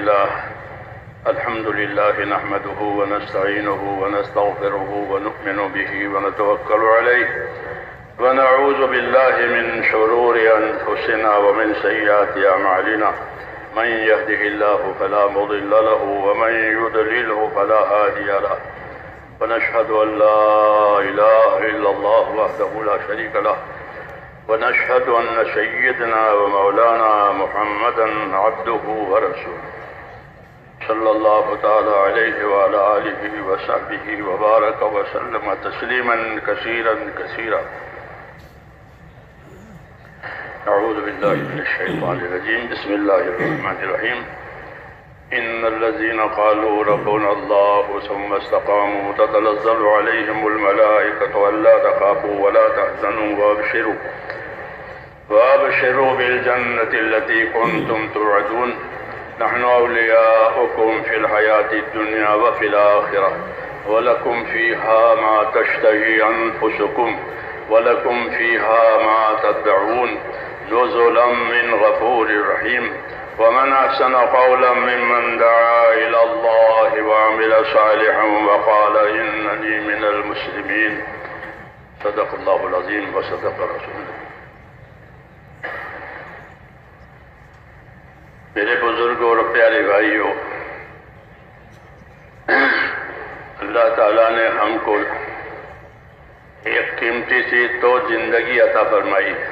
لله الحمد لله نحمده ونستعينه ونستغفره ونؤمن به ونتوكل عليه ونعوذ بالله من شرور أنفسنا ومن سيئات أعمالنا من يهده الله فلا مضل له ومن يضلله فلا هادي له ونشهد أن لا إله إلا الله وحده لا شريك له ونشهد أن سيدنا ومولانا محمدا عبده ورسوله صلى الله تعالى عليه وعلى آله وصحبه وبارك وسلم تسليما كثيرا كثيرا. أعوذ بالله من الشيطان الرجيم. بسم الله الرحمن الرحيم. إن الذين قالوا ربنا الله ثم استقاموا تتنزل عليهم الملائكة ألا تخافوا ولا تحزنوا وابشروا بالجنة التي كنتم توعدون نحن أولياؤكم في الحياة الدنيا وفي الآخرة ولكم فيها ما تشتهي أنفسكم ولكم فيها ما تدعون نزلا من غفور رحيم. ومن أحسن قولا ممن دعا إلى الله وعمل صالحا وقال إنني من المسلمين. صدق الله العظيم وصدق رسوله. میرے بزرگوں اور پیارے بھائیوں، اللہ تعالیٰ نے ہم کو ایک قیمتی سی تو زندگی عطا فرمائی ہے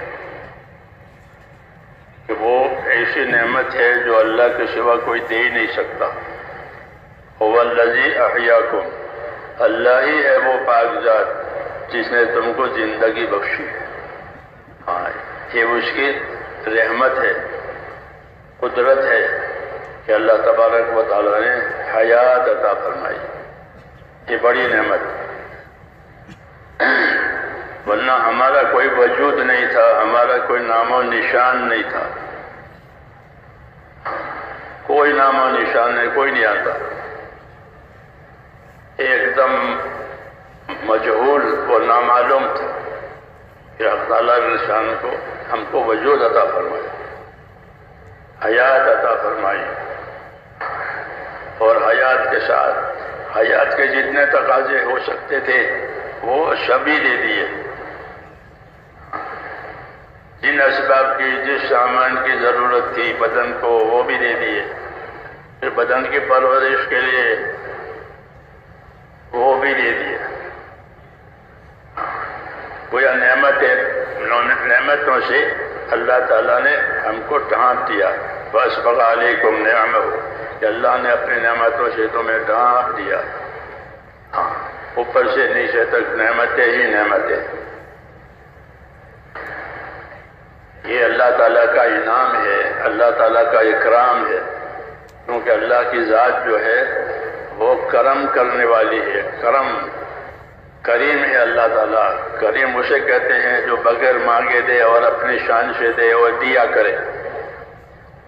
کہ وہ ایسی نعمت ہے جو اللہ کے سوا کوئی دے ہی نہیں سکتا. هو الذی احیاکم، اللہ ہی ہے وہ پاک ذات جس نے تم کو زندگی بخشی ہے. ہاں، یہ اس کی رحمت ہے، قدرت ہے کہ اللہ تبارک و تعالیٰ نے حیات عطا فرمائی. یہ بڑی نعمت، ورنہ ہمارا کوئی وجود نہیں تھا، ہمارا کوئی نام و نشان نہیں تھا، کوئی نام و نشان نہیں، کوئی نہیں آتا. ایک دم مجہول اور نامعلوم تھا کہ اللہ تعالیٰ نے نشان کو ہم کو وجود عطا فرمایا، حیات عطا فرمائی، اور حیات کے ساتھ حیات کے جتنے تقاضے ہو سکتے تھے وہ سبھی دے دیے. جن اسباب کی، جس سامان کی ضرورت تھی بدن کو، وہ بھی دے دیے. پھر بدن کی پرورش کے لیے وہ بھی دے دیے. گویا نعمتوں سے اللہ تعالیٰ نے ہم کو ڈھانپ دیا. وَأَسْبَغَ عَلَيْكُمْ نِعَمَهُ، کہ اللہ نے اپنی نعمتوں سے تمہیں ڈھانپ دیا. ہاں، اوپر سے نیچے تک نعمتیں ہی نعمتیں. یہ اللہ تعالیٰ کا انعام ہے، اللہ تعالیٰ کا اکرام ہے، کیونکہ اللہ کی ذات جو ہے وہ کرم کرنے والی ہے. کریم ہے اللہ تعالیٰ. کریم اسے کہتے ہیں جو بغیر مانگے دے اور اپنی شان سے دے اور دیا کرے،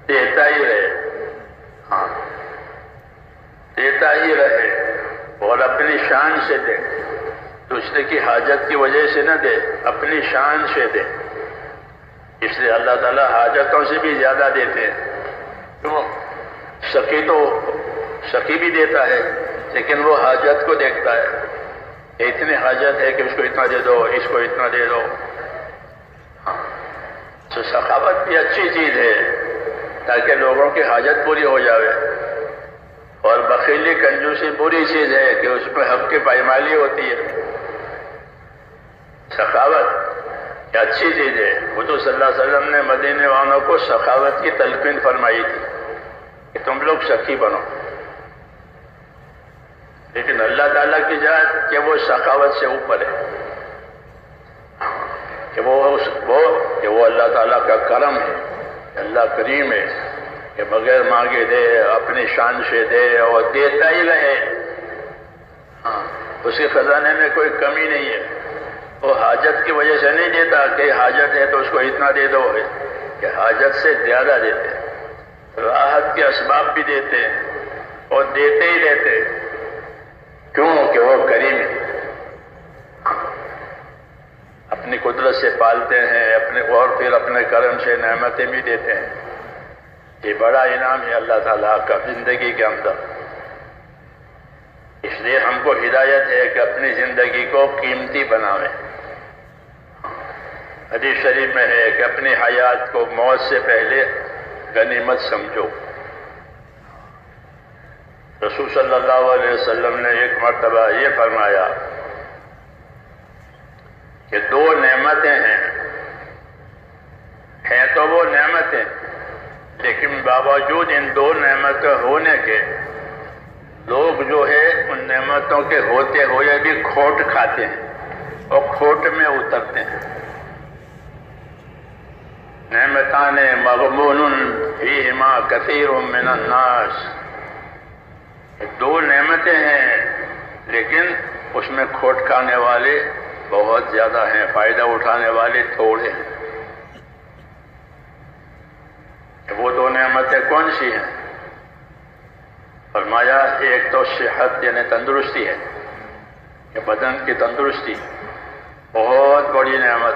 دیتا ہی رہے. ہاں، دیتا ہی رہے اور اپنی شان سے دے. دوسرے کی حاجت کی وجہ سے نہ دے، اپنی شان سے دے. اس لیے اللہ تعالیٰ حاجتوں سے بھی زیادہ دیتے ہیں. کیوں؟ سخی بھی دیتا ہے لیکن وہ حاجت کو دیکھتا ہے. اتنی حاجت ہے کہ اس کو اتنا دے دو، اس کو اتنا دے دو. ہاں، تو سخاوت بھی اچھی چیز ہے تاکہ لوگوں کی حاجت پوری ہو جاوے. اور بخیلی کنجوسی بری چیز ہے کہ اس میں حق کی پائمالی ہوتی ہے. سخاوت اچھی چیز ہے. حضور صلی اللہ علیہ وسلم نے مدینے والوں کو سخاوت کی تلقین فرمائی تھی کہ تم لوگ سخی بنو. لیکن اللہ تعالیٰ کی ذات کہ وہ سخاوت سے اوپر ہے، کہ وہ اللہ تعالیٰ کا کرم ہے. اللہ کریم ہے کہ بغیر مانگے دے، اپنی شان سے دے اور دیتا ہی رہے. ہاں، اس کے خزانے میں کوئی کمی نہیں ہے. وہ حاجت کی وجہ سے نہیں دیتا کہ حاجت ہے تو اس کو اتنا دے دو، کہ حاجت سے زیادہ دیتے. راحت کے اسباب بھی دیتے اور دیتے ہی دیتے. کیوں؟ کہ وہ کریم ہے. اپنی قدرت سے پالتے ہیں اور پھر اپنے کرم سے نعمتیں بھی دیتے ہیں. یہ بڑا انعام ہے اللہ تعالیٰ کا زندگی کے اندر. اس لیے ہم کو ہدایت ہے کہ اپنی زندگی کو قیمتی بناویں. حدیث شریف میں ہے کہ اپنی حیات کو موت سے پہلے غنیمت سمجھو. رسول صلی اللہ علیہ وسلم نے ایک مرتبہ یہ فرمایا کہ دو نعمتیں ہیں تو وہ نعمتیں، لیکن باوجود ان دو نعمتیں ہونے کے لوگ جو ہے ان نعمتوں کے ہوتے ہوئے بھی کھوٹ کھاتے ہیں اور کھوٹ میں اترتے ہیں. نعمتان مغبون فیہما کثیر من الناس، دو نعمتیں ہیں لیکن اس میں کھوٹ کھانے والے بہت زیادہ ہیں، فائدہ اٹھانے والے تھوڑے ہیں. وہ دو نعمتیں کون سی ہیں؟ فرمایا ایک تو صحت یعنی تندرستی ہے کہ بدن کی تندرستی بہت بڑی نعمت،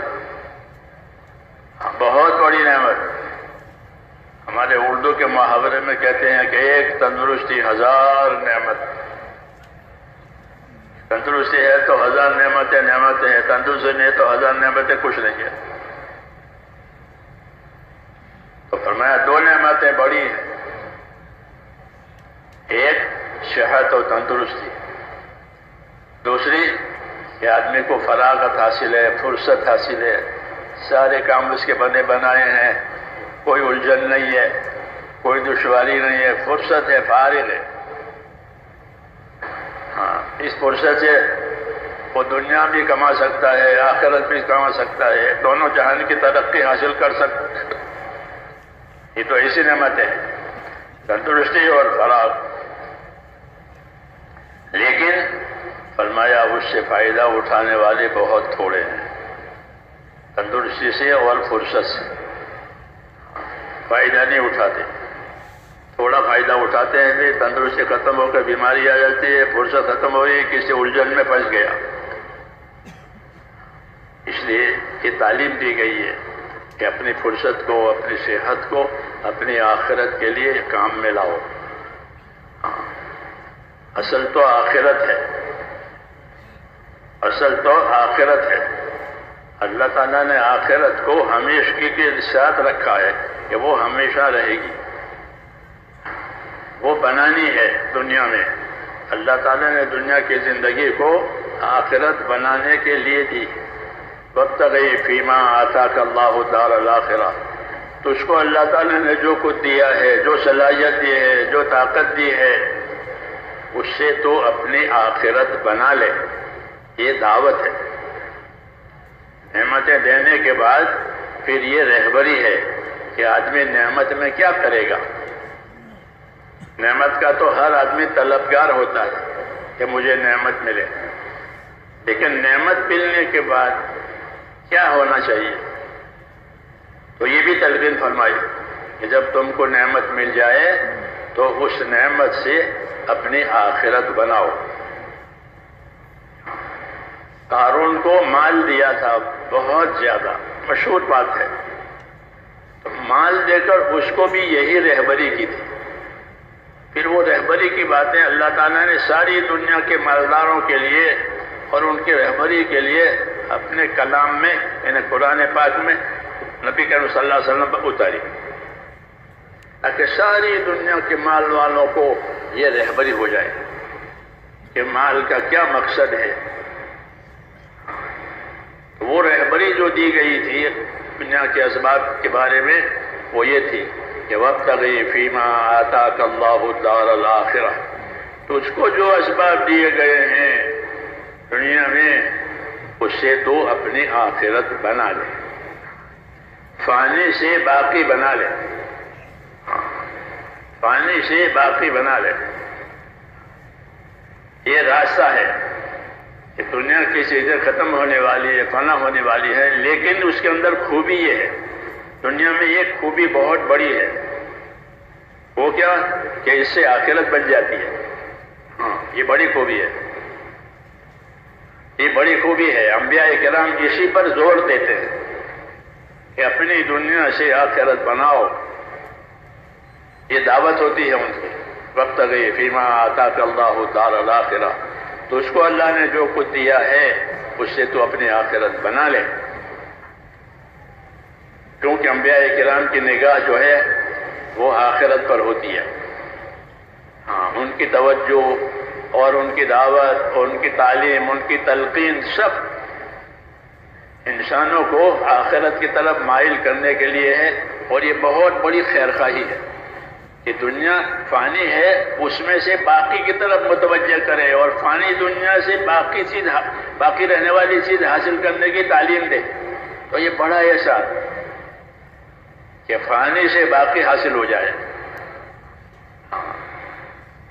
بہت بڑی نعمت. ہمارے اردو کے محاورے میں کہتے ہیں کہ ایک تندرستی ہزار نعمت. تندرستی ہے تو ہزار نعمتیں ہیں، تندرستی نہیں تو ہزار نعمتیں کچھ نہیں ہے. تو فرمایا دو نعمتیں بڑی ہیں، ایک صحت اور تندرستی، دوسری کہ آدمی کو فراغت حاصل ہے، فرصت حاصل ہے، سارے کام اس کے بنے بنائے ہیں، کوئی الجھن نہیں ہے، کوئی دشواری نہیں ہے، فرصت ہے، فارغ ہے. ہاں، اس فرصت سے وہ دنیا بھی کما سکتا ہے، آخرت بھی کما سکتا ہے، دونوں جہان کی ترقی حاصل کر سکتا ہے. یہ تو ایسی نعمت ہے تندرستی اور فراغ. لیکن فرمایا اس سے فائدہ اٹھانے والے بہت تھوڑے ہیں. تندرستی سے اور فرصت سے فائدہ نہیں اٹھاتے، تھوڑا فائدہ اٹھاتے ہیں، پھر تندرستی ختم ہو کر بیماری آ جاتی ہے، فرصت ختم ہو رہی ہے، کسی الجھن میں پھنس گیا. اس لیے یہ تعلیم دی گئی ہے کہ اپنی فرصت کو، اپنی صحت کو اپنی آخرت کے لیے کام میں لاؤ. اصل تو آخرت ہے، اصل تو آخرت ہے. اللہ تعالیٰ نے آخرت کو ہمیشگی کے ساتھ رکھا ہے کہ وہ ہمیشہ رہے گی، وہ بنانی ہے دنیا میں. اللہ تعالیٰ نے دنیا کی زندگی کو آخرت بنانے کے لیے دی. وابتغِ فیما آتاک اللہ دار الآخرہ. تو اس کو اللہ تعالیٰ نے جو کچھ دیا ہے، جو صلاحیت دی ہے، جو طاقت دی ہے، اس سے تو اپنی آخرت بنا لے. یہ دعوت ہے. نعمتیں دینے کے بعد پھر یہ رہبری ہے کہ آدمی نعمت میں کیا کرے گا. نعمت کا تو ہر آدمی طلبگار ہوتا ہے کہ مجھے نعمت ملے، لیکن نعمت ملنے کے بعد کیا ہونا چاہیے؟ تو یہ بھی تلقین فرمائی کہ جب تم کو نعمت مل جائے تو اس نعمت سے اپنی آخرت بناؤ. قارون کو مال دیا تھا بہت زیادہ، مشہور بات ہے. تو مال دے کر اس کو بھی یہی رہبری کی تھی. پھر وہ رہبری کی باتیں اللہ تعالیٰ نے ساری دنیا کے مالداروں کے لیے اور ان کی رہبری کے لیے اپنے کلام میں یعنی قرآن پاک میں نبی کریم صلی اللہ علیہ وسلم پر اتاری، تاکہ ساری دنیا کے مال والوں کو یہ رہبری ہو جائے کہ مال کا کیا مقصد ہے. وہ رہبری جو دی گئی تھی دنیا کے اسباب کے بارے میں وہ یہ تھی کہ وابتغِ فیما آتاک اللہ الدار الآخرہ. تجھ کو جو اسباب دیے گئے ہیں دنیا میں اس سے تو اپنی آخرت بنا لے، فانی سے باقی بنا لے، فانی سے باقی بنا لے. یہ راستہ ہے کہ دنیا کی چیزیں ختم ہونے والی ہے، فنا ہونے والی ہے، لیکن اس کے اندر خوبی یہ ہے، دنیا میں ایک خوبی بہت بڑی ہے. وہ کیا کہ اس سے آخرت بن جاتی ہے. ہاں، یہ بڑی خوبی ہے، یہ بڑی خوبی ہے. انبیاء کرام اسی پر زور دیتے ہیں کہ اپنی دنیا سے آخرت بناؤ. یہ دعوت ہوتی ہے ان کی، وابتغ فیما آتاک اللہ الدار الآخرہ، تو اس کو اللہ نے جو کچھ دیا ہے اس سے تو اپنی آخرت بنا لے، کیونکہ انبیاء کرام کی نگاہ جو ہے وہ آخرت پر ہوتی ہے۔ ہاں، ان کی توجہ اور ان کی دعوت اور ان کی تعلیم، ان کی تلقین، سب انسانوں کو آخرت کی طرف مائل کرنے کے لیے ہے، اور یہ بہت بڑی خیرخواہی ہے کہ دنیا فانی ہے، اس میں سے باقی کی طرف متوجہ کرے، اور فانی دنیا سے باقی رہنے والی چیز حاصل کرنے کی تعلیم دے۔ تو یہ بڑا احساس کہ فانی سے باقی حاصل ہو جائے۔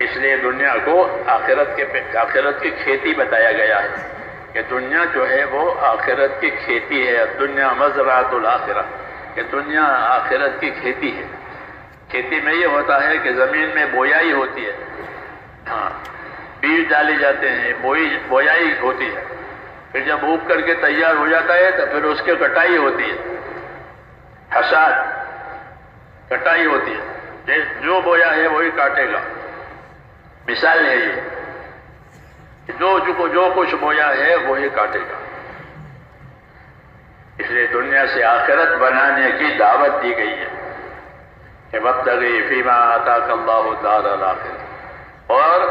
اس لیے دنیا کو آخرت کی کھیتی بتایا گیا ہے کہ دنیا جو ہے وہ آخرت کی کھیتی ہے، دنیا مزرعۃ الآخرہ، کہ دنیا آخرت کی کھیتی ہے۔ کھیتی میں یہ ہوتا ہے کہ زمین میں بویائی ہوتی ہے، ہاں، بیج ڈالے جاتے ہیں، بویائی ہوتی ہے، پھر جب اگ کر کے تیار ہو جاتا ہے تو پھر اس کی کٹائی ہوتی ہے، حصاد، کٹائی ہوتی ہے، جو بویا ہے وہی کاٹے گا۔ مثال ہے یہ، جو کچھ بویا ہے وہی کاٹے گا۔ اس لیے دنیا سے آخرت بنانے کی دعوت دی گئی ہے کہ وابتغ فیما آتاک اللہ الدار الآخرہ، اور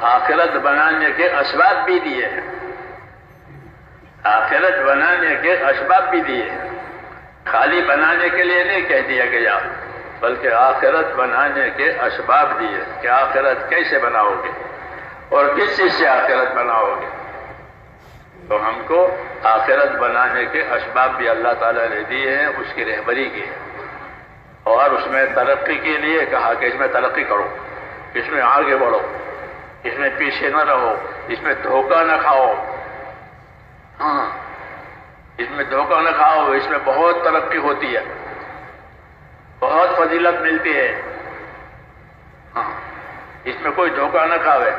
آخرت بنانے کے اسباب بھی دیے ہیں، آخرت بنانے کے اسباب بھی دیے ہیں، خالی بنانے کے لیے نہیں کہہ دیا گیا، بلکہ آخرت بنانے کے اسباب دیے کہ آخرت کیسے بناؤ گے اور کس چیز سے آخرت بناؤ گے۔ تو ہم کو آخرت بنانے کے اسباب بھی اللہ تعالیٰ نے دیے ہیں، اس کی رہبری کی ہے، اور اس میں ترقی کے لیے کہا کہ اس میں ترقی کرو، اس میں آگے بڑھو، اس میں پیچھے نہ رہو، اس میں دھوکہ نہ کھاؤ، ہاں، اس میں دھوکہ نہ کھاؤ، اس میں بہت ترقی ہوتی ہے، بہت فضیلت ملتی ہے، ہاں، اس میں کوئی دھوکہ نہ کھاوے۔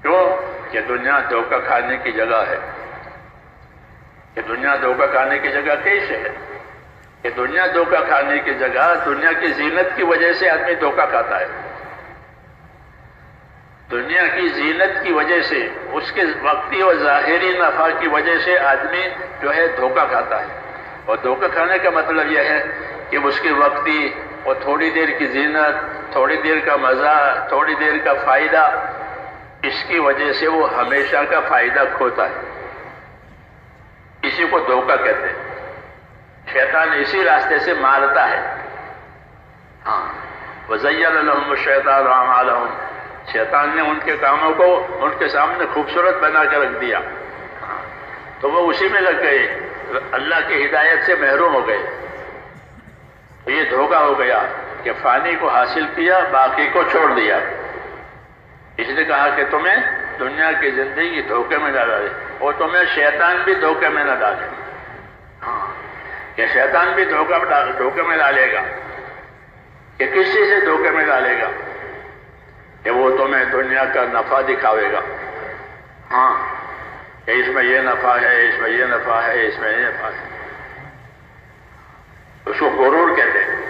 کیوں؟ کہ دنیا دھوکہ کھانے کی جگہ ہے۔ کہ دنیا دھوکہ کھانے کی جگہ کیسے ہے؟ کہ دنیا دھوکہ کھانے کی جگہ، دنیا کی زینت کی وجہ سے آدمی دھوکہ کھاتا ہے، دنیا کی زینت کی وجہ سے، اس کے وقتی اور ظاہری نفع کی وجہ سے آدمی جو ہے دھوکہ کھاتا ہے۔ اور دھوکہ کھانے کا مطلب یہ ہے کہ اس کی وقتی اور تھوڑی دیر کی زینت، تھوڑی دیر کا مزہ، تھوڑی دیر کا فائدہ، اس کی وجہ سے وہ ہمیشہ کا فائدہ کھوتا ہے، اسی کو دھوکہ کہتے ہیں۔ شیطان اسی راستے سے مارتا ہے، ہاں، وَزَيَّنَ لَهُمُ الشَّيْطَانُ أَعْمَالَهُمْ، شیطان نے ان کے کاموں کو ان کے سامنے خوبصورت بنا کر رکھ دیا، تو وہ اسی میں لگ گئے، اللہ کی ہدایت سے محروم ہو گئے۔ تو یہ دھوکہ ہو گیا کہ فانی کو حاصل کیا، باقی کو چھوڑ دیا۔ اس نے کہا کہ تمہیں دنیا کی زندگی دھوکے میں نہ ڈالے، اور تمہیں شیطان بھی دھوکے میں نہ ڈالے، ہاں، کہ شیطان بھی دھوکے میں ڈالے گا، کہ کس چیز سے دھوکے میں ڈالے گا؟ کہ وہ تمہیں دنیا کا نفع دکھاوے گا، ہاں، کہ اس میں یہ نفع ہے، اس میں یہ نفع ہے، اس میں یہ نفع ہے، اس کو غرور کہتے ہیں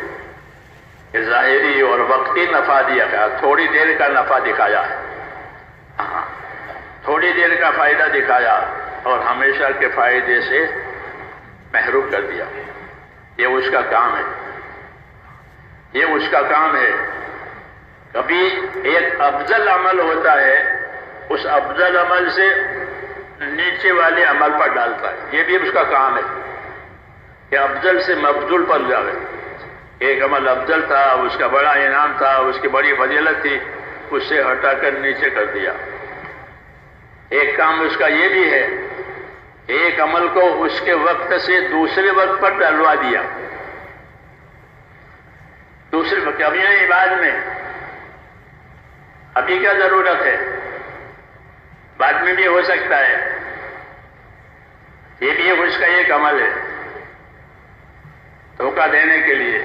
کہ ظاہری اور وقتی نفع دیا گیا، تھوڑی دیر کا نفع دکھایا ہے، ہاں، تھوڑی دیر کا فائدہ دکھایا اور ہمیشہ کے فائدے سے محروم کر دیا۔ یہ اس کا کام ہے، یہ اس کا کام ہے۔ کبھی ایک افضل عمل ہوتا ہے، اس افضل عمل سے نیچے والے عمل پر ڈالتا ہے، یہ بھی اس کا کام ہے کہ افضل سے مفضول پر جاوے۔ ایک عمل افضل تھا، اس کا بڑا انعام تھا، اس کی بڑی فضیلت تھی، اس سے ہٹا کر نیچے کر دیا۔ ایک کام اس کا یہ بھی ہے، ایک عمل کو اس کے وقت سے دوسرے وقت پر ڈلوا دیا، دوسرے وقت، ابھی نہیں بعد میں، ابھی کیا ضرورت ہے، بعد میں بھی ہو سکتا ہے، یہ بھی اس کا ایک عمل ہے دھوکہ دینے کے لیے۔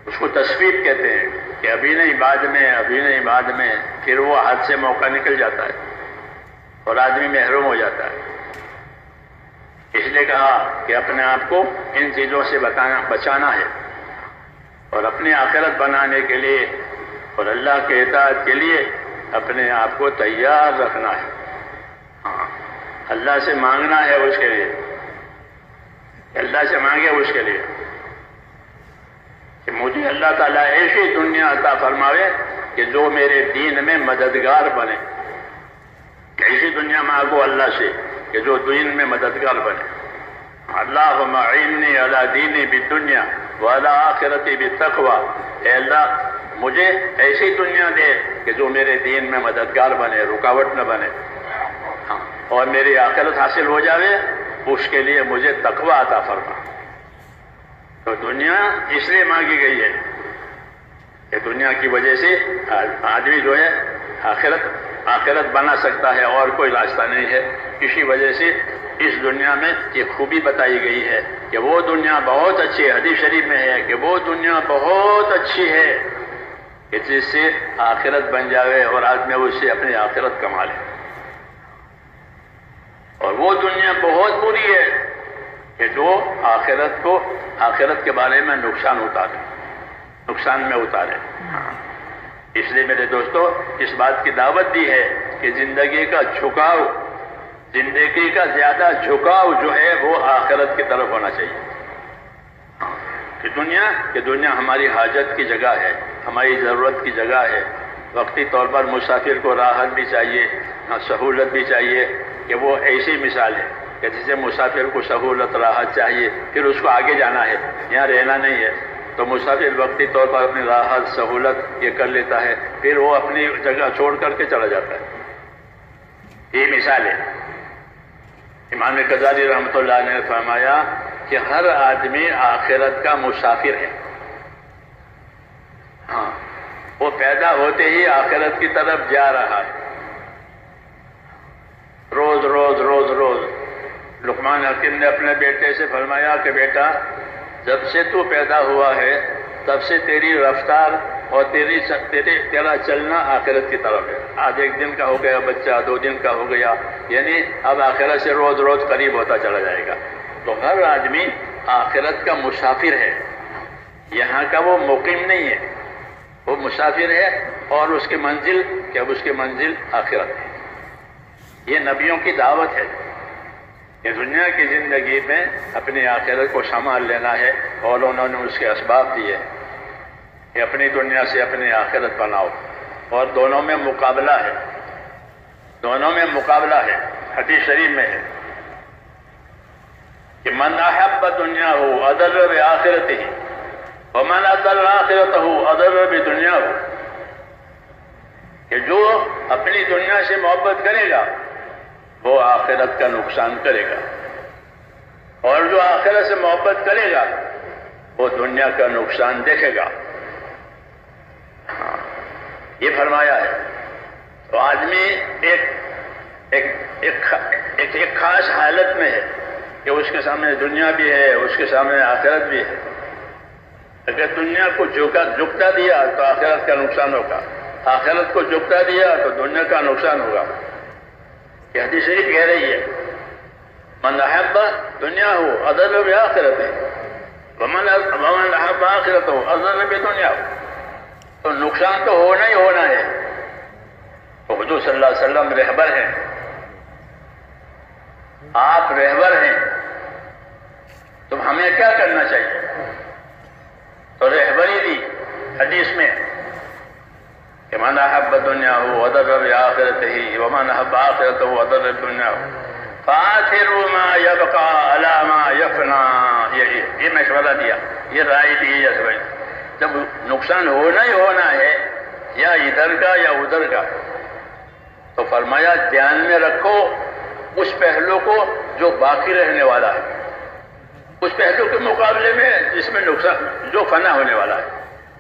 اس کو تسویب کہتے ہیں کہ ابھی نہیں بعد میں، ابھی نہیں بعد میں، پھر وہ ہاتھ سے موقع نکل جاتا ہے اور آدمی محروم ہو جاتا ہے۔ اس لیے کہا کہ اپنے آپ کو ان چیزوں سے بچانا ہے، اور اپنی آخرت بنانے کے لیے اور اللہ کے اطاعت کے لیے اپنے آپ کو تیار رکھنا ہے. اللہ سے مانگنا ہے اس کے لیے، اللہ سے مانگے اس کے لیے کہ مجھے اللہ تعالیٰ ایسی دنیا عطا فرماوے کہ جو میرے دین میں مددگار بنے. ایسی دنیا مانگو اللہ سے کہ جو دین میں مددگار بنے. اللہم اعنی علی دینی بالدنیا وعلی آخرتی بالتقوی. اے اللہ مجھے ایسی دنیا دے کہ جو میرے دین میں مددگار بنے، رکاوٹ نہ بنے، اور میری آخرت حاصل ہو جاوے، اس کے لیے مجھے تقوی عطا فرما. تو دنیا اس لیے مانگی گئی ہے کہ دنیا کی وجہ سے آدمی جو ہے آخرت بنا سکتا ہے، اور کوئی راستہ نہیں ہے. اسی وجہ سے اس دنیا میں یہ خوبی بتائی گئی ہے کہ وہ دنیا بہت اچھی ہے. حدیث شریف میں ہے کہ وہ دنیا بہت اچھی ہے کہ جس سے آخرت بن جاوے اور آدمی اس سے اپنی آخرت کما لے. اور وہ دنیا بہت بری ہے کہ جو آخرت کے بارے میں نقصان میں اتارے. اس لیے میرے دوستو اس بات کی دعوت دی ہے کہ زندگی کا زیادہ جھکاؤ جو ہے وہ آخرت کی طرف ہونا چاہیے. کہ دنیا ہماری حاجت کی جگہ ہے، ہماری ضرورت کی جگہ ہے. وقتی طور پر مسافر کو راحت بھی چاہیے، سہولت بھی چاہیے. کہ وہ ایسی مثال ہے کہ جسے مسافر کو سہولت راحت چاہیے، پھر اس کو آگے جانا ہے، یہاں رہنا نہیں ہے، تو مسافر وقتی طور پر اپنی راحت سہولت یہ کر لیتا ہے، پھر وہ اپنی جگہ چھوڑ کر کے چلا جاتا ہے. یہ مثال ہے. امام غزالی رحمۃ اللہ نے فرمایا کہ ہر آدمی آخرت کا مسافر ہے. وہ پیدا ہوتے ہی آخرت کی طرف جا رہا ہے. روز لقمان حکیم نے اپنے بیٹے سے فرمایا کہ بیٹا، جب سے تو پیدا ہوا ہے تب سے تیری رفتار اور تیرا چلنا آخرت کی طرف ہے. آج ایک دن کا ہو گیا بچہ، 2 دن کا ہو گیا، یعنی اب آخرت سے روز قریب ہوتا چلا جائے گا. تو ہر آدمی آخرت کا مسافر ہے، یہاں کا وہ مقیم نہیں ہے، وہ مسافر ہے. اور اس کی منزل آخرت ہے. یہ نبیوں کی دعوت ہے کہ دنیا کی زندگی میں اپنی آخرت کو سنبھال لینا ہے، اور انہوں نے اس کے اسباب دیے کہ اپنی دنیا سے اپنی آخرت بناؤ. اور دونوں میں مقابلہ ہے. حدیث شریف میں ہے کہ من احب دنیاہ اضر بآخرتہ ومن اضر آخرتہ اضر بدنیاہ. کہ جو اپنی دنیا سے محبت کرے گا وہ آخرت کا نقصان کرے گا، اور جو آخرت سے محبت کرے گا وہ دنیا کا نقصان دیکھے گا. یہ فرمایا ہے. تو آدمی ایک خاص حالت میں ہے کہ اس کے سامنے دنیا بھی ہے، اس کے سامنے آخرت بھی ہے. اگر دنیا کو جھکتا دیا تو آخرت کا نقصان ہوگا، آخرت کو جھکتا دیا تو دنیا کا نقصان ہوگا. یہ حدیث شریف کہہ رہی ہے من احب دنیاہ اضر بآخرتہ ومن احب آخرتہ اضر بدنیاہ. تو نقصان تو ہونا ہی ہونا ہے. تو حضور صلی اللہ علیہ وسلم رہبر ہیں، آپ رہبر ہیں، تو ہمیں کیا کرنا چاہیے؟ تو رہبری دی حدیث میں کہ من احب دنیاہ اضر بآخرتہ ومن احب آخرتہ اضر بدنیاہ فآخروا ما یبقى علی ما یفنی. یہ مشورہ دیا، یہ رائے دی. جب نقصان ہونا ہی ہونا ہے، یا ادھر کا یا ادھر کا، تو فرمایا دھیان میں رکھو اس پہلو کو جو باقی رہنے والا ہے، اس پہلو کے مقابلے میں جس میں نقصان جو فنا ہونے والا ہے.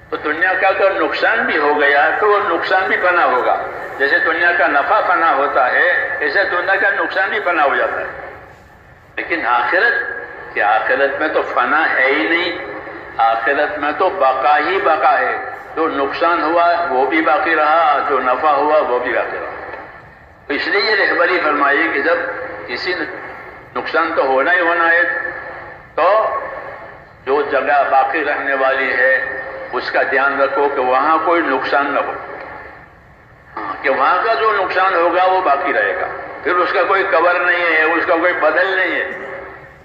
تو دنیا کا اگر نقصان بھی ہو گیا تو وہ نقصان بھی فنا ہوگا. جیسے دنیا کا نفع فنا ہوتا ہے، ایسے دنیا کا نقصان بھی فنا ہو جاتا ہے. لیکن آخرت میں تو فنا ہے ہی نہیں، آخرت میں تو بقا ہی بقا ہے. جو نقصان ہوا وہ بھی باقی رہا، جو نفع ہوا وہ بھی باقی رہا. تو اس لیے یہ رہبری فرمائی کہ جب کسی نقصان تو ہونا ہی ہونا ہے، تو جو جگہ باقی رہنے والی ہے اس کا دھیان رکھو کہ وہاں کوئی نقصان نہ ہو، کہ وہاں کا جو نقصان ہوگا وہ باقی رہے گا، پھر اس کا کوئی کور نہیں ہے، اس کا کوئی بدل نہیں ہے۔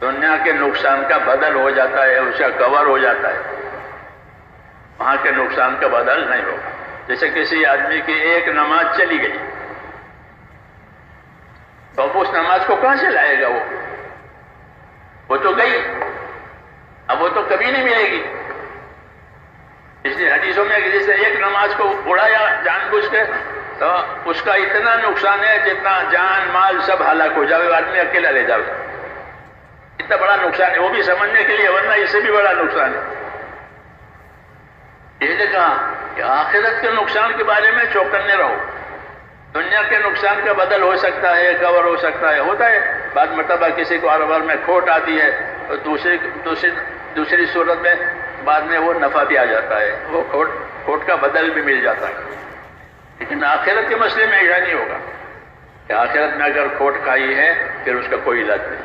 دنیا کے نقصان کا بدل ہو جاتا ہے، اس کا کور ہو جاتا ہے، وہاں کے نقصان کا بدل نہیں ہوگا۔ جیسے کسی آدمی کی ایک نماز چلی گئی تو اب اس نماز کو کہاں سے لائے گا؟ وہ تو گئی، اب وہ تو کبھی نہیں ملے گی۔ اس لیے حدیثوں میں جیسے ایک نماز کو اڑایا جان بوجھ کے تو اس کا اتنا نقصان ہے جتنا جان مال سب ہلاک ہو جائے، آدمی اکیلا لے جائے، اتنا بڑا نقصان ہے، وہ بھی سمجھنے کے لیے، ورنہ اس سے بھی بڑا نقصان ہے۔ اس لیے کہا کہ آخرت کے نقصان کے بارے میں چوکنے رہو۔ دنیا کے نقصان کا بدل ہو سکتا ہے، کور ہو سکتا ہے، ہوتا ہے بعض مرتبہ کسی کو کاروبار میں کھوٹ آتی ہے تو دوسری صورت میں بعد میں وہ نفع بھی آ جاتا ہے، وہ کھوٹ کا بدل بھی مل جاتا ہے۔ لیکن آخرت کے مسئلے میں ایسا نہیں ہوگا کہ آخرت میں اگر کھوٹ کھائی ہے پھر اس کا کوئی علاج نہیں۔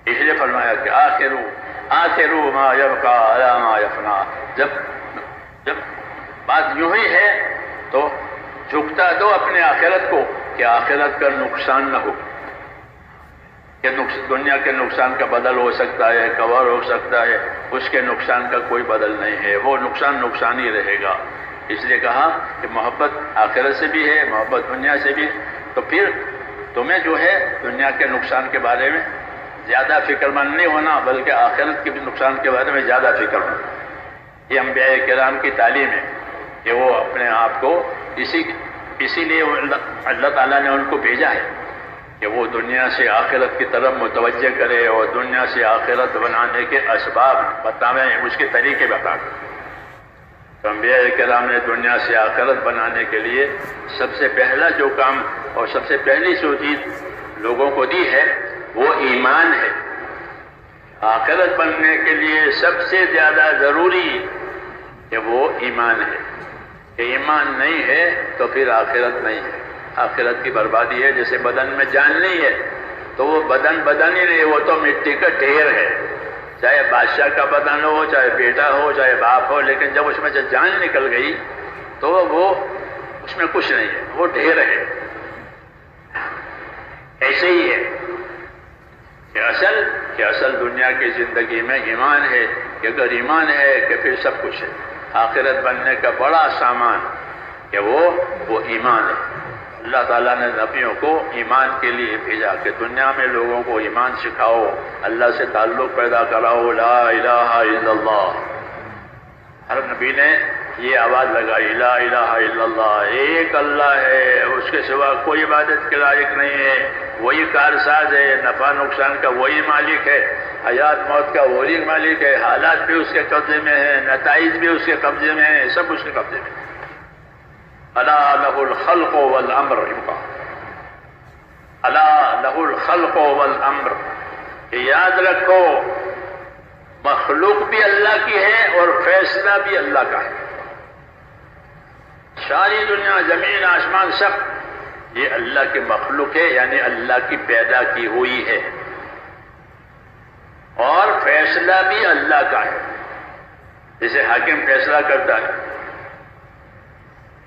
اس لیے فرمایا کہ آخرو ما یبقى علی ما یفنا، جب بات یوں ہی ہے تو جھکتا دو اپنے آخرت کو کہ آخرت کا نقصان نہ ہو، کہ دنیا کے نقصان کا بدل ہو سکتا ہے، کور ہو سکتا ہے، اس کے نقصان کا کوئی بدل نہیں ہے، وہ نقصان ہی رہے گا۔ اس لیے کہا کہ محبت آخرت سے بھی ہے، محبت دنیا سے بھی، تو پھر تمہیں جو ہے دنیا کے نقصان کے بارے میں زیادہ فکر مند نہیں ہونا، بلکہ آخرت کے بھی نقصان کے بارے میں زیادہ فکر ہونا۔ یہ انبیاء کرام کی تعلیم ہے کہ وہ اپنے آپ کو اسی لیے اللہ تعالیٰ نے ان کو بھیجا ہے کہ وہ دنیا سے آخرت کی طرف متوجہ کرے اور دنیا سے آخرت بنانے کے اسباب بتائیں، اس کے طریقے بتائیں۔ تو انبیاء کرام نے دنیا سے آخرت بنانے کے لیے سب سے پہلا جو کام اور سب سے پہلی جو چیز لوگوں کو دی ہے وہ ایمان ہے۔ آخرت بننے کے لیے سب سے زیادہ ضروری کہ وہ ایمان ہے، کہ ایمان نہیں ہے تو پھر آخرت نہیں ہے، آخرت کی بربادی ہے۔ جیسے بدن میں جان نہیں ہے تو وہ بدن ہی نہیں، وہ تو مٹی کا ڈھیر ہے، چاہے بادشاہ کا بدن ہو، چاہے بیٹا ہو، چاہے باپ ہو، لیکن جب اس میں سے جان نکل گئی تو وہ اس میں کچھ نہیں ہے، وہ ڈھیر ہے۔ ایسے ہی ہے کہ اصل دنیا کی زندگی میں ایمان ہے، کہ اگر ایمان ہے کہ پھر سب کچھ ہے۔ آخرت بننے کا بڑا سامان کہ وہ ایمان ہے۔ اللہ تعالیٰ نے نبیوں کو ایمان کے لیے بھیجا کہ دنیا میں لوگوں کو ایمان سکھاؤ، اللہ سے تعلق پیدا کراؤ، لا الہ الا اللہ۔ ہر نبی نے یہ آواز لگائی، لا الہ الا اللہ، ایک اللہ ہے، اس کے سوا کوئی عبادت کے لائق نہیں ہے، وہی کارساز ہے، نفع نقصان کا وہی مالک ہے، حیات موت کا وہی مالک ہے، حالات بھی اس کے قبضے میں ہیں، نتائج بھی اس کے قبضے میں ہیں، سب اس کے قبضے میں۔ الا لہ الخلق والامر، الا لہ الخلق والامر، یاد رکھو مخلوق بھی اللہ کی ہے اور فیصلہ بھی اللہ کا ہے۔ ساری دنیا، زمین آسمان، سب یہ اللہ کی مخلوق ہے، یعنی اللہ کی پیدا کی ہوئی ہے، اور فیصلہ بھی اللہ کا ہے۔ جیسے حاکم فیصلہ کرتا ہے،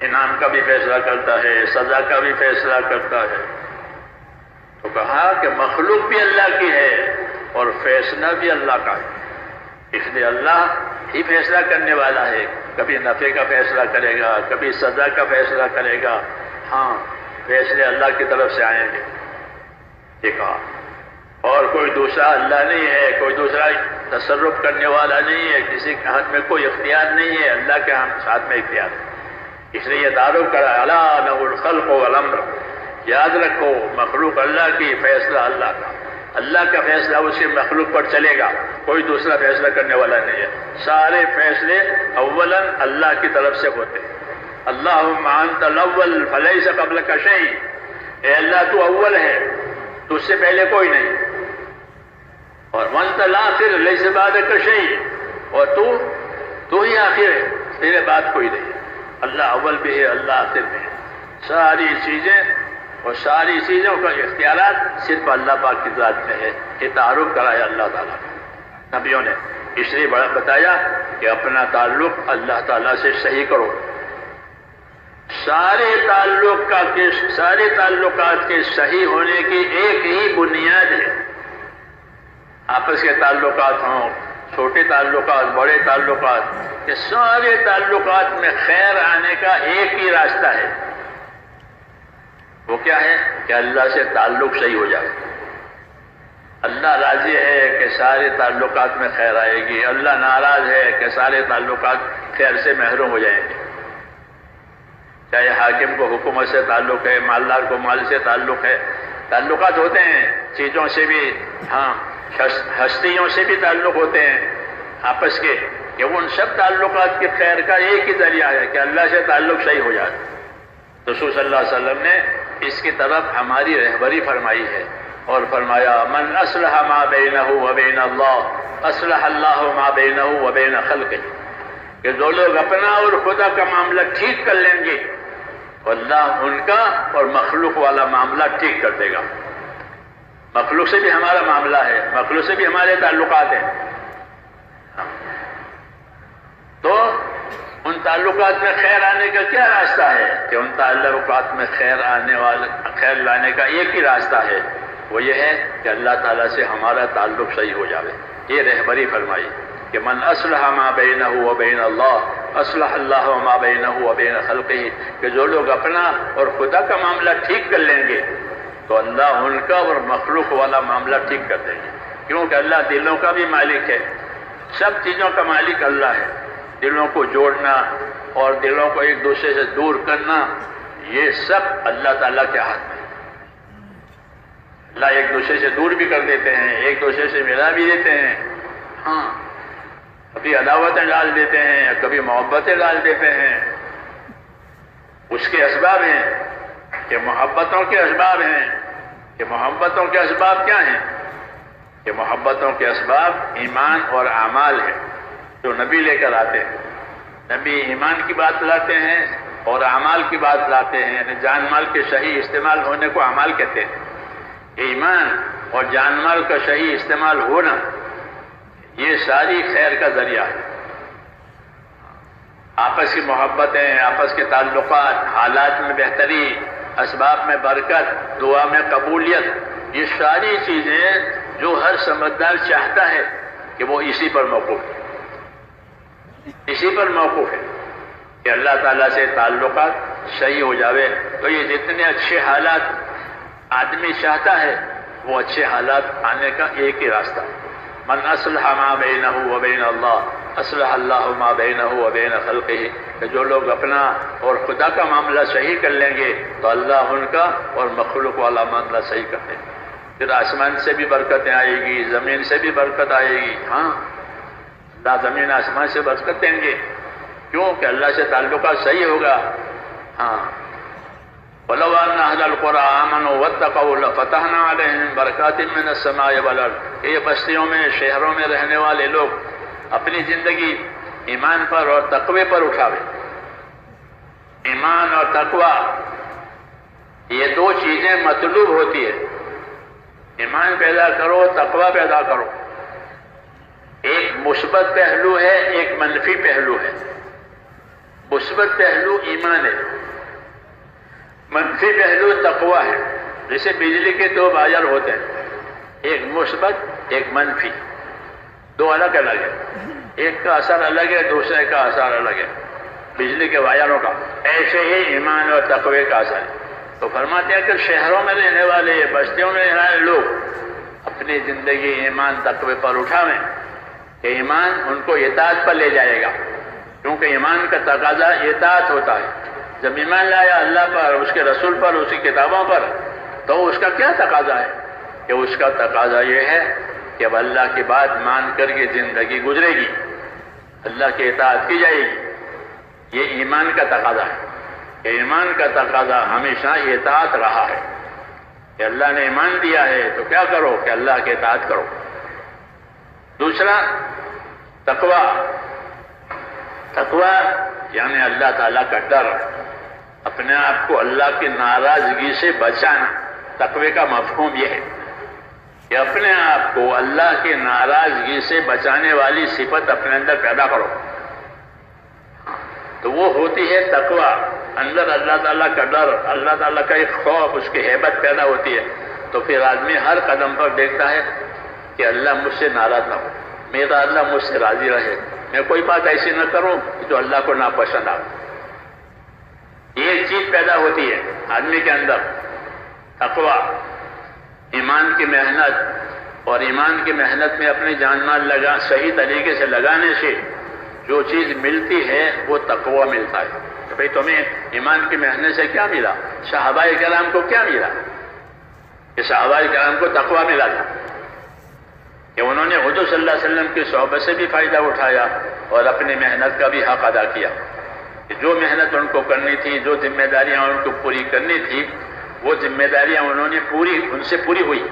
انعام کا بھی فیصلہ کرتا ہے، سزا کا بھی فیصلہ کرتا ہے، تو کہا کہ مخلوق بھی اللہ کی ہے اور فیصلہ بھی اللہ کا ہے۔ اس لیے اللہ ہی فیصلہ کرنے والا ہے، کبھی نفع کا فیصلہ کرے گا، کبھی سزا کا فیصلہ کرے گا، ہاں فیصلے اللہ کی طرف سے آئیں گے، یہ کہا۔ اور کوئی دوسرا اللہ نہیں ہے، کوئی دوسرا تصرف کرنے والا نہیں ہے، کسی کے ہاتھ میں کوئی اختیار نہیں ہے، اللہ کے ہاتھ میں اختیار ہے۔ اس لیے یہ تعارف کرا، الا لہ الخلق والامر، یاد رکھو مخلوق اللہ کی، فیصلہ اللہ کا۔ اللہ کا فیصلہ اس کی مخلوق پر چلے گا، کوئی دوسرا فیصلہ کرنے والا نہیں ہے۔ سارے فیصلے اولاً اللہ کی طرف سے ہوتے ہیں۔ اللہم انت الاول فلیس قبلک شیء، اے اللہ تو اول ہے، تجھ سے پہلے کوئی نہیں، اور وانت الاخر لیس بعدک شیء، اور تو ہی آخر ہے، تیرے بعد کوئی نہیں ہے۔ اللہ اول بھی ہے، اللہ آخر بھی ہے۔ ساری چیزیں اور ساری چیزوں کا اختیارات صرف اللہ پاک کی ذات میں ہے۔ یہ تعارف کرایا اللہ تعالیٰ نے نبیوں نے، اس لیے بتایا کہ اپنا تعلق اللہ تعالیٰ سے صحیح کرو. سارے تعلقات کے صحیح ہونے کی ایک ہی بنیاد ہے. آپس کے تعلقات ہوں، چھوٹے تعلقات، بڑے تعلقات، کہ سارے تعلقات میں خیر آنے کا ایک ہی راستہ ہے. وہ کیا ہے؟ کہ اللہ سے تعلق صحیح ہو جائے. اللہ راضی ہے کہ سارے تعلقات میں خیر آئے گی، اللہ ناراض ہے کہ سارے تعلقات خیر سے محروم ہو جائیں گے. چاہے حاکم کو حکومت سے تعلق ہے، مالدار کو مال سے تعلق ہے. تعلقات ہوتے ہیں چیزوں سے بھی، ہاں ہستیوں سے بھی تعلق ہوتے ہیں آپس کے، کہ ان سب تعلقات کے خیر کا ایک ہی ذریعہ ہے کہ اللہ سے تعلق صحیح ہو جائے. رسول صلی اللہ علیہ وسلم نے اس کی طرف ہماری رہبری فرمائی ہے اور فرمایا من اصلح ما بینہ و بین اللہ اصلح اللہ ما بینہ و بین خلقہ، کہ جو لوگ اپنا اور خدا کا معاملہ ٹھیک کر لیں گے اللہ ان کا اور مخلوق والا معاملہ ٹھیک کر دے گا. مخلوق سے بھی ہمارا معاملہ ہے، مخلوق سے بھی ہمارے تعلقات ہیں. تو ان تعلقات میں خیر آنے کا کیا راستہ ہے؟ کہ ان تعلقات میں خیر لانے کا ایک ہی راستہ ہے، وہ یہ ہے کہ اللہ تعالیٰ سے ہمارا تعلق صحیح ہو جائے. یہ رہبری فرمائی کہ من اصلح ما بینہ و بین اللہ اصلح اللہ ما بینہ و بین خلقہ، کہ جو لوگ اپنا اور خدا کا معاملہ ٹھیک کر لیں گے تو اللہ ان کا اور مخلوق والا معاملہ ٹھیک کر دیں گے. کیونکہ اللہ دلوں کا بھی مالک ہے، سب چیزوں کا مالک اللہ ہے. دلوں کو جوڑنا اور دلوں کو ایک دوسرے سے دور کرنا، یہ سب اللہ تعالیٰ کے ہاتھ میں. اللہ ایک دوسرے سے دور بھی کر دیتے ہیں، ایک دوسرے سے ملا بھی دیتے ہیں. ہاں کبھی عداوتیں ڈال دیتے ہیں، کبھی محبتیں ڈال دیتے ہیں. اس کے اسباب ہیں کہ محبتوں کے اسباب ہیں. کہ محبتوں کے اسباب کیا ہیں؟ کہ محبتوں کے اسباب ایمان اور اعمال ہیں جو نبی لے کر آتے ہیں. نبی ایمان کی بات لاتے ہیں اور اعمال کی بات لاتے ہیں، یعنی جان مال کے صحیح استعمال ہونے کو اعمال کہتے ہیں. ایمان اور جان مال کا صحیح استعمال ہونا یہ ساری خیر کا ذریعہ ہے. آپس کی محبتیں، آپس کے تعلقات، حالات میں بہتری، اسباب میں برکت، دعا میں قبولیت، یہ ساری چیزیں جو ہر سمجھدار چاہتا ہے کہ وہ اسی پر موقوف ہے. اسی پر موقوف ہے کہ اللہ تعالیٰ سے تعلقات صحیح ہو جاوے. تو یہ جتنے اچھے حالات آدمی چاہتا ہے وہ اچھے حالات آنے کا ایک ہی راستہ ہے. من اصلح ما بینہ و بین اللہ اصلح اللہ ما بینہ و بین خلقہ، کہ جو لوگ اپنا اور خدا کا معاملہ صحیح کر لیں گے تو اللہ ان کا اور مخلوق والا معاملہ صحیح کر دیں گے. پھر آسمان سے بھی برکتیں آئے گی، زمین سے بھی برکت آئے گی. ہاں اللہ زمین آسمان سے برکت دیں گے. کیوں؟ کہ اللہ سے تعلقات صحیح ہوگا. ہاں وَلَوْ أَنَّ أَهْلَ الْقُرَىٰ آمَنُوا وَاتَّقَوْا لَفَتَحْنَا عَلَيْهِمْ بَرَكَاتٍ مِّنَ السَّمَاءِ وَالْأَرْضِ. یہ بستیوں میں، شہروں میں رہنے والے لوگ اپنی زندگی ایمان پر اور تقوی پر اٹھاوے. ایمان اور تقوی یہ دو چیزیں مطلوب ہوتی ہے. ایمان پیدا کرو، تقوی پیدا کرو. ایک مثبت پہلو ہے، ایک منفی پہلو ہے. مثبت پہلو ایمان ہے، منفی پہلو تقوی ہے. جیسے بجلی کے دو بازار ہوتے ہیں، ایک مثبت ایک منفی، دو الگ الگ ہے. ایک کا اثر الگ ہے، دوسرے کا اثر الگ ہے، بجلی کے وائروں کا. ایسے ہی ایمان اور تقوی کا اثر ہے. تو فرماتے ہیں کہ شہروں میں رہنے والے، بستیوں میں رہنے والے لوگ اپنی زندگی ایمان تقوی پر اٹھاویں کہ ایمان ان کو اطاعت پر لے جائے گا. کیونکہ ایمان کا تقاضا اطاعت ہوتا ہے. جب ایمان لایا اللہ پر، اس کے رسول پر، اس کی کتابوں پر، تو اس کا کیا تقاضا ہے؟ کہ اس کا تقاضا یہ ہے کہ اب اللہ کی بات مان کر کے زندگی گزرے گی، اللہ کی اطاعت کی جائے گی. یہ ایمان کا تقاضا ہے. کہ ایمان کا تقاضا ہمیشہ اطاعت رہا ہے کہ اللہ نے ایمان دیا ہے تو کیا کرو؟ کہ اللہ کی اطاعت کرو. دوسرا تقوی. تقوی یعنی اللہ تعالیٰ کا ڈر، اپنے آپ کو اللہ کی ناراضگی سے بچانا. تقوی کا مفہوم یہ ہے کہ اپنے آپ کو اللہ کی ناراضگی سے بچانے والی صفت اپنے اندر پیدا کرو. تو وہ ہوتی ہے تقویٰ، اندر اللہ تعالیٰ کا ڈر، اللہ تعالیٰ کا ایک خوف، اس کی ہیبت پیدا ہوتی ہے. تو پھر آدمی ہر قدم پر دیکھتا ہے کہ اللہ مجھ سے ناراض نہ ہو، میرا اللہ مجھ سے راضی رہے، میں کوئی بات ایسی نہ کروں جو اللہ کو ناپسند آئے. یہ ایک چیز پیدا ہوتی ہے آدمی کے اندر، تقویٰ، ایمان کی محنت. اور ایمان کی محنت میں اپنی جان مال صحیح طریقے سے لگانے سے جو چیز ملتی ہے وہ تقویٰ ملتا ہے. کہ بھئی تمہیں ایمان کی محنت سے کیا ملا؟ صحابہ کرام کو کیا ملا؟ کہ صحابہ کرام کو تقویٰ ملا تھا کہ انہوں نے حضور صلی اللہ علیہ وسلم کی صحبت سے بھی فائدہ اٹھایا اور اپنی محنت کا بھی حق ادا کیا. کہ جو محنت ان کو کرنی تھی، جو ذمہ داریاں ان کو پوری کرنی تھی، وہ ذمہ داریاں انہوں نے ان سے پوری ہوئی.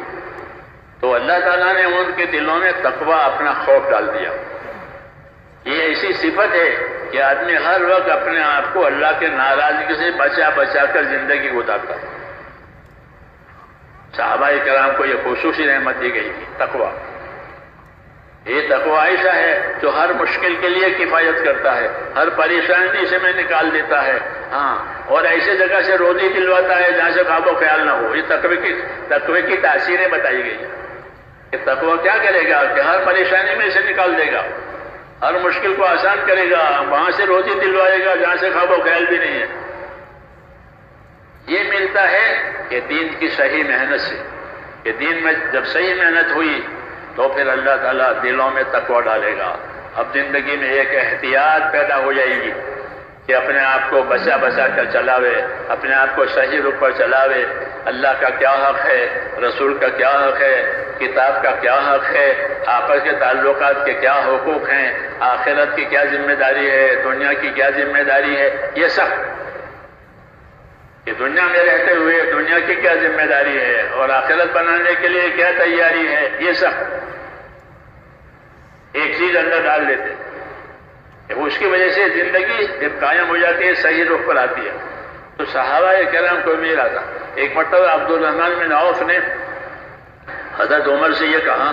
تو اللہ تعالیٰ نے ان کے دلوں میں تقویٰ، اپنا خوف ڈال دیا. یہ ایسی صفت ہے کہ آدمی ہر وقت اپنے آپ کو اللہ کے ناراضگی سے بچا بچا کر زندگی گزارتا ہے. صحابہ کرام کو یہ خصوصی رحمت دی گئی تھی، تقویٰ. یہ تقویٰ ایسا ہے جو ہر مشکل کے لیے کفایت کرتا ہے، ہر پریشانی سے میں نکال دیتا ہے. ہاں، اور ایسے جگہ سے روزی دلواتا ہے جہاں سے خواب و خیال نہ ہو. یہ تقوی کی تاثیریں بتائی گئی ہیں کہ تقویٰ کیا کرے گا کہ ہر پریشانی میں سے نکال دے گا، ہر مشکل کو آسان کرے گا، وہاں سے روزی دلوائے گا جہاں سے خواب و خیال بھی نہیں ہے. یہ ملتا ہے کہ دین کی صحیح محنت سے. کہ دین میں جب صحیح محنت ہوئی تو پھر اللہ تعالیٰ دلوں میں تقویٰ ڈالے گا. اب زندگی میں ایک احتیاط پیدا ہو جائے گی کہ اپنے آپ کو بچا بچا کر چلاوے، اپنے آپ کو صحیح رخ پر چلاوے. اللہ کا کیا حق ہے، رسول کا کیا حق ہے، کتاب کا کیا حق ہے، آپس کے تعلقات کے کیا حقوق ہیں، آخرت کی کیا ذمہ داری ہے، دنیا کی کیا ذمہ داری ہے. یہ سب کہ دنیا میں رہتے ہوئے دنیا کی کیا ذمہ داری ہے اور آخرت بنانے کے لیے کیا تیاری ہے، یہ سب ایک چیز اندر ڈال دیتے. اس کی وجہ سے زندگی جب قائم ہو جاتی ہے، صحیح رخ پر آتی ہے. تو صحابہ کرام کو میرا تھا. ایک مرتبہ عبدالرحمن بن عوف نے حضرت عمر سے یہ کہا،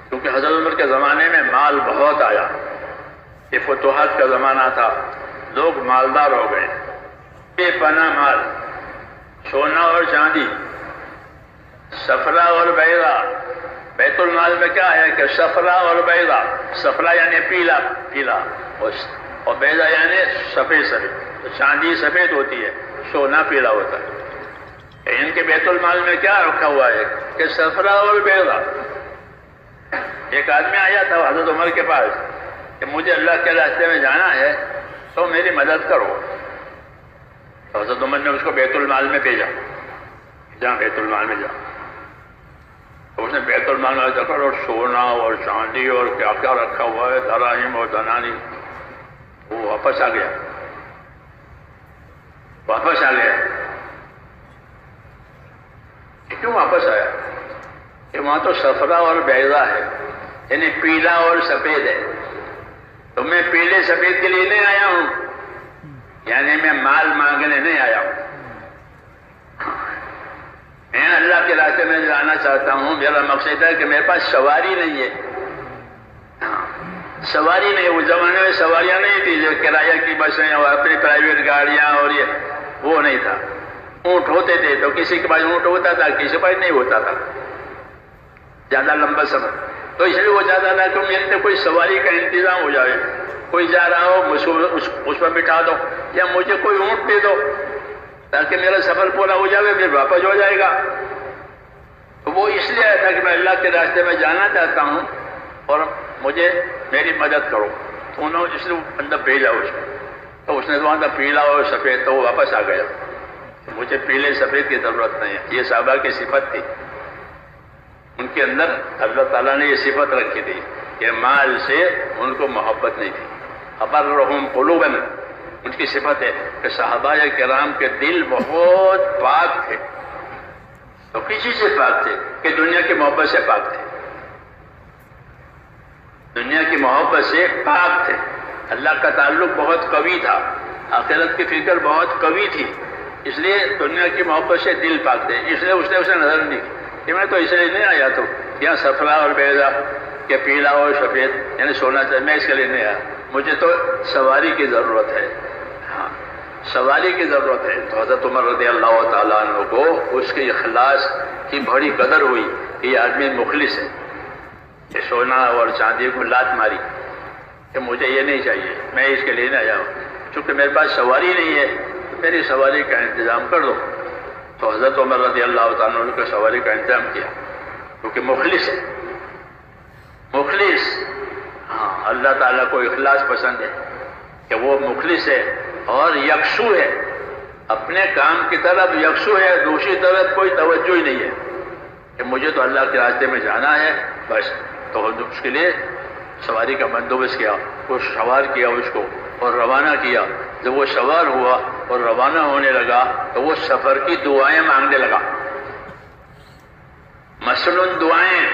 کیونکہ حضرت عمر کے زمانے میں مال بہت آیا، یہ فتوحات کا زمانہ تھا، لوگ مالدار ہو گئے، بے پناہ مال، سونا اور چاندی، صفرا اور بیضا. بیت المال میں کیا ہے کہ صفرا اور بیضا. صفرا یعنی پیلا پیلا اور بیضا یعنی سفید سفید. تو چاندی سفید ہوتی ہے، سونا پیلا ہوتا ہے. ان کے بیت المال میں کیا رکھا ہوا ہے کہ صفرا اور بیضا. ایک آدمی آیا تھا حضرت عمر کے پاس کہ مجھے اللہ کے راستے میں جانا ہے تو میری مدد کرو. حضرت عمر نے اس کو بیت المال میں بھیجا، جہاں بیت المال میں جا. اس نے بیت المال میں دیکھا اور سونا اور چاندی اور کیا کیا رکھا ہوا ہے، دراہم اور دنانی. وہ واپس آ گیا. کیوں واپس آیا؟ کہ وہاں تو صفرا اور بیضا ہے، یعنی پیلا اور سفید ہے. تو میں پیلے سفید کے لیے نہیں آیا ہوں، یعنی میں مال مانگنے نہیں آیا ہوں، میں اللہ کے راستے میں جانا چاہتا ہوں. میرا مقصد ہے کہ میرے پاس سواری نہیں ہے. سواری نہیں، اس زمانے میں سواریاں نہیں تھی جو کرایہ کی بسیں اور اپنی پرائیویٹ گاڑیاں اور یہ وہ نہیں تھا. اونٹ ہوتے تھے تو کسی کے پاس اونٹ ہوتا تھا، کسی کے پاس نہیں ہوتا تھا زیادہ لمبا سفر. تو اس لیے وہ چاہتا تھا کہ میرے سے کوئی سواری کا انتظام ہو جائے، کوئی جا رہا ہو اس پر بٹھا دو یا مجھے کوئی اونٹ دے دو تاکہ میرا سفر پورا ہو جائے، پھر واپس ہو جائے گا. تو وہ اس لیے آیا تھا کہ میں اللہ کے راستے میں جانا چاہتا ہوں اور مجھے میری مدد کرو. تو انہوں نے اس لیے اندر بھیجا اس کو. تو اس نے وہاں تھا پیلا اور سفید، تو وہ واپس آ گیا. مجھے پیلے سفید کی ضرورت نہیں ہے. یہ صحابہ کی صفت تھی، ان کے اندر اللہ تعالیٰ نے یہ صفت رکھی تھی کہ مال سے ان کو محبت نہیں تھی. ابرہم قلوبا، ان کی صفت ہے کہ صحابہ کرام کے دل بہت پاک تھے. تو کسی سے پاک تھے کہ دنیا کی محبت سے پاک تھے. دنیا کی محبت سے پاک تھے. اللہ کا تعلق بہت قوی تھا، آخرت کی فکر بہت قوی تھی، اس لیے دنیا کی محبت سے دل پاک تھے. اس لیے اس نے اسے نظر نہیں کی کہ میں تو اس لیے نہیں آیا. تو یہاں صفرا اور بیضا کہ پیلا اور سفید یعنی سونا چاہیے، میں اس کے لیے نہیں آیا. مجھے تو سواری کی ضرورت ہے، سواری کی ضرورت ہے۔ تو حضرت عمر رضی اللہ تعالیٰ عنہ کو اس کے اخلاص کی بڑی قدر ہوئی کہ یہ آدمی مخلص ہے، یہ سونا اور چاندی کو لات ماری کہ مجھے یہ نہیں چاہیے، میں اس کے لیے نہ آیا ہوں، چونکہ میرے پاس سواری نہیں ہے تو میری سواری کا انتظام کر دو۔ تو حضرت عمر رضی اللہ تعالیٰ عنہ نے سواری کا انتظام کیا، کیونکہ مخلص ہے، مخلص، ہاں اللہ تعالیٰ کو اخلاص پسند ہے کہ وہ مخلص ہے اور یکسو ہے، اپنے کام کی طرف یکسو ہے، دوسری طرف کوئی توجہ ہی نہیں ہے کہ مجھے تو اللہ کے راستے میں جانا ہے بس۔ تو اس کے لیے سواری کا بندوبست کیا، وہ سوار کیا اس کو اور روانہ کیا۔ جب وہ سوار ہوا اور روانہ ہونے لگا تو وہ سفر کی دعائیں مانگنے لگا، مثلاً دعائیں،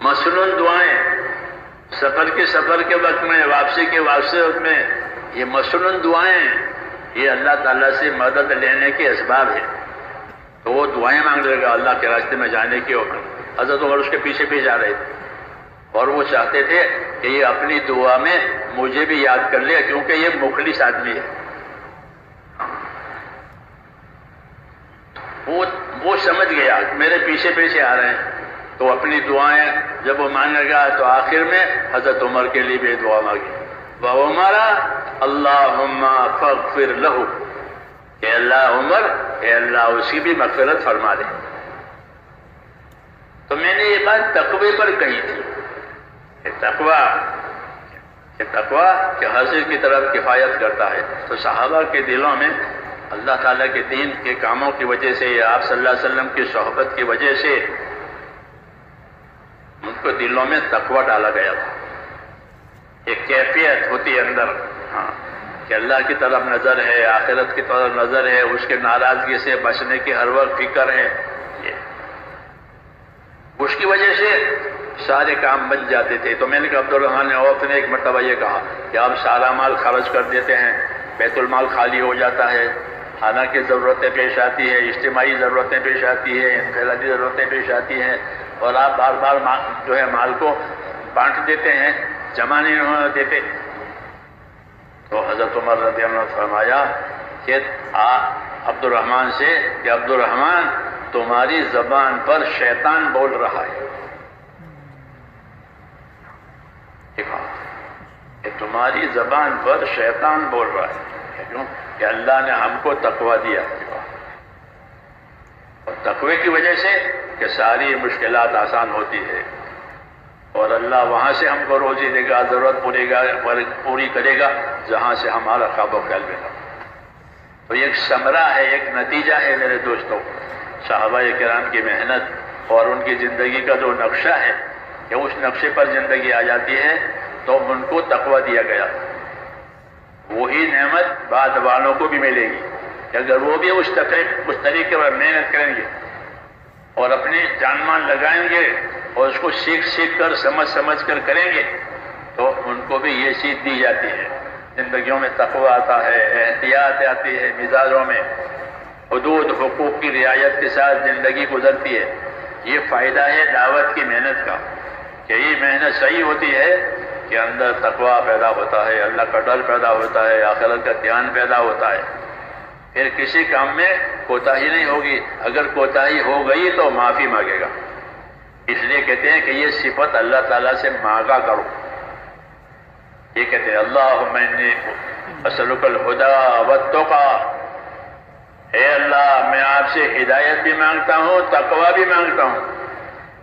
مثلاً دعائیں، سفر کے وقت میں، واپسی کے وقت میں، یہ مثلاً دعائیں یہ اللہ تعالیٰ سے مدد لینے کے اسباب ہے۔ تو وہ دعائیں مانگنے لگا اللہ کے راستے میں جانے کی، اور حضرت عمر اس کے پیچھے پیچھے جا رہے تھے اور وہ چاہتے تھے کہ یہ اپنی دعا میں مجھے بھی یاد کر لے، کیونکہ یہ مخلص آدمی ہے۔ وہ سمجھ گیا میرے پیچھے پیچھے آ رہے ہیں، تو اپنی دعائیں جب وہ مانگنے لگا تو آخر میں حضرت عمر کے لیے بھی دعا مانگی، وعمر اللہم فاغفر لہ، کہ اللہ عمر، اے اللہ اس کی بھی مغفرت فرما دے۔ تو میں نے یہ بات تقوی پر کہی تھی کہ تقوی کہ حاصل کی طرف کفایت کرتا ہے۔ تو صحابہ کے دلوں میں اللہ تعالیٰ کے دین کے کاموں کی وجہ سے، یا آپ صلی اللہ علیہ وسلم کی صحبت کی وجہ سے ان کو دلوں میں تقوی ڈالا گیا تھا، ایک کیفیت ہوتی ہے اندر، ہاں کہ اللہ کی طرف نظر ہے، آخرت کی طرف نظر ہے، اس کے ناراضگی سے بچنے کی ہر وقت فکر ہے، اس کی وجہ سے سارے کام بن جاتے تھے۔ تو میں نے کہا عبد الرحمن عوف نے ایک مرتبہ یہ کہا کہ آپ سارا مال خرچ کر دیتے ہیں، بیت المال خالی ہو جاتا ہے، حالانکہ ضرورتیں پیش آتی ہیں، اجتماعی ضرورتیں پیش آتی ہیں، انفرادی ضرورتیں پیش آتی ہیں، اور آپ بار بار جو ہے مال کو بانٹ دیتے ہیں، جمع نہیں ہونے دیتے۔ تو حضرت عمر رضی اللہ عنہ نے فرمایا کہ عبد الرحمن سے کہ عبد الرحمن تمہاری زبان پر شیطان بول رہا ہے، کہ تمہاری زبان پر شیطان بول رہا ہے، کیوں کہ اللہ نے ہم کو تقوی دیا ہے، اور تقوی کی وجہ سے کہ ساری مشکلات آسان ہوتی ہے، اور اللہ وہاں سے ہم کو روزی دے گا، ضرورت پوری کرے گا جہاں سے ہمارا خواب و خیال بنا۔ تو یہ ایک ثمرہ ہے، ایک نتیجہ ہے میرے دوستوں، صحابہ کرام کی محنت اور ان کی زندگی کا جو نقشہ ہے، کہ اس نقشے پر زندگی آ جاتی ہے تو ان کو تقوی دیا گیا۔ وہی نعمت بعد والوں کو بھی ملے گی کہ اگر وہ بھی اس طریقے پر محنت کریں گے اور اپنی جان مال لگائیں گے اور اس کو سیکھ کر سمجھ کر کریں گے تو ان کو بھی یہ سیکھ دی جاتی ہے۔ زندگیوں میں تقوی آتا ہے، احتیاط آتی ہے، مزاجوں میں حدود حقوق کی رعایت کے ساتھ زندگی گزرتی ہے۔ یہ فائدہ ہے دعوت کی محنت کا کہ یہ محنت صحیح ہوتی ہے کہ اندر تقوی پیدا ہوتا ہے، اللہ کا ڈر پیدا ہوتا ہے، آخرت کا دھیان پیدا ہوتا ہے، پھر کسی کام میں کوتاہی نہیں ہوگی، اگر کوتاہی ہو گئی تو معافی مانگے گا۔ اس لیے کہتے ہیں کہ یہ صفت اللہ تعالیٰ سے مانگا کرو۔ یہ کہتے ہیں اللہم انی اسألک الہدی والتقی، اے اللہ میں آپ سے ہدایت بھی مانگتا ہوں، تقوی بھی مانگتا ہوں۔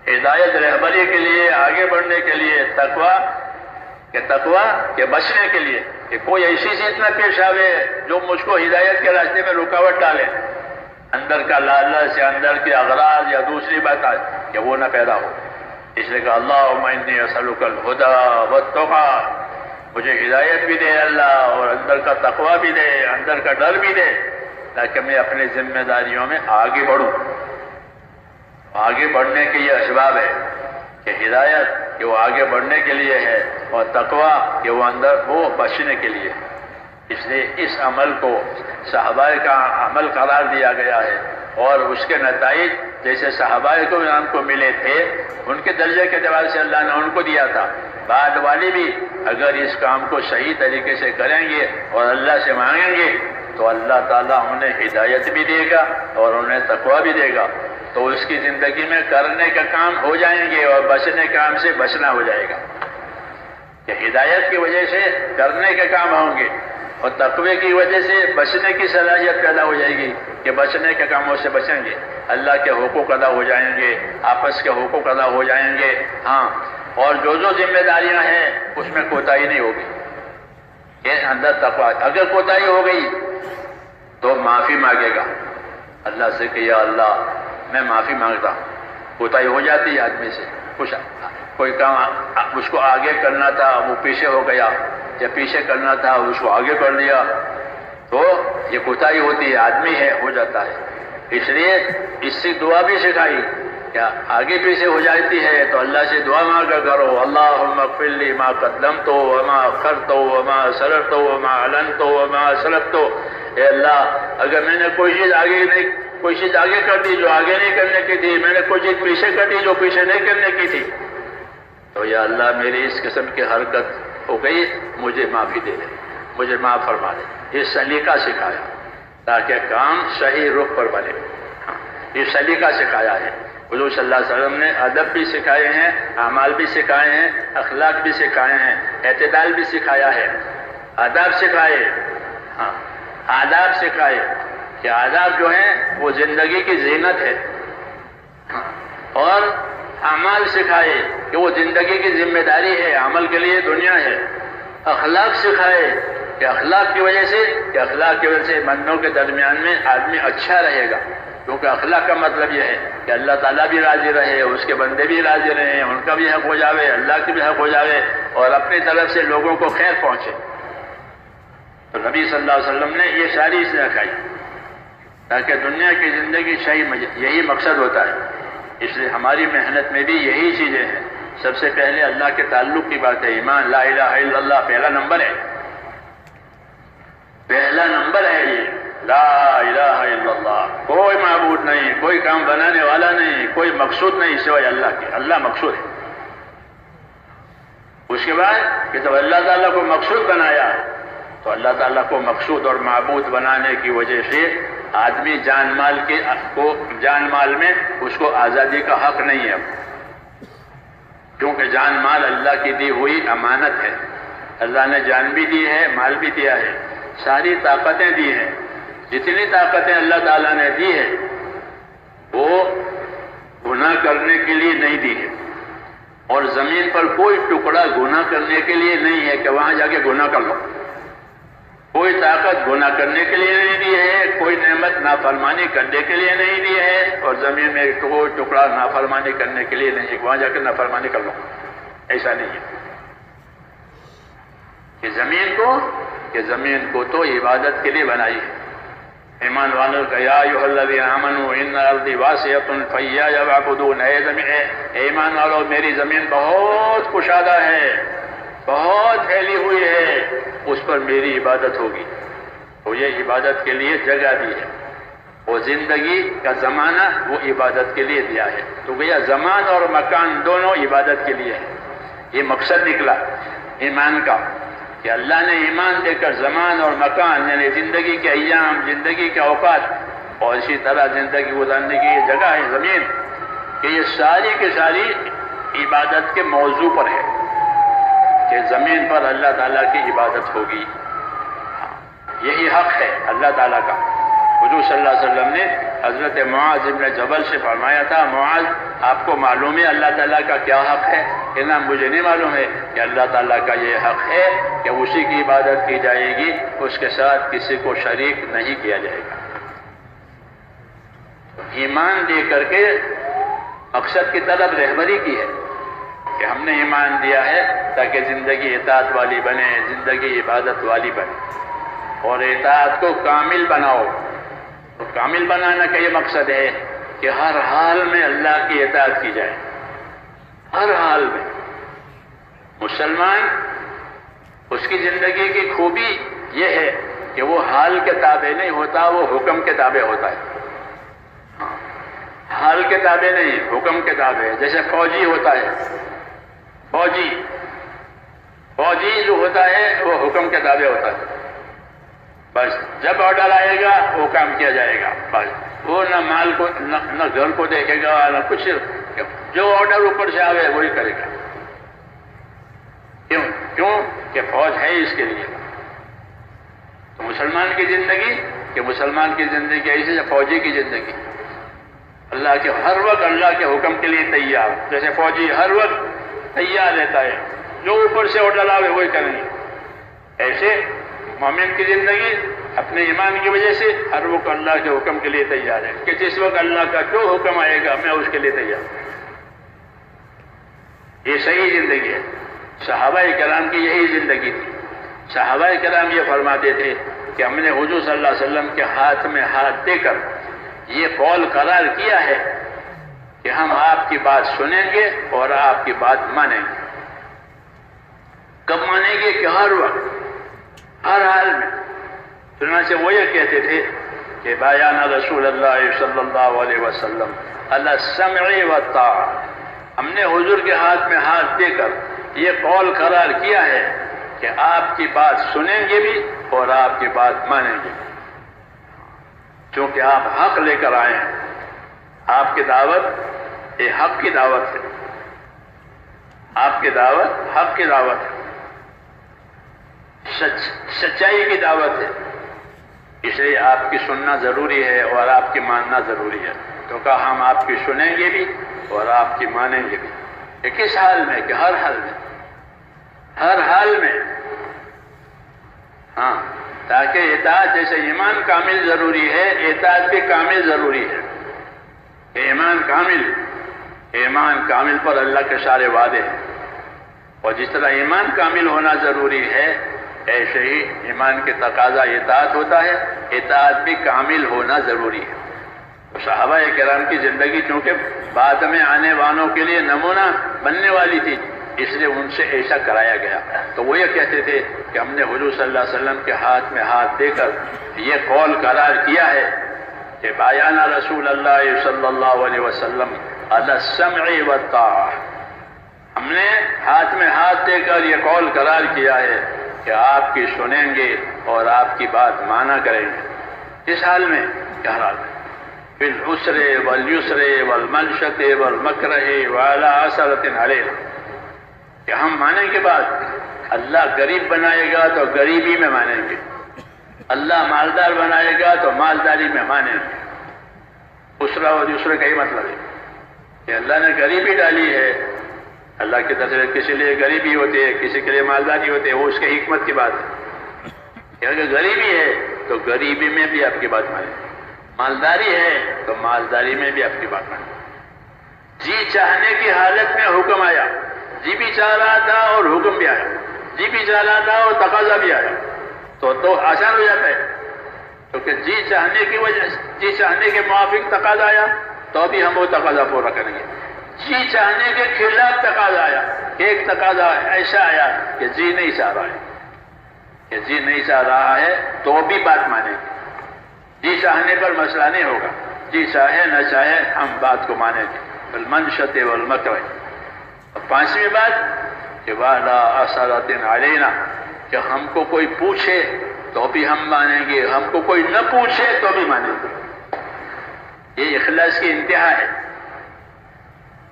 ہدایت رہبری کے لیے، آگے بڑھنے کے لیے، تقوی کہ بچنے کے لیے کہ کوئی ایسی چیز نہ پیش آوے جو مجھ کو ہدایت کے راستے میں رکاوٹ ڈالے، اندر کا لالچ یا اندر کی اغراض یا دوسری بات کہ وہ نہ پیدا ہو۔ اس لیے کہ اللہم انی اسألک الہدی والتقی، مجھے ہدایت بھی دے اللہ اور اندر کا تقوی بھی دے، اندر کا ڈر بھی دے، تاکہ میں اپنی ذمہ داریوں میں آگے بڑھوں۔ آگے بڑھنے کے یہ اسباب ہے کہ ہدایت کہ وہ آگے بڑھنے کے لیے ہے، اور تقوی کہ وہ اندر وہ بچنے کے لیے۔ اس لیے اس عمل کو صحابہ کا عمل قرار دیا گیا ہے، اور اس کے نتائج جیسے صحابہ کو ملے تھے ان کے درجے کے اعتبار سے اللہ نے ان کو دیا تھا، بعد والے بھی اگر اس کام کو صحیح طریقے سے کریں گے اور اللہ سے مانگیں گے تو اللہ تعالیٰ انہیں ہدایت بھی دے گا اور انہیں تقویٰ بھی دے گا، تو اس کی زندگی میں کرنے کا کام ہو جائیں گے اور بچنے کام سے بچنا ہو جائے گا، کہ ہدایت کی وجہ سے کرنے کے کام ہوں گے اور تقوی کی وجہ سے بچنے کی صلاحیت پیدا ہو جائے گی کہ بچنے کے کاموں سے بچیں گے، اللہ کے حقوق ادا ہو جائیں گے، آپس کے حقوق ادا ہو جائیں گے، ہاں، اور جو ذمہ داریاں ہیں اس میں کوتاہی نہیں ہوگی، یہ اندر تقوی۔ اگر کوتاہی ہو گئی تو معافی مانگے گا اللہ سے کہ یا اللہ میں معافی مانگتا ہوں۔ کوتاہی ہو جاتی ہے آدمی سے، کچھ کوئی کام اس کو آگے کرنا تھا وہ پیچھے ہو گیا، یا پیچھے کرنا تھا اس کو آگے کر دیا، تو یہ کوتاہی ہوتی ہے، آدمی ہے ہو جاتا ہے۔ اس لیے اس سے دعا بھی سکھائی، کیا آگے پیچھے ہو جاتی ہے تو اللہ سے دعا مانگا کرو، اللہم اغفر لی ما قدمت وما اخرت وما اسررت وما اعلنت وما اسرفت۔ اے اللہ اگر میں نے کوئی چیز آگے کر دی جو آگے نہیں کرنے کی تھی، میں نے کوئی چیز پیچھے کر دی جو پیچھے نہیں کرنے کی تھی، تو یا اللہ میری اس قسم کی حرکت ہو گئی، مجھے معافی دے دے، مجھے معاف فرما دے۔ یہ سلیقہ سکھایا تاکہ کام صحیح رخ پر بنے، یہ سلیقہ سکھایا ہے۔ حضور صلی اللہ علیہ وسلم نے ادب بھی سکھائے ہیں، اعمال بھی سکھائے ہیں، اخلاق بھی سکھائے ہیں، اعتدال بھی سکھایا ہے، آداب سکھائے، ہاں آداب سکھائے کہ آداب جو ہیں وہ زندگی کی زینت ہے، اور اعمال سکھائے کہ وہ زندگی کی ذمہ داری ہے، عمل کے لیے دنیا ہے، اخلاق سکھائے کہ اخلاق کی وجہ سے بندوں کے درمیان میں آدمی اچھا رہے گا، کیونکہ اخلاق کا مطلب یہ ہے کہ اللہ تعالیٰ بھی راضی رہے، اس کے بندے بھی راضی رہے، ان کا بھی حق ہو جاوے، اللہ کی بھی حق ہو جاوے، اور اپنی طرف سے لوگوں کو خیر پہنچے۔ تو نبی صلی اللہ علیہ وسلم نے یہ ساری چیزیں سکھائی تاکہ دنیا کی زندگی صحیح، یہی مقصد ہوتا ہے۔ اس لیے ہماری محنت میں بھی یہی چیزیں ہیں۔ سب سے پہلے اللہ کے تعلق کی بات ہے، ایمان، لا الہ الا اللہ پہلا نمبر ہے، پہلا نمبر ہے یہ، لا الہ الا اللہ، کوئی معبود نہیں، کوئی کام بنانے والا نہیں، کوئی مقصود نہیں سوائے اللہ کے، اللہ مقصود ہے۔ اس کے بعد کہ جب اللہ تعالیٰ کو مقصود بنایا تو اللہ تعالیٰ کو مقصود اور معبود بنانے کی وجہ سے آدمی جان مال میں اس کو آزادی کا حق نہیں ہے، کیونکہ جان مال اللہ کی دی ہوئی امانت ہے، اللہ نے جان بھی دی ہے، مال بھی دیا ہے، ساری طاقتیں دی ہیں، جتنی طاقتیں اللہ تعالیٰ نے دی ہے وہ گناہ کرنے کے لیے نہیں دی ہے، اور زمین پر کوئی ٹکڑا گناہ کرنے کے لیے نہیں ہے کہ وہاں جا کے گناہ کر لو، کوئی طاقت گناہ کرنے کے لیے نہیں دی ہے، کوئی نعمت نافرمانی کرنے کے لیے نہیں دی ہے، اور زمین میں کوئی ٹکڑا نافرمانی کرنے کے لیے نہیں ہے کہ وہاں جا کے نافرمانی کر لو، ایسا نہیں ہے کہ زمین کو تو عبادت کے لیے بنائی ہے۔ ایمان والوں کا یا ایھا الذین آمنوا ان ارضی واسعۃ فایایا فاعبدون، اے ایمان والوں میری زمین بہت کشادہ ہے، بہت پھیلی ہوئی ہے، اس پر میری عبادت ہوگی، تو یہ عبادت کے لیے جگہ دی ہے، وہ زندگی کا زمانہ وہ عبادت کے لیے دیا ہے، تو گویا زمان اور مکان دونوں عبادت کے لیے ہے۔ یہ مقصد نکلا ایمان کا کہ اللہ نے ایمان دے کر زمان اور مکان یعنی زندگی کے ایام، زندگی کے اوقات، اور اسی طرح زندگی گزارنے کی یہ جگہ ہے زمین، کہ یہ ساری کی ساری عبادت کے موضوع پر ہے کہ زمین پر اللہ تعالیٰ کی عبادت ہوگی، یہی حق ہے اللہ تعالیٰ کا۔ حضور صلی اللہ علیہ وسلم نے حضرت معاذ ابن جبل سے فرمایا تھا، معاذ آپ کو معلوم ہے اللہ تعالیٰ کا کیا حق ہے؟ کہ نہ مجھے نہیں معلوم ہے، کہ اللہ تعالیٰ کا یہ حق ہے کہ اسی کی عبادت کی جائے گی، اس کے ساتھ کسی کو شریک نہیں کیا جائے گا۔ ایمان دے کر کے مقصد کی طرف رہبری کی ہے کہ ہم نے ایمان دیا ہے تاکہ زندگی اطاعت والی بنے، زندگی عبادت والی بنے، اور اطاعت کو کامل بناؤ۔ تو کامل بنانا کا یہ مقصد ہے کہ ہر حال میں اللہ کی اطاعت کی جائے، ہر حال میں۔ مسلمان اس کی زندگی کی خوبی یہ ہے کہ وہ حال کے تابع نہیں ہوتا، وہ حکم کے تابع ہوتا ہے، حال کے تابع نہیں، حکم کے تابع ہے۔ جیسے فوجی ہوتا ہے، فوجی فوجی جو ہوتا ہے وہ حکم کے تابع ہوتا ہے، بس جب آرڈر آئے گا وہ کام کیا جائے گا، بس وہ نہ مال کو نہ گھر کو دیکھے گا نہ کچھ، جو آرڈر اوپر سے آئے وہی کرے گا۔ کیوں کہ فوج ہے اس کے لیے۔ تو مسلمان کی زندگی کہ مسلمان کی زندگی ایسے فوجی کی زندگی، اللہ کے ہر وقت اللہ کے حکم کے لیے تیار، جیسے فوجی ہر وقت تیار رہتا ہے، جو اوپر سے آرڈر آئے وہی کریں گے، ایسے مومن کی زندگی اپنے ایمان کی وجہ سے ہر وقت اللہ کے حکم کے لیے تیار ہے کہ جس وقت اللہ کا جو حکم آئے گا میں اس کے لیے تیار ہوں۔ یہ صحیح زندگی ہے۔ صحابہ کرام کی یہی زندگی تھی۔ صحابہ کرام یہ فرماتے تھے کہ ہم نے حضور صلی اللہ علیہ وسلم کے ہاتھ میں ہاتھ دے کر یہ قول قرار کیا ہے کہ ہم آپ کی بات سنیں گے اور آپ کی بات مانیں گے۔ کب مانیں گے؟ کہ ہر وقت، ہر حال میں۔ چنانچہ وہ یہ کہتے تھے کہ بایانا رسول اللہ صلی اللہ علیہ وسلم علی السمع والطاعہ، ہم نے حضور کے ہاتھ میں ہاتھ دے کر یہ قول قرار کیا ہے کہ آپ کی بات سنیں گے بھی اور آپ کی بات مانیں گے، چونکہ آپ حق لے کر آئے ہیں۔ آپ کی دعوت یہ حق کی دعوت ہے، آپ کی دعوت حق کی دعوت ہے، سچائی کی دعوت ہے، اس لیے آپ کی سننا ضروری ہے اور آپ کی ماننا ضروری ہے۔ تو کہا ہم آپ کی سنیں گے بھی اور آپ کی مانیں گے بھی۔ یہ کس حال میں؟ کہ ہر حال میں، ہر حال میں۔ ہاں، تاکہ اطاعت جیسے ایمان کامل ضروری ہے، اطاعت بھی کامل ضروری ہے۔ ایمان کامل پر اللہ کے سارے وعدے ہیں، اور جس طرح ایمان کامل ہونا ضروری ہے ایسے ہی ایمان کے تقاضا اطاعت ہوتا ہے، اطاعت بھی کامل ہونا ضروری ہے۔ صحابہ کرام کی زندگی چونکہ بعد میں آنے والوں کے لیے نمونہ بننے والی تھی، اس لیے ان سے ایسا کرایا گیا۔ تو وہ یہ کہتے تھے کہ ہم نے حضور صلی اللہ علیہ وسلم کے ہاتھ میں ہاتھ دے کر یہ قول قرار کیا ہے کہ بایانا رسول اللہ صلی اللہ علیہ وسلم علی السمع والطاعہ، ہم نے ہاتھ میں ہاتھ دے کر یہ قول قرار کیا ہے کہ آپ کی سنیں گے اور آپ کی بات مانا کریں گے۔ اس حال میں کیا حال ہے؟ فی العسر والیسر والمنشط والمکرہ وعلی عسرۃ علینا، کہ ہم مانیں کے بعد اللہ غریب بنائے گا تو غریبی میں مانیں گے، اللہ مالدار بنائے گا تو مالداری میں مانیں گے۔ اسرہ اور یسر کا ہی مطلب ہے کہ اللہ نے غریبی ڈالی ہے، اللہ کی طرف سے کسی لیے غریبی ہوتی ہے، کسی کے لیے مالداری ہوتی ہے، وہ اس کی حکمت کی بات ہے کہ اگر غریبی ہے تو غریبی میں بھی آپ کی بات مانیں، مالداری ہے تو مالداری میں بھی آپ کی بات مانیں۔ جی چاہنے کی حالت میں حکم آیا، جی بھی چاہ رہا تھا اور حکم بھی آیا، جی بھی چاہ رہا تھا اور تقاضا بھی آیا، تو آسان ہو جاتا ہے، کیونکہ جی چاہنے کی وجہ سے، جی چاہنے کے موافق تقاضا آیا تو بھی ہم وہ تقاضا پورا کریں گے۔ جی چاہنے کے خلاف تقاضا آیا، ایک تقاضا ایسا آیا کہ جی نہیں چاہ رہا ہے، کہ جی نہیں چاہ رہا ہے تو بھی بات مانیں گے۔ جی چاہنے پر مسئلہ نہیں ہوگا، جی چاہے نہ چاہے ہم بات کو مانیں گے۔ المنشط والمکرہ۔ اور پانچویں بات کہ وعلی عسرۃ علینا، کہ ہم کو کوئی پوچھے تو بھی ہم مانیں گے، ہم کو کوئی نہ پوچھے تو بھی مانیں گے۔ یہ اخلاص کی انتہا ہے،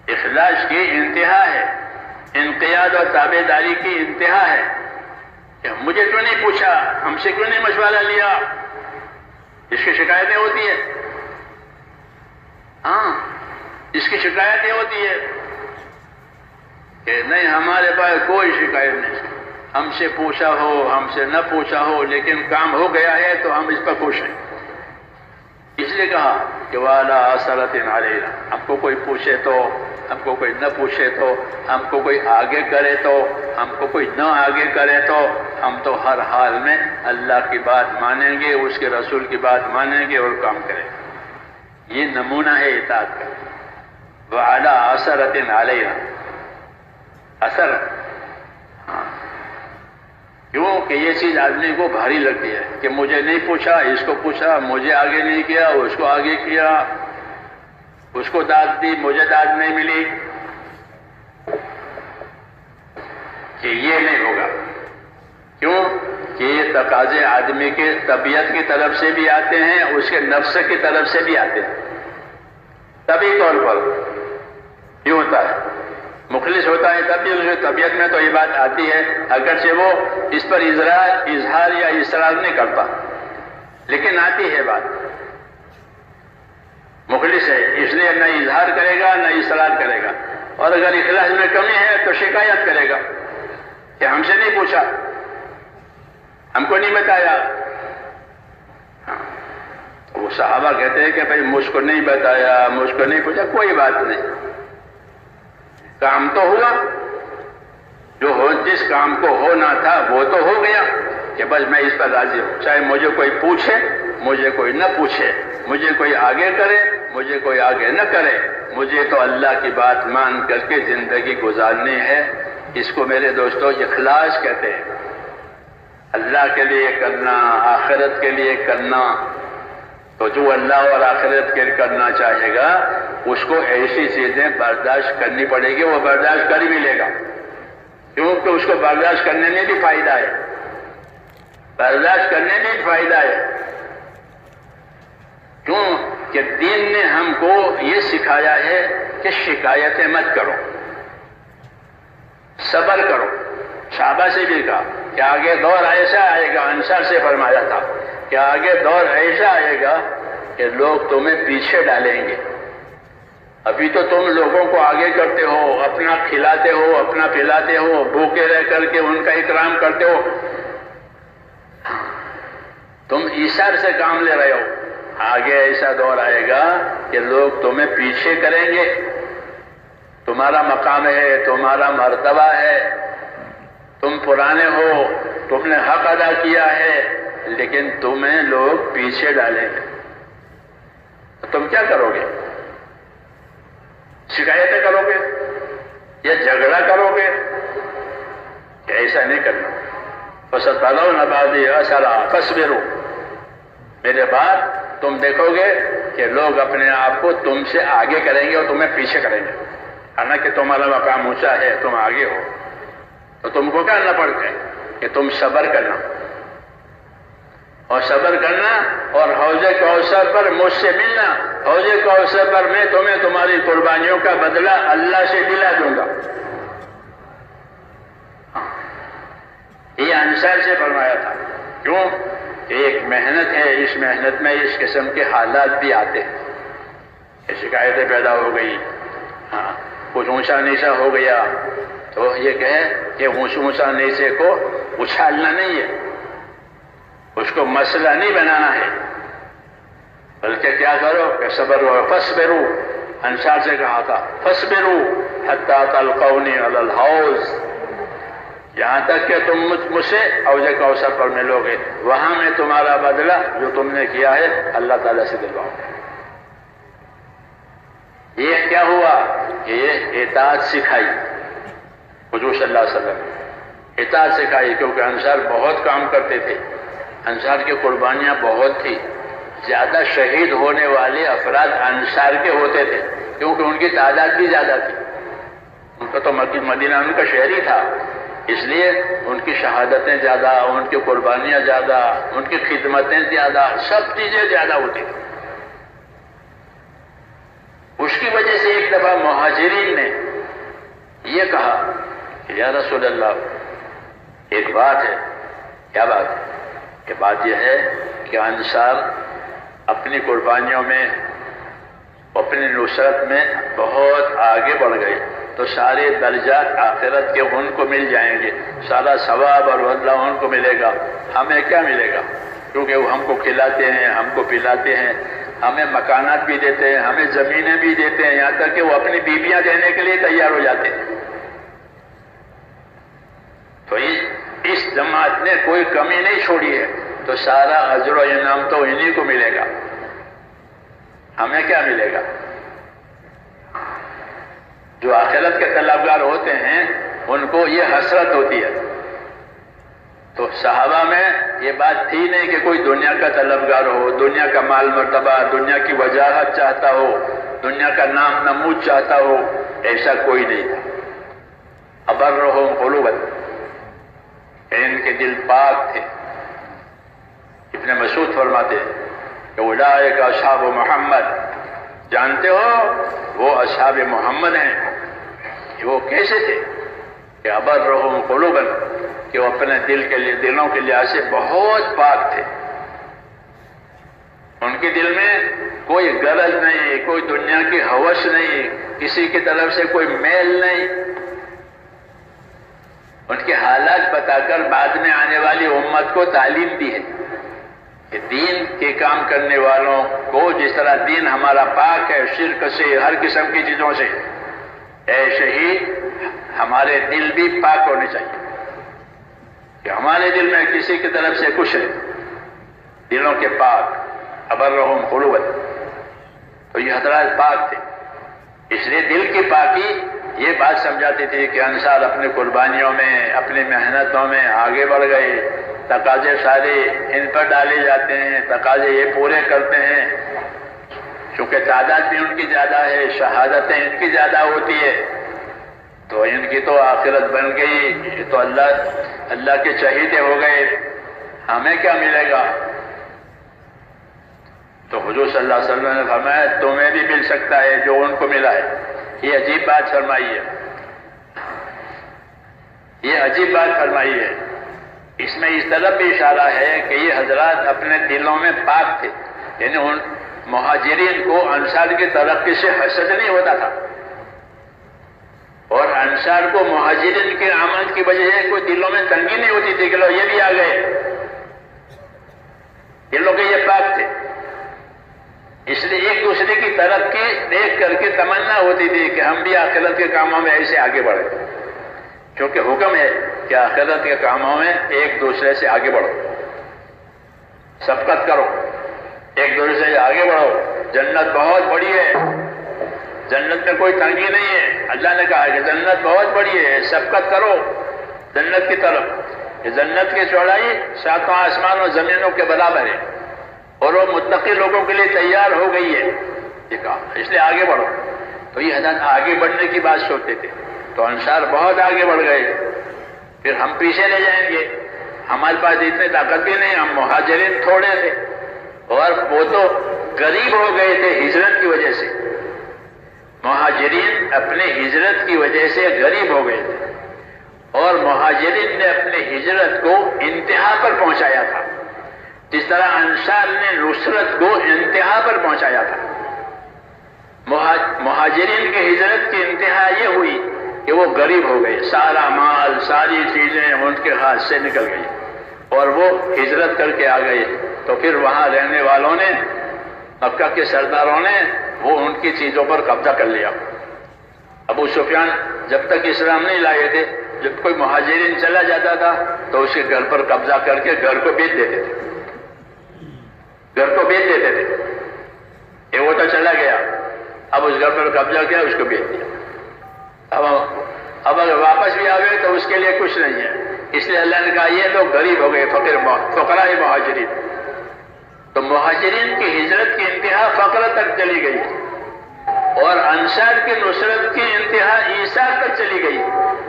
اخلاص کی انتہا ہے، انقیاد اور تابع داری کی انتہا ہے کہ مجھے کیوں نہیں پوچھا، ہم سے کیوں نہیں مشورہ لیا، اس کی شکایتیں ہوتی ہیں۔ ہاں، اس کی شکایتیں ہوتی ہے کہ نہیں ہمارے پاس کوئی شکایت نہیں، ہم سے پوچھا ہو ہم سے نہ پوچھا ہو لیکن کام ہو گیا ہے تو ہم اس پر خوش ہیں۔ اس لیے کہا کہ وعلی عسرۃ علینا، ہم کو کوئی پوچھے تو، ہم کو کوئی نہ پوچھے تو، ہم کو کوئی آگے کرے تو، ہم کو کوئی نہ آگے کرے تو، ہم تو ہر حال میں اللہ کی بات مانیں گے، اس کے رسول کی بات مانیں گے اور کام کریں گے۔ یہ نمونہ ہے اطاعت کا۔ وعلی عسرۃ علینا، اثر، ہاں، کیوں کہ یہ چیز آدمی کو بھاری لگتی ہے کہ مجھے نہیں پوچھا، اس کو پوچھا، مجھے آگے نہیں کیا، اس کو آگے کیا، اس کو داد دی، مجھے داد نہیں ملی۔ کہ یہ نہیں ہوگا. کیوں کہ یہ تقاضے آدمی کے طبیعت کی طرف سے بھی آتے ہیں، اس کے نفس کی طرف سے بھی آتے ہیں. طبی طور پر یہ ہوتا ہے، مخلص ہوتا ہے تب بھی اس کی طبیعت میں تو یہ بات آتی ہے، اگرچہ وہ اس پر اظہار یا اصرار نہیں کرتا، لیکن آتی ہے بات. مخلص ہے اس لیے نہ اظہار کرے گا نہ اصرار کرے گا، اور اگر اخلاص میں کمی ہے تو شکایت کرے گا کہ ہم سے نہیں پوچھا، ہم کو نہیں بتایا. وہ صحابہ کہتے ہیں کہ بھائی مجھ کو نہیں بتایا، مجھ کو نہیں پوچھا، کوئی بات نہیں، کام تو ہوا، جس کام کو ہونا تھا وہ تو ہو گیا، کہ بس میں اس پر راضی ہوں، چاہے مجھے کوئی پوچھے مجھے کوئی نہ پوچھے، مجھے کوئی آگے کرے مجھے کوئی آگے نہ کرے، مجھے تو اللہ کی بات مان کر کے زندگی گزارنی ہے. اس کو میرے دوستو اخلاص کہتے ہیں. اللہ کے لیے کرنا، آخرت کے لیے کرنا. تو جو اللہ اور آخرت کے لیے کرنا چاہے گا اس کو ایسی چیزیں برداشت کرنی پڑے گی، وہ برداشت کر بھی لے گا، کیونکہ اس کو برداشت کرنے میں بھی فائدہ ہے، برداشت کرنے میں بھی فائدہ ہے. کیوں کہ دین نے ہم کو یہ سکھایا ہے کہ شکایتیں مت کرو، صبر کرو. صحابہ سے بھی کہا کہ آگے دور ایسا آئے گا، انصار سے فرمایا تھا کہ آگے دور ایسا آئے گا کہ لوگ تمہیں پیچھے ڈالیں گے. ابھی تو تم لوگوں کو آگے کرتے ہو، اپنا کھلاتے ہو، اپنا پلاتے ہو، بھوکے رہ کر کے ان کا اکرام کرتے ہو، تم ایثار سے کام لے رہے ہو. آگے ایسا دور آئے گا کہ لوگ تمہیں پیچھے کریں گے. تمہارا مقام ہے، تمہارا مرتبہ ہے، تم پرانے ہو، تم نے حق ادا کیا ہے، لیکن تمہیں لوگ پیچھے ڈالیں گے. تو تم کیا کرو گے؟ شکایتیں کرو گے یا جھگڑا کرو گے؟ کہ ایسا نہیں کرنا. فَسَتَرَوْنَ بَعْدِي أَثَرًا فَاصْبِرُوا. میرے بعد تم دیکھو گے کہ لوگ اپنے آپ کو تم سے آگے کریں گے اور تمہیں پیچھے کریں گے. حالانکہ تمہارا مقام اونچا ہے، تم آگے ہو، تو تم کو کرنا پڑتا ہے کہ تم صبر کرنا، اور صبر کرنا، اور حوض کوثر پر مجھ سے ملنا. حوض کوثر پر میں تمہیں تمہاری قربانیوں کا بدلہ اللہ سے دلا دوں گا. یہ انصار سے فرمایا تھا. کیوں کہ ایک محنت ہے، اس محنت میں اس قسم کے حالات بھی آتے ہیں کہ شکایتیں پیدا ہو گئی، کچھ اونچا نیچا ہو گیا. تو یہ کہے کہ اونچا نیچے کو اچھالنا نہیں ہے، اس کو مسئلہ نہیں بنانا ہے، بلکہ کیا کرو کہ صبر و فاصبروا. انصار سے کہا تھا فاصبروا حتی تلقونی علی الحوض، یہاں تک کہ تم مجھ سے حوض کوثر پر ملو گے، وہاں میں تمہارا بدلہ جو تم نے کیا ہے اللہ تعالیٰ سے دلواؤں گا. یہ کیا ہوا کہ یہ اطاعت سکھائی حضور صلی اللہ علیہ وسلم، اطاعت سکھائی. کیونکہ انصار بہت کام کرتے تھے، انصار کی قربانیاں بہت تھی. زیادہ شہید ہونے والے افراد انصار کے ہوتے تھے، کیونکہ ان کی تعداد بھی زیادہ تھی. ان کا تو مدینہ ان کا شہر ہی تھا، اس لیے ان کی شہادتیں زیادہ، ان کی قربانیاں زیادہ، ان کی خدمتیں زیادہ، سب چیزیں زیادہ ہوتی تھیں. اس کی وجہ سے ایک دفعہ مہاجرین نے یہ کہا کہ یا رسول اللہ ایک بات ہے. کیا بات ہے؟ کہ بات یہ ہے کہ انصار اپنی قربانیوں میں، اپنی نصرت میں بہت آگے بڑھ گئے، تو سارے درجات آخرت کے ان کو مل جائیں گے، سارا ثواب اور بدلہ ان کو ملے گا. ہمیں کیا ملے گا؟ کیونکہ وہ ہم کو کھلاتے ہیں، ہم کو پلاتے ہیں، ہمیں مکانات بھی دیتے ہیں، ہمیں زمینیں بھی دیتے ہیں، یہاں تک کہ وہ اپنی بیویاں دینے کے لیے تیار ہو جاتے ہیں. تو اس جماعت نے کوئی کمی نہیں چھوڑی ہے، تو سارا اجر و انعام تو انہی کو ملے گا. ہمیں کیا ملے گا؟ جو آخرت کے طلبگار ہوتے ہیں ان کو یہ حسرت ہوتی ہے. تو صحابہ میں یہ بات تھی نہیں کہ کوئی دنیا کا طلبگار ہو، دنیا کا مال مرتبہ، دنیا کی وجاہت چاہتا ہو، دنیا کا نام نمود چاہتا ہو، ایسا کوئی نہیں تھا. ابرہم قلوبا، ان کے دل پاک تھے۔ ابن مسعود فرماتے کہ اولئک اصحاب محمد، جانتے ہو وہ اصحاب محمد ہیں۔ وہ کیسے تھے کہ ابرہم قلوبا، کہ وہ اپنے دلوں کے لحاظ سے بہت پاک تھے۔ ان کے دل میں کوئی غرض نہیں، کوئی دنیا کی ہوس نہیں، کسی کی طرف سے کوئی میل نہیں۔ ان کے حالات بتا کر بعد میں آنے والی امت کو تعلیم دی ہے کہ دین کے کام کرنے والوں کو جس طرح دین ہمارا پاک ہے شرک سے، ہر قسم کی چیزوں سے، ایسے ہی ہمارے دل بھی پاک ہونے چاہیے کہ ہمارے دل میں کسی کی طرف سے کچھ نہیں، دلوں کے پاک۔ ابرہم قلوبا، تو یہ حضرات پاک تھے، اس لیے دل کی پاکی یہ بات سمجھاتی تھی کہ انصار اپنی قربانیوں میں، اپنی محنتوں میں آگے بڑھ گئے، تقاضے سارے ان پر ڈالے جاتے ہیں، تقاضے یہ پورے کرتے ہیں، چونکہ تعداد بھی ان کی زیادہ ہے، شہادتیں ان کی زیادہ ہوتی ہے، تو ان کی تو آخرت بن گئی، یہ تو اللہ کے چہیتے ہو گئے، ہمیں کیا ملے گا؟ تو حضور صلی اللہ علیہ وسلم نے فرمایا تمہیں بھی مل سکتا ہے جو ان کو ملا ہے۔ یہ عجیب بات فرمائی ہے، یہ عجیب بات فرمائی ہے۔ اس میں اس طرف بھی اشارہ ہے کہ یہ حضرات اپنے دلوں میں پاک تھے، یعنی ان مہاجرین کو انصار کی ترقی سے حسد نہیں ہوتا تھا، اور انصار کو مہاجرین کے آمد کی وجہ سے کوئی دلوں میں تنگی نہیں ہوتی تھی کہ لو یہ بھی آ گئے، یہ لوگ یہ پاک تھے۔ اس لیے ایک دوسرے کی ترقی دیکھ کر کے تمنا ہوتی تھی کہ ہم بھی آخرت کے کاموں میں ایسے آگے بڑھیں، کیونکہ حکم ہے کہ آخرت کے کاموں میں ایک دوسرے سے آگے بڑھو، سبقت کرو، ایک دوسرے سے آگے بڑھو۔ جنت بہت بڑی ہے، جنت میں کوئی تنگی نہیں ہے، اللہ نے کہا کہ جنت بہت بڑی ہے، سبقت کرو جنت کی طرف۔ یہ جنت کی چوڑائی 7 آسمان و زمینوں کے برابر ہے، اور وہ متقی لوگوں کے لیے تیار ہو گئی ہے، یہ کہا، اس لیے آگے بڑھو۔ تو یہ حضرت آگے بڑھنے کی بات سوچتے تھے، تو انصار بہت آگے بڑھ گئے، پھر ہم پیچھے لے جائیں گے، ہمارے پاس اتنی طاقت بھی نہیں، ہم مہاجرین تھوڑے تھے، اور وہ تو غریب ہو گئے تھے ہجرت کی وجہ سے، مہاجرین اپنے ہجرت کی وجہ سے غریب ہو گئے تھے، اور مہاجرین نے اپنے ہجرت کو انتہا پر پہنچایا تھا، جس طرح انصار نے نصرت کو انتہا پر پہنچایا تھا۔ مہاجرین کی ہجرت کی انتہا یہ ہوئی کہ وہ غریب ہو گئے، سارا مال، ساری چیزیں ان کے ہاتھ سے نکل گئی، اور وہ ہجرت کر کے آ گئے۔ تو پھر وہاں رہنے والوں نے، مکہ کے سرداروں نے، وہ ان کی چیزوں پر قبضہ کر لیا۔ ابو سفیان جب تک اسلام نہیں لائے تھے، جب کوئی مہاجرین چلا جاتا تھا تو اس کے گھر پر قبضہ کر کے گھر کو بیچ دیتے تھے، گھر کو بیچ دیتے تھے۔ یہ وہ تو چلا گیا، اب اس گھر پر قبضہ کیا، اس کو بیچ دیا۔ اب اگر واپس بھی آ گئے تو اس کے لیے کچھ نہیں ہے، اس لیے اللہ نے کہا یہ لوگ غریب ہو گئے، فقراء مہاجرین۔ تو مہاجرین کی ہجرت کی انتہا فقر تک چلی گئی، اور انصار کی نصرت کی انتہا ایثار تک چلی گئی،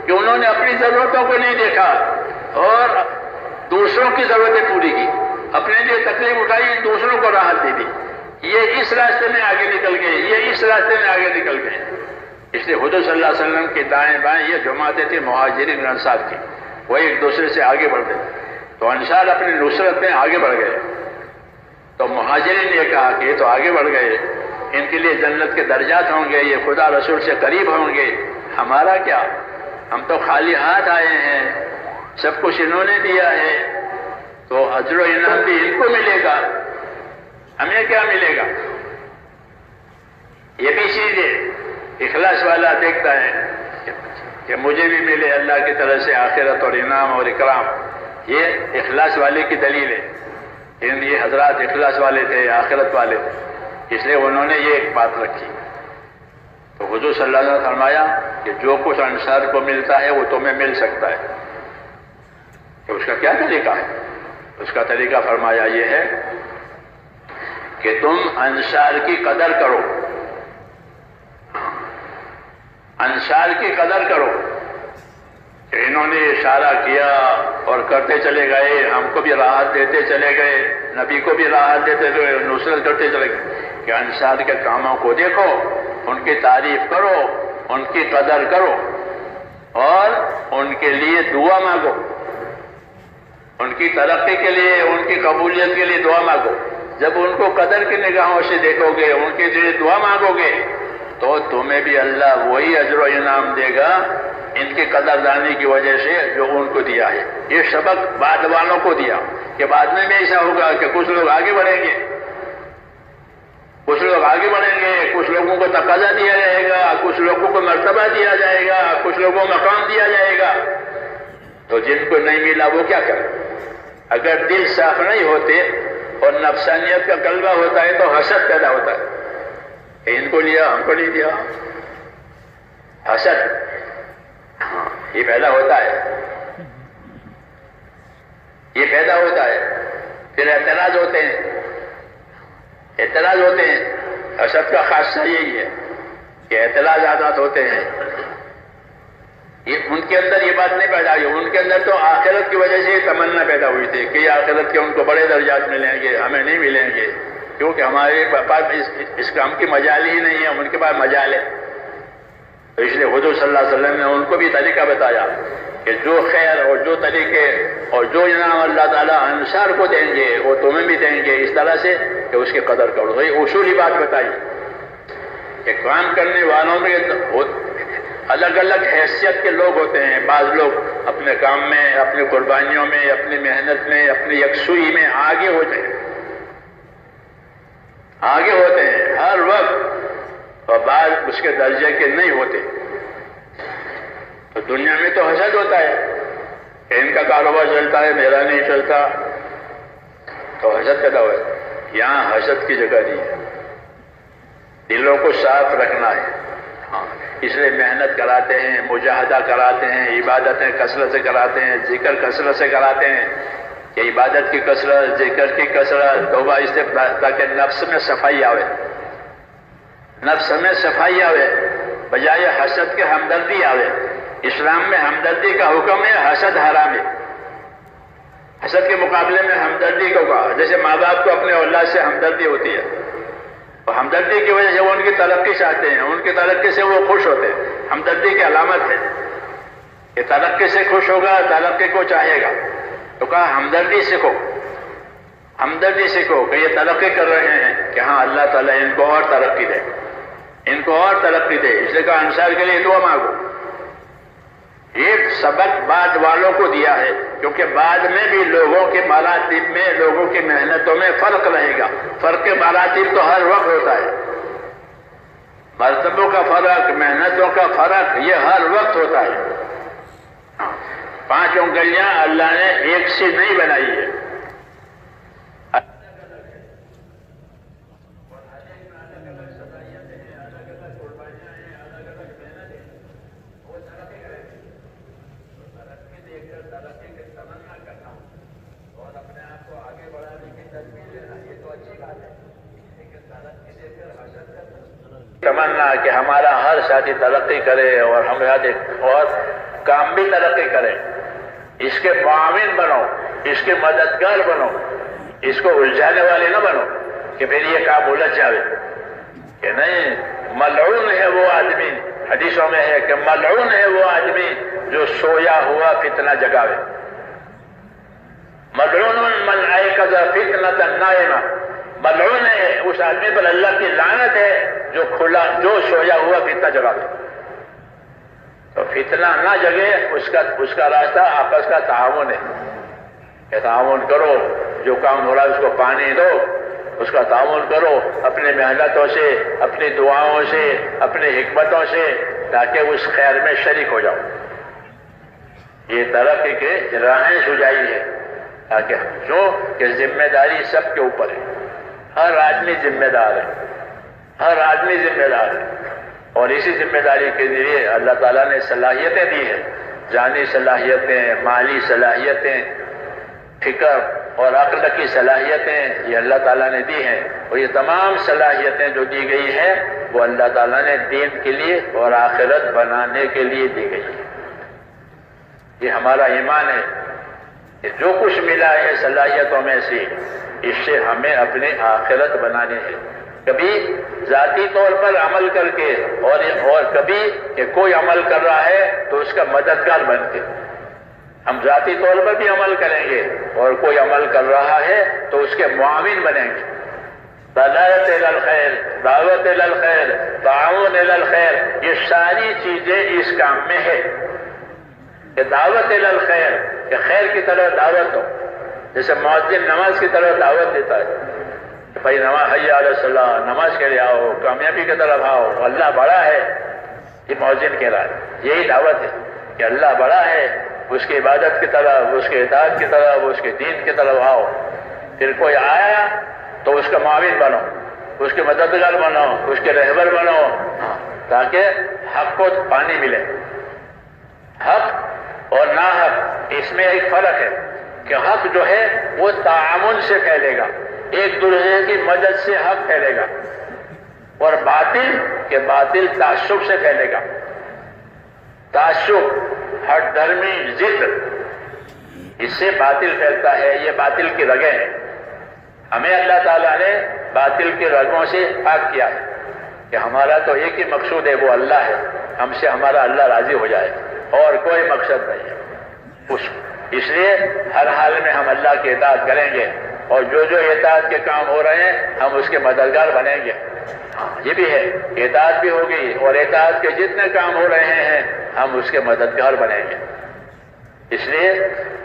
کہ انہوں نے اپنی ضرورتوں کو نہیں دیکھا اور دوسروں کی ضرورتیں پوری کی، اپنے لیے تکلیف اٹھائی، دوسروں کو راحت دے دی۔ یہ اس راستے میں آگے نکل گئے، یہ اس راستے میں آگے نکل گئے۔ اس لیے حضور صلی اللہ علیہ وسلم کے دائیں بائیں یہ جماعتیں تھیں مہاجرین انصار کی، وہ ایک دوسرے سے آگے بڑھتے تھے۔ تو انصار اپنی نصرت میں آگے بڑھ گئے، تو مہاجرین نے کہا کہ یہ تو آگے بڑھ گئے، ان کے لیے جنت کے درجات ہوں گے، یہ خدا رسول سے قریب ہوں گے، ہمارا کیا؟ ہم تو خالی ہاتھ آئے ہیں، سب کچھ انہوں نے دیا ہے، تو اجر و انعام بھی ان کو ملے گا، ہمیں کیا ملے گا؟ یہ بھی چیز ہے، اخلاص والا دیکھتا ہے کہ مجھے بھی ملے اللہ کی طرف سے آخرت اور انعام اور اکرام، یہ اخلاص والے کی دلیل ہے۔ یہ حضرات اخلاص والے تھے، آخرت والے تھے، اس لیے انہوں نے یہ ایک بات رکھی۔ تو حضور صلی اللہ علیہ وسلم نے فرمایا کہ جو کچھ انصار کو ملتا ہے وہ تمہیں مل سکتا ہے۔ کہ اس کا کیا طریقہ ہے؟ اس کا طریقہ فرمایا یہ ہے کہ تم انصار کی قدر کرو، انصار کی قدر کرو، انہوں نے اشارہ کیا اور کرتے چلے گئے، ہم کو بھی راحت دیتے چلے گئے، نبی کو بھی راحت دیتے گئے، نصرت کرتے چلے گئے کہ انصار کے کاموں کو دیکھو، ان کی تعریف کرو، ان کی قدر کرو اور ان کے لیے دعا مانگو، ان کی ترقی کے لیے، ان کی قبولیت کے لیے دعا مانگو۔ جب ان کو قدر کی نگاہوں سے دیکھو گے، ان کے لیے دعا مانگو گے، تو تمہیں بھی اللہ وہی اجر و انعام دے گا ان کی قدردانی کی وجہ سے جو ان کو دیا ہے۔ یہ سبق بعد والوں کو دیا کہ بعد میں بھی ایسا ہوگا کہ کچھ لوگ آگے بڑھیں گے، کچھ لوگ آگے بڑھیں گے، کچھ لوگوں کو تقاضا دیا جائے گا، کچھ لوگوں کو مرتبہ دیا جائے گا، کچھ لوگوں کو مقام دیا جائے گا، تو جن کو نہیں ملا وہ کیا کریں؟ اگر دل صاف نہیں ہوتے اور نفسانیت کا غلبہ ہوتا ہے تو حسد پیدا ہوتا ہے کہ ان کو لیا ہم کو نہیں دیا، حسد یہ پیدا ہوتا ہے، یہ پیدا ہوتا ہے۔ پھر اعتراض ہوتے ہیں، اعتراض ہوتے ہیں۔ حسد کا خاصہ یہی ہے کہ اعتراضات ہوتے ہیں، یہ ان کے اندر یہ بات نہیں پیدا ہوئی، ان کے اندر تو آخرت کی وجہ سے یہ تمنا پیدا ہوئی تھی کہ آخرت کے ان کو بڑے درجات ملیں گے، ہمیں نہیں ملیں گے، کیونکہ ہمارے پاس اس کام کی مجال ہی نہیں ہے، ان کے پاس مجال ہے۔ تو اس لیے حضور صلی اللہ علیہ وسلم نے ان کو بھی طریقہ بتایا کہ جو خیر اور جو طریقے اور جو انعام اللہ تعالیٰ انصار کو دیں گے وہ تمہیں بھی دیں گے، اس طرح سے کہ اس کی قدر کرو۔ تو یہ اصولی بات بتائی کہ کام کرنے والوں میں الگ الگ حیثیت کے لوگ ہوتے ہیں۔ بعض لوگ اپنے کام میں، اپنی قربانیوں میں، اپنی محنت میں، اپنی یکسوئی میں آگے ہوتے ہیں، آگے ہوتے ہیں ہر وقت، اور بعض اس کے درجے کے نہیں ہوتے۔ تو دنیا میں تو حسد ہوتا ہے کہ ان کا کاروبار چلتا ہے میرا نہیں چلتا، تو حسد پیدا ہوا ہے۔ یہاں حسد کی جگہ نہیں ہے، دلوں کو صاف رکھنا ہے۔ ہاں، اس لیے محنت کراتے ہیں، مجاہدہ کراتے ہیں، عبادتیں کثرت سے کراتے ہیں، ذکر کثرت سے کراتے ہیں کہ عبادت کی کثرت، ذکر کی کثرت، توبہ استغفار، تاکہ نفس میں صفائی آوے، نفس میں صفائی آوے، بجائے حسد کے ہمدردی آوے۔ اسلام میں ہمدردی کا حکم ہے، حسد حرام ہے۔ حسد کے مقابلے میں ہمدردی کو کہا، جیسے ماں باپ کو اپنے اولاد سے ہمدردی ہوتی ہے، اور ہمدردی کی وجہ سے وہ ان کی ترقی چاہتے ہیں، ان کی ترقی سے وہ خوش ہوتے ہیں، ہمدردی کی علامت ہے کہ ترقی سے خوش ہوگا، ترقی کو چاہے گا، تو کہا ہمدردی سیکھو، ہمدردی سیکھو کہ یہ ترقی کر رہے ہیں کہ ہاں اللہ تعالیٰ ان کو اور ترقی دے، ان کو اور ترقی دے، اس لیے کہا انصار کے لیے دعا مانگو۔ یہ سبق بعد والوں کو دیا ہے، کیونکہ بعد میں بھی لوگوں کے مراتب میں، لوگوں کی محنتوں میں فرق رہے گا۔ فرق مراتب تو ہر وقت ہوتا ہے، مرتبوں کا فرق، محنتوں کا فرق، یہ ہر وقت ہوتا ہے۔ 5 انگلیاں اللہ نے ایک سی نہیں بنائی ہے۔ تمنا کہ ہمارا ہر ساتھی ترقی کرے اور ہمارے اور کام بھی ترقی کرے، اس کے معاون بنو، اس کے مددگار بنو، اس کو الجھانے والے نہ بنو کہ پھر یہ کام الجھ جاوے کہ نہیں۔ ملعون ہے وہ آدمی، حدیثوں میں ہے کہ ملعون ہے وہ آدمی جو سویا ہوا فتنہ جگاوے۔ ملعون من ایقظ فتنة نائمہ، ملعون ہے اس آدمی پر اللہ کی لعنت ہے جو سویا ہوا فتنہ جگاوے۔ تو فتنہ نہ جگے، اس کا راستہ آپس کا تعاون ہے کہ تعاون کرو، جو کام ہو رہا ہے اس کو پانی دو، اس کا تعاون کرو اپنے محنتوں سے، اپنی دعاؤں سے، اپنی حکمتوں سے، تاکہ اس خیر میں شریک ہو جاؤ۔ یہ ترقی کے راہیں سجائی ہے، تاکہ کہ ذمہ داری سب کے اوپر ہے، ہر آدمی ذمہ دار ہے، ہر آدمی ذمہ دار ہے، اور اسی ذمہ داری کے لیے اللہ تعالیٰ نے صلاحیتیں دی ہیں، جانی صلاحیتیں، مالی صلاحیتیں، فکر اور عقل کی صلاحیتیں یہ اللہ تعالیٰ نے دی ہیں، اور یہ تمام صلاحیتیں جو دی گئی ہیں وہ اللہ تعالیٰ نے دین کے لیے اور آخرت بنانے کے لیے دی گئی ہیں۔ یہ ہمارا ایمان ہے کہ جو کچھ ملا ہے صلاحیتوں میں سے اس سے ہمیں اپنی آخرت بنانی ہے، کبھی ذاتی طور پر عمل کر کے اور کبھی کہ کوئی عمل کر رہا ہے تو اس کا مددگار بن کے۔ ہم ذاتی طور پر بھی عمل کریں گے اور کوئی عمل کر رہا ہے تو اس کے معاون بنیں گے۔ دعوت الی الخیر، دعوت الی الخیر، تعاون الی الخیر، یہ ساری چیزیں اس کام میں ہے کہ دعوت الی الخیر، کہ خیر کی طرف دعوت ہو، جیسے مؤذن نماز کی طرف دعوت دیتا ہے کہ بھائی نماز، حی علی الصلاۃ، نماز کے لیے آؤ، کامیابی کی طرف آؤ، اللہ بڑا ہے، یہ مؤذن کہہ رہا ہے، یہی دعوت ہے کہ اللہ بڑا ہے، اس کی عبادت کی طرف، اس کے اطاعت کی طرف، اس کے دین کی طرف آؤ۔ پھر کوئی آیا تو اس کا معاون بنو، اس کے مددگار بنو، اس کے رہبر بنو، تاکہ حق کو پانی ملے۔ حق اور ناحق اس میں ایک فرق ہے کہ حق جو ہے وہ تعاون سے پھیلے گا، ایک دوسرے کی مدد سے حق پھیلے گا، اور باطل کہ باطل تعصب سے پھیلے گا۔ تعصب، ہر دھرمی ضد، اس سے باطل پھیلتا ہے، یہ باطل کی رگیں ہیں۔ ہمیں اللہ تعالیٰ نے باطل کی رگوں سے پاک کیا ہے کہ ہمارا تو ایک ہی مقصود ہے، وہ اللہ ہے، ہم سے ہمارا اللہ راضی ہو جائے، اور کوئی مقصد نہیں ہے۔ اس لیے ہر حال میں ہم اللہ کی اطاعت کریں گے، اور جو جو اطاعت کے کام ہو رہے ہیں ہم اس کے مددگار بنیں گے۔ یہ بھی ہے، اطاعت بھی ہوگی، اور اطاعت کے جتنے کام ہو رہے ہیں ہم اس کے مددگار بنیں گے۔ اس لیے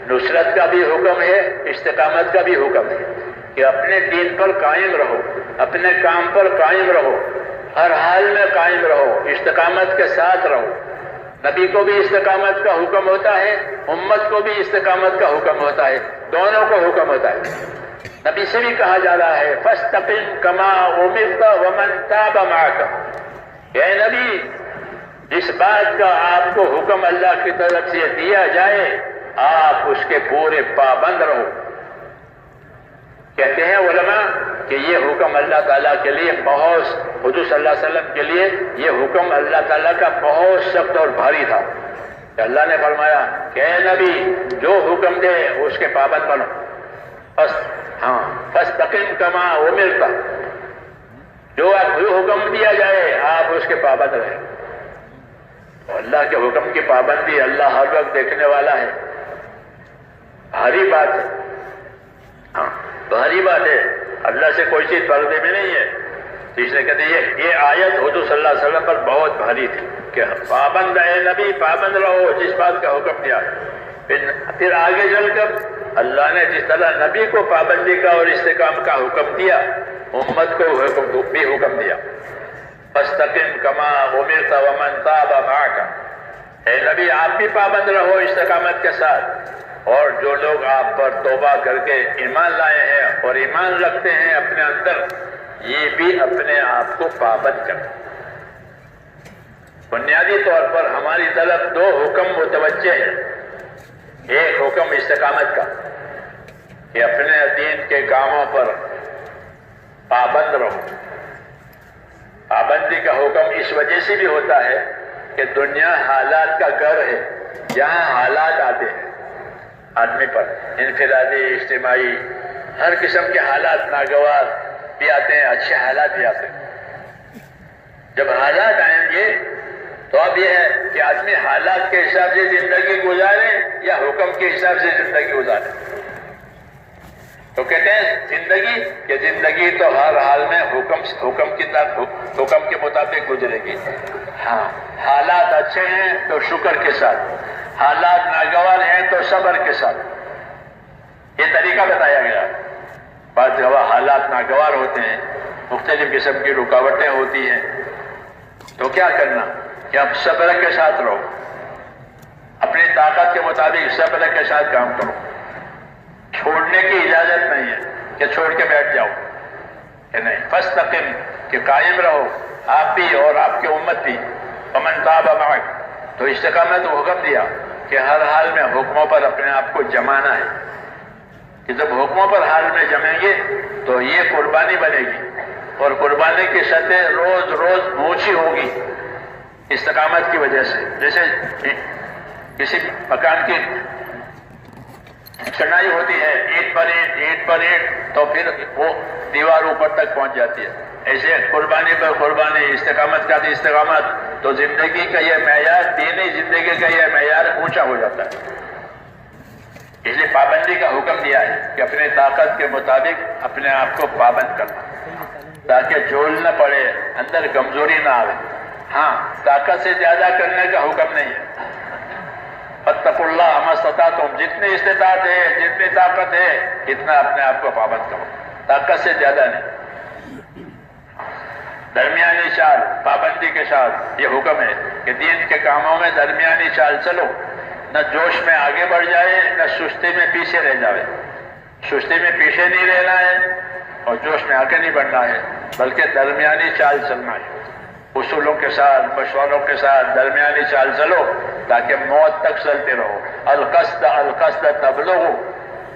نصرت کا بھی حکم ہے، استقامت کا بھی حکم ہے کہ اپنے دین پر قائم رہو، اپنے کام پر قائم رہو، ہر حال میں قائم رہو، استقامت کے ساتھ رہو۔ نبی کو بھی استقامت کا حکم ہوتا ہے، امت کو بھی استقامت کا حکم ہوتا ہے، دونوں کو حکم ہوتا ہے۔ نبی سے بھی کہا جا رہا ہے فاستقم کما امرت ومن تاب معك، اے نبی جس بات کا آپ کو حکم اللہ کی طرف سے دیا جائے آپ اس کے پورے پابند رہو۔ کہتے ہیں علماء کہ یہ حکم اللہ تعالیٰ کے لیے بہت، حضور صلی اللہ علیہ وسلم کے لیے یہ حکم اللہ تعالیٰ کا بہت سخت اور بھاری تھا کہ اللہ نے فرمایا کہ اے نبی جو حکم دے اس کے پابند بنو، بس فاستقم کما امرت، جو حکم دیا جائے آپ اس کے پابند رہیں۔ اللہ کے حکم کی پابندی اللہ ہر وقت دیکھنے والا ہے، بھاری بات ہے، بھاری بات ہے، اللہ سے کوئی چیز پردے میں نہیں ہے۔ اس لیے کہتے ہیں یہ آیت حضور صلی اللہ علیہ وسلم پر بہت بھاری تھی کہ پابند اے نبی، پابند رہو جس بات کا حکم دیا۔ پھر آگے چل کر اللہ نے جس طرح نبی کو پابندی کا اور استقامت کا حکم دیا، امت کو بھی حکم دیا فاستقم کما امرت ومن تاب معك، اے نبی آپ بھی پابند رہو استقامت کے ساتھ، اور جو لوگ آپ پر توبہ کر کے ایمان لائے ہیں اور ایمان رکھتے ہیں اپنے اندر، یہ بھی اپنے آپ کو پابند کریں۔ بنیادی طور پر ہماری طرف دو حکم متوجہ ہیں، ایک حکم استقامت کا کہ اپنے دین کے کاموں پر پابند رہو۔ پابندی کا حکم اس وجہ سے بھی ہوتا ہے کہ دنیا حالات کا گھر ہے، جہاں حالات آتے ہیں آدمی پر، انفرادی، اجتماعی، ہر قسم کے حالات ناگوار بھی آتے ہیں، اچھے حالات بھی آتے ہیں۔ جب حالات آئیں گے تو اب یہ ہے کہ آدمی حالات کے حساب سے زندگی گزارے یا حکم کے حساب سے زندگی گزارے۔ تو کہتے ہیں زندگی تو ہر حال میں حکم کے مطابق گزرے گی۔ ہاں، حالات اچھے ہیں تو شکر کے ساتھ، حالات ناگوار ہیں تو صبر کے ساتھ، یہ طریقہ بتایا گیا۔ بعض جگہ حالات ناگوار ہوتے ہیں، مختلف قسم کی رکاوٹیں ہوتی ہیں، تو کیا کرنا کہ اب صبر کے ساتھ رہو، اپنی طاقت کے مطابق صبر کے ساتھ کام کرو، چھوڑنے کی اجازت نہیں ہے کہ چھوڑ کے بیٹھ جاؤ، کہ نہیں، فاستقم کہ قائم رہو آپ بھی اور آپ کی امت بھی، ومن تاب معك، تو استقامت کو حکم دیا کہ ہر حال میں حکموں پر اپنے آپ کو جمانا ہے، کہ جب حکموں پر حال میں جمیں گے تو یہ قربانی بنے گی، اور قربانی کی سطح روز روز اونچی ہوگی استقامت کی وجہ سے۔ جیسے کسی مکان کی چنائی ہوتی ہے اینٹ پر اینٹ اینٹ پر اینٹ تو پھر وہ دیوار اوپر تک پہنچ جاتی ہے. ایسے قربانی پر قربانی، استقامت کا استقامت، تو زندگی کا یہ معیار، دینی زندگی کا یہ معیار اونچا ہو جاتا ہے. اس لیے پابندی کا حکم دیا ہے کہ اپنے طاقت کے مطابق اپنے آپ کو پابند کرنا تاکہ جھول نہ پڑے، اندر کمزوری نہ آئے. ہاں، طاقت سے زیادہ کرنے کا حکم نہیں ہے. فاتقوا اللہ ما استطعتم، جتنی استطاعت ہے، جتنی طاقت ہے، اتنا اپنے آپ کو پابند کرو، طاقت سے زیادہ نہیں. درمیانی چال، پابندی کے ساتھ یہ حکم ہے کہ دین کے کاموں میں درمیانی چال چلو، نہ جوش میں آگے بڑھ جائے نہ سستی میں پیچھے رہ جائے. سستی میں پیچھے نہیں رہنا ہے اور جوش میں آگے نہیں بڑھنا ہے، بلکہ درمیانی چال چلنا ہے. اصولوں کے ساتھ، مشوروں کے ساتھ درمیانی چال چلو تاکہ موت تک چلتے رہو. القصد القصد تبلغ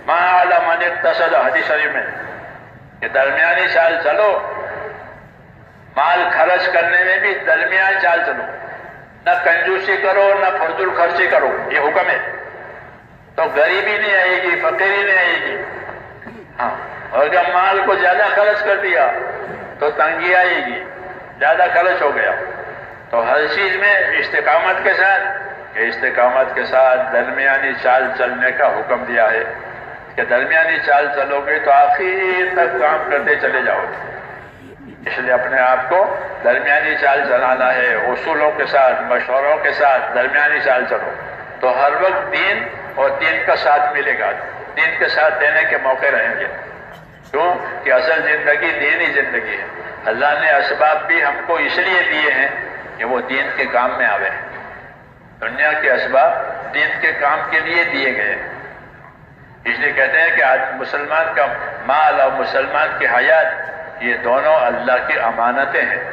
ما علی من اقتصد، حدیث شریف میں کہ درمیانی چال چلو. مال خرچ کرنے میں بھی درمیان چال چلو، نہ کنجوسی کرو نہ فضول خرچی کرو، یہ حکم ہے. تو غریبی نہیں آئے گی، فقیری نہیں آئے گی. ہاں، اور اگر مال کو زیادہ خرچ کر دیا تو تنگی آئے گی، زیادہ خرچ ہو گیا. تو ہر چیز میں استقامت کے ساتھ درمیانی چال چلنے کا حکم دیا ہے کہ درمیانی چال چلو گے تو آخر تک کام کرتے چلے جاؤ. اس لیے اپنے آپ کو درمیانی چال چلانا ہے. اصولوں کے ساتھ، مشوروں کے ساتھ درمیانی چال چلو تو ہر وقت دین اور دین کا ساتھ ملے گا، دین کے ساتھ دینے کے موقع رہیں گے. کیوں کہ اصل زندگی دینی زندگی ہے. اللہ نے اسباب بھی ہم کو اس لیے دیے ہیں کہ وہ دین کے کام میں آوے. دنیا کے اسباب دین کے کام کے لیے دیے گئے. اس لیے کہتے ہیں کہ آج مسلمان کا مال اور مسلمان کی حیات، یہ دونوں اللہ کی امانتیں ہیں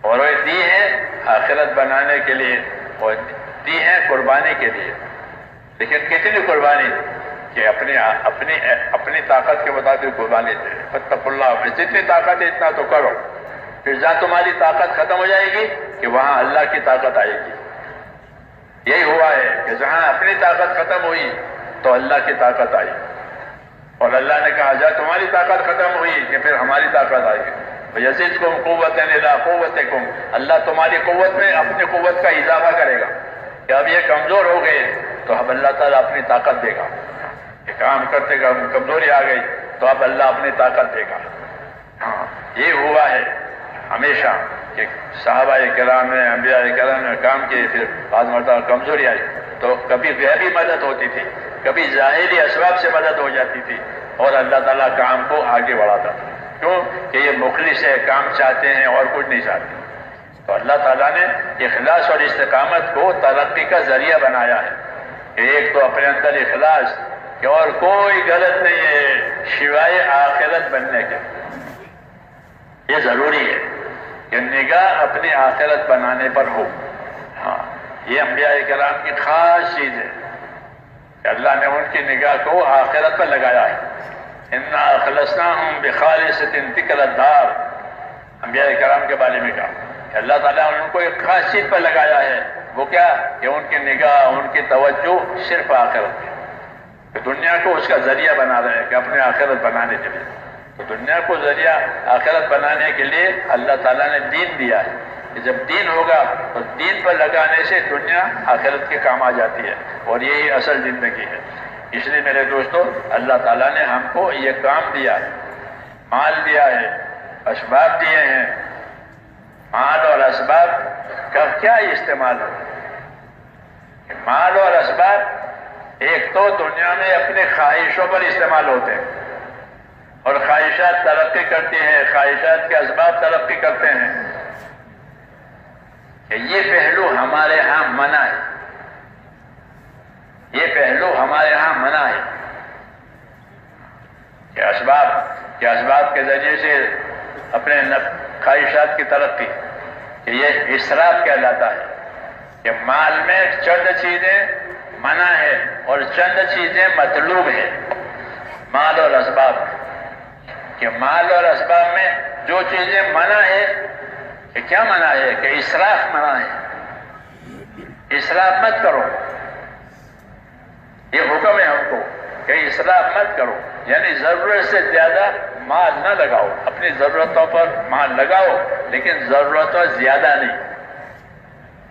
اور وہ دی ہیں آخرت بنانے کے لیے اور دی ہیں قربانی کے لیے. لیکن کتنی قربانی کہ اپنی طاقت کے مطابق قربانی دے. فاتقوا اللہ، جتنی طاقت ہے اتنا تو کرو. پھر جہاں تمہاری طاقت ختم ہو جائے گی کہ وہاں اللہ کی طاقت آئے گی. یہی ہوا ہے کہ جہاں اپنی طاقت ختم ہوئی تو اللہ کی طاقت آئی. اور اللہ نے کہا جب تمہاری طاقت ختم ہوئی کہ پھر ہماری طاقت آئے گی. وَيَزِدْكُمْ قُوَّةً إِلَىٰ قُوَّتِكُمْ، اللہ تمہاری قوت میں اپنی قوت کا اضافہ کرے گا. کہ اب یہ کمزور ہو گئے تو اب اللہ تعالیٰ اپنی طاقت دے گا. یہ کام کرتے گا، کمزوری آ گئی تو اب اللہ اپنی طاقت دے گا. ہاں، یہ ہوا ہے ہمیشہ کہ صحابہ کرام نے، انبیاء کرام نے کام کیے، پھر بعض مرتبہ کمزوری آئی تو کبھی غیبی مدد ہوتی تھی، کبھی ظاہری اسباب سے مدد ہو جاتی تھی اور اللہ تعالیٰ کام کو آگے بڑھاتا تھا. کیوں کہ یہ مخلص ہے، کام چاہتے ہیں اور کچھ نہیں چاہتے. تو اللہ تعالیٰ نے اخلاص اور استقامت کو ترقی کا ذریعہ بنایا ہے. ایک تو اپنے اندر اخلاص کہ اور کوئی غلط نہیں ہے سوائے آخرت بننے کے. یہ ضروری ہے کہ نگاہ اپنی آخرت بنانے پر ہو. ہاں، یہ انبیاء کرام کی خاص چیز ہے کہ اللہ نے ان کی نگاہ کو آخرت پر لگایا ہے. اِنَّا أَخْلَصْنَاهُمْ بِخَالِصَةٍ ذِكْرَ الدَّارِ، انبیاء کرام کے بارے میں کہا کہ اللہ تعالیٰ نے ان کو ایک خاص چیز پر لگایا ہے. وہ کیا کہ ان کی نگاہ، ان کی توجہ صرف آخرت ہے. کہ دنیا کو اس کا ذریعہ بنا رہے ہیں کہ اپنے آخرت بنانے کے لیے. تو دنیا کو ذریعہ آخرت بنانے کے لیے اللہ تعالیٰ نے دین دیا ہے کہ جب دین ہوگا تو دین پر لگانے سے دنیا آخرت کے کام آ جاتی ہے اور یہی اصل زندگی ہے. اس لیے میرے دوستو، اللہ تعالیٰ نے ہم کو یہ کام دیا ہے، مال دیا ہے، اسباب دیے ہیں. مال اور اسباب کا کیا استعمال ہو؟ مال اور اسباب ایک تو دنیا میں اپنے خواہشوں پر استعمال ہوتے ہیں اور خواہشات ترقی کرتی ہیں، خواہشات کے اسباب ترقی کرتے ہیں. کہ یہ پہلو ہمارے ہاں منع ہے، یہ پہلو ہمارے ہاں منع ہے کہ اسباب کے ذریعے سے اپنے خواہشات کی ترقی، کہ یہ اسراف کہلاتا ہے. کہ مال میں چند چیزیں منع ہے اور چند چیزیں مطلوب ہے. مال اور اسباب، کہ مال اور اسباب میں جو چیزیں منع ہے، کہ کیا منع ہے کہ اسراف منع ہے. اسراف مت کرو، یہ حکم ہے ہم کو کہ اسراف مت کرو، یعنی ضرورت سے زیادہ مال نہ لگاؤ، اپنی ضرورتوں پر مال لگاؤ لیکن ضرورتوں زیادہ نہیں۔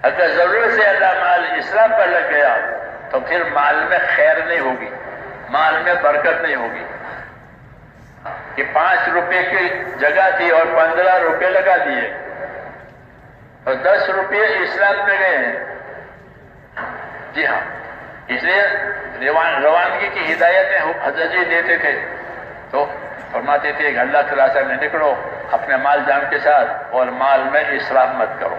اگر ضرورت سے زیادہ مال اسراف پر لگ گیا تو پھر مال میں خیر نہیں ہوگی، مال میں برکت نہیں ہوگی۔ کہ 5 روپے کی جگہ تھی اور 15 روپے لگا دیے اور 10 روپے اسراف میں گئے ہیں۔ جی ہاں، اس لیے روانگی کی ہدایتیں حضرت جی دیتے تھے تو فرماتے تھے کہ اللہ کے راستے میں نکلو اپنے مال جان کے ساتھ اور مال میں اسراف مت کرو۔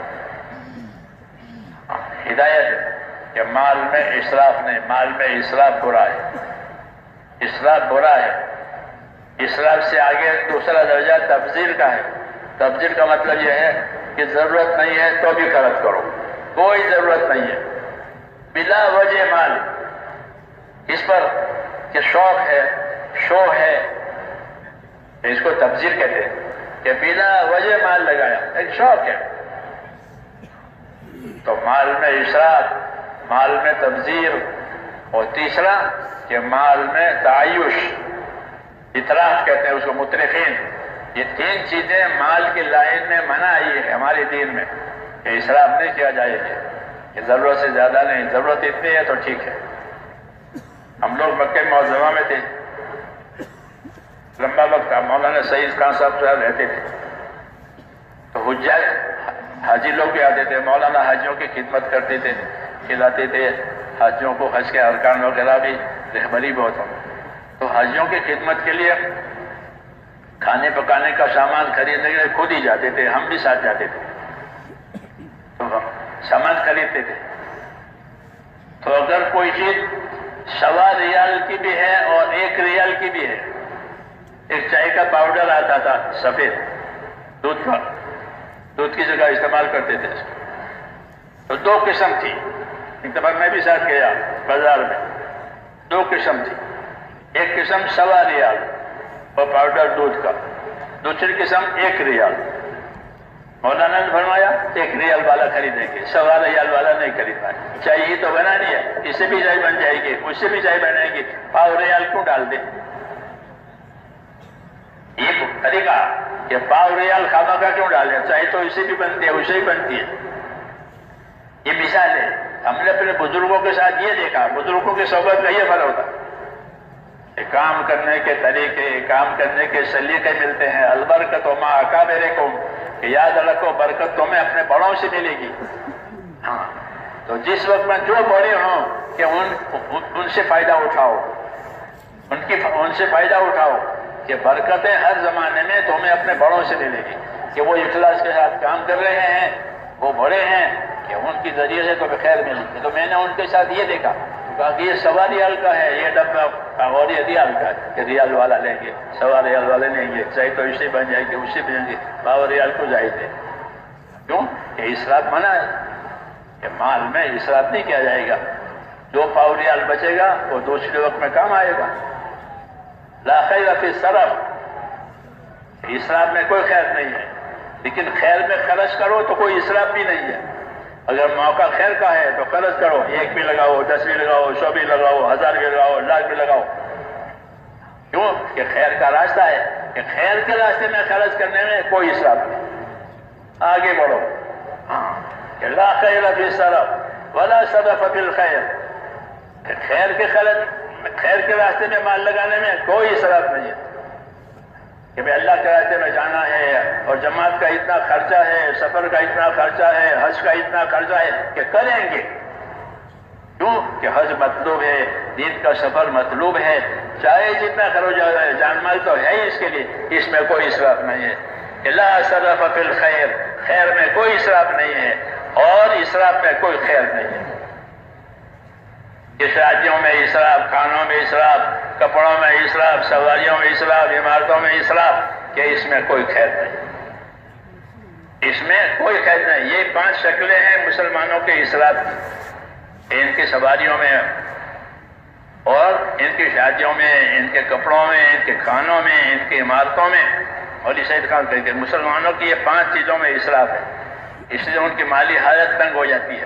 ہدایت ہے کہ مال میں اسراف نہیں، مال میں اسراف برا ہے، اسراف برا ہے۔ اسراف سے آگے دوسرا درجہ تبذیر کا ہے۔ تبذیر کا مطلب یہ ہے کہ ضرورت نہیں ہے تو بھی خرچ کرو، کوئی ضرورت نہیں ہے، بلا وجہ مال اس پر کہ شوق ہے، شو ہے، اس کو تبذیر کہتے ہیں کہ بلا وجہ مال لگایا، ایک شوق ہے۔ تو مال میں اسراف، مال میں تبذیر، اور تیسرا کہ مال میں تعیش، اطراف کہتے ہیں اس کو، مترفین۔ یہ 3 چیزیں مال کی لائن میں منع آئی ہے ہمارے دین میں کہ اسراف نہیں کیا جائے گا، کہ ضرورت سے زیادہ نہیں، ضرورت اتنی ہے تو ٹھیک ہے۔ ہم لوگ مکہ معظمہ میں تھے، لمبا وقت مولانا سعید خان صاحب رہتے تھے، تو حجاج حاجی لوگ بھی آتے تھے، مولانا حاجیوں کی خدمت کرتے تھے، کھلاتے تھے حاجیوں کو، حج کے ارکان وغیرہ بھی، رہبری بہت ہوں۔ تو حاجیوں کی خدمت کے لیے کھانے پکانے کا سامان خریدنے کے لیے خود ہی جاتے تھے، ہم بھی ساتھ جاتے تھے، تو ہم سامان خریدتے تھے۔ تو اگر کوئی چیز 1.25 ریال کی بھی ہے اور 1 ریال کی بھی ہے، ایک چائے کا پاؤڈر آتا تھا سفید دودھ کا، دودھ کی جگہ استعمال کرتے تھے، تو 2 قسم تھی۔ ایک دفعہ میں بھی ساتھ گیا بازار میں، 2 قسم تھی، ایک قسم 1.25 ریال اور پاؤڈر دودھ کا، دوسری قسم 1 ریال۔ مولانا نے فرمایا 1 ریال والا خریدیں گے، 1.25 ریال والا نہیں خریدنا ہے، چائے ہی تو بنانی ہے، اس سے بھی چائے بن جائے گی، اس سے بھی چائے بنائے گی، 1.25 ریال کیوں ڈال دیں؟ یہ طریقہ کہ 1.25 ریال خامہ کا کیوں ڈالیں، چائے تو اسے بھی بنتی ہے، اسے ہی بنتی ہے۔ یہ مثال ہے، ہم نے اپنے بزرگوں کے ساتھ یہ دیکھا، بزرگوں کی صحبت کا یہ پھل ہوتا کہ کام کرنے کے طریقے، کام کرنے کے سلیقے ملتے ہیں۔ البرکت ما اکابرکم، کہ یاد رکھو برکت تمہیں اپنے بڑوں سے ملے گی۔ ہاں، تو جس وقت میں جو بڑے ہوں کہ ان سے فائدہ اٹھاؤ، ان سے فائدہ اٹھاؤ، کہ برکتیں ہر زمانے میں تمہیں اپنے بڑوں سے ملے گی، کہ وہ اخلاص کے ساتھ کام کر رہے ہیں، وہ بڑے ہیں، کہ ان کی ذریعے سے تمہیں خیر ملے گی۔ تو میں نے ان کے ساتھ یہ دیکھا کہ یہ 1.25 ریال کا ہے یہ ڈبہ، اور یہ ریال کا ہے کہ ریال والا لیں گے، 1.25 ریال والے لیں گے، چاہے تو اس سے بن جائے گی، اس سے بن گے، 1.25 ریال کو جائز ہے۔ کیوں کہ اسراف منع ہے، کہ مال میں اسراف نہیں کیا جائے گا، جو 1.25 ریال بچے گا وہ دوسرے وقت میں کام آئے گا۔ لا خیر فی الصرف، اسراف میں کوئی خیر نہیں ہے، لیکن خیر میں خرچ کرو تو کوئی اسراف بھی نہیں ہے۔ اگر موقع خیر کا ہے تو خرچ کرو، 1 بھی لگاؤ، 10 بھی لگاؤ، 100 بھی لگاؤ، 1000 بھی لگاؤ، 1,00,000 بھی لگاؤ۔ کیوں کہ خیر کا راستہ ہے، کہ خیر کے راستے میں خرچ کرنے میں کوئی اسراف نہیں۔ آگے بڑھو، ہاں، کہ لا خیر فی الصرف ولا صرف فی الخیر، کہ خیر کے راستے میں مال لگانے میں کوئی اسراف نہیں ہے، کہ بھائی اللہ کے راستے میں جانا ہے اور جماعت کا اتنا خرچہ ہے، سفر کا اتنا خرچہ ہے، حج کا اتنا خرچہ ہے، کہ کریں گے۔ کیوں کہ حج مطلوب ہے، دین کا سفر مطلوب ہے، چاہے جتنا خرچ ہو جائے، جان مال تو ہے ہی اس کے لیے، اس میں کوئی اسراف نہیں ہے۔ کہ لا صرف فی الخیر، خیر میں کوئی اسراف نہیں ہے، اور اسراف میں کوئی خیر نہیں ہے۔ کہ شادیوں میں اسراف، کھانوں میں اسراف، کپڑوں میں اسراف، سواریوں میں اسراف، عمارتوں میں اسراف، کہ اس میں کوئی خیر نہیں، اس میں کوئی خیر نہیں۔ یہ 5 شکلیں ہیں مسلمانوں کے اسراف کی، ان کی سواریوں میں اور ان کی شادیوں میں، ان کے کپڑوں میں، ان کے کھانوں میں، ان کی عمارتوں میں۔ مولوی سعید خان کہتے ہیں مسلمانوں کی یہ 5 چیزوں میں اسراف ہے، اس لیے ان کی مالی حالت تنگ ہو جاتی ہے۔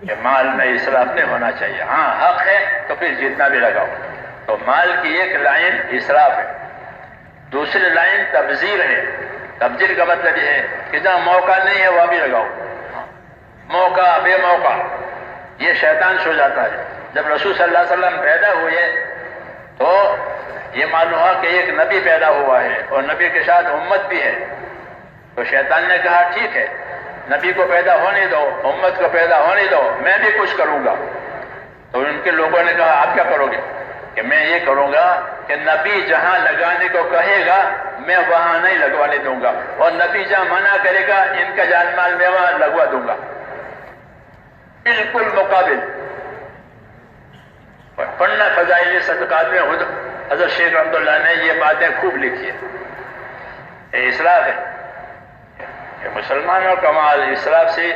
کہ مال میں اسراف نہیں ہونا چاہیے. ہاں حق ہے تو پھر جتنا بھی لگاؤ. تو مال کی ایک لائن اسراف ہے، دوسری لائن تبذیر ہے. تبذیر کا مطلب یہ ہے کہ جہاں موقع نہیں ہے وہاں بھی لگاؤ. موقع بے موقع یہ شیطان سو جاتا ہے. جب رسول صلی اللہ علیہ وسلم پیدا ہوئے تو یہ معلوم ہوا کہ ایک نبی پیدا ہوا ہے اور نبی کے ساتھ امت بھی ہے. تو شیطان نے کہا ٹھیک ہے، نبی کو پیدا ہونے دو، امت کو پیدا ہونے دو، میں بھی کچھ کروں گا. تو ان کے لوگوں نے کہا آپ کیا کرو گے؟ کہ میں یہ کروں گا کہ نبی جہاں لگانے کو کہے گا میں وہاں نہیں لگوانے دوں گا، اور نبی جہاں منع کرے گا ان کا جان مال میں وہاں لگوا دوں گا. بالکل مقابل. پڑھنا فضائل صدقات میں حضرت شیخ رحمۃ اللہ نے یہ باتیں خوب لکھی ہے. یہ اسراف ہے کہ مسلمانوں کا مال اسراف سے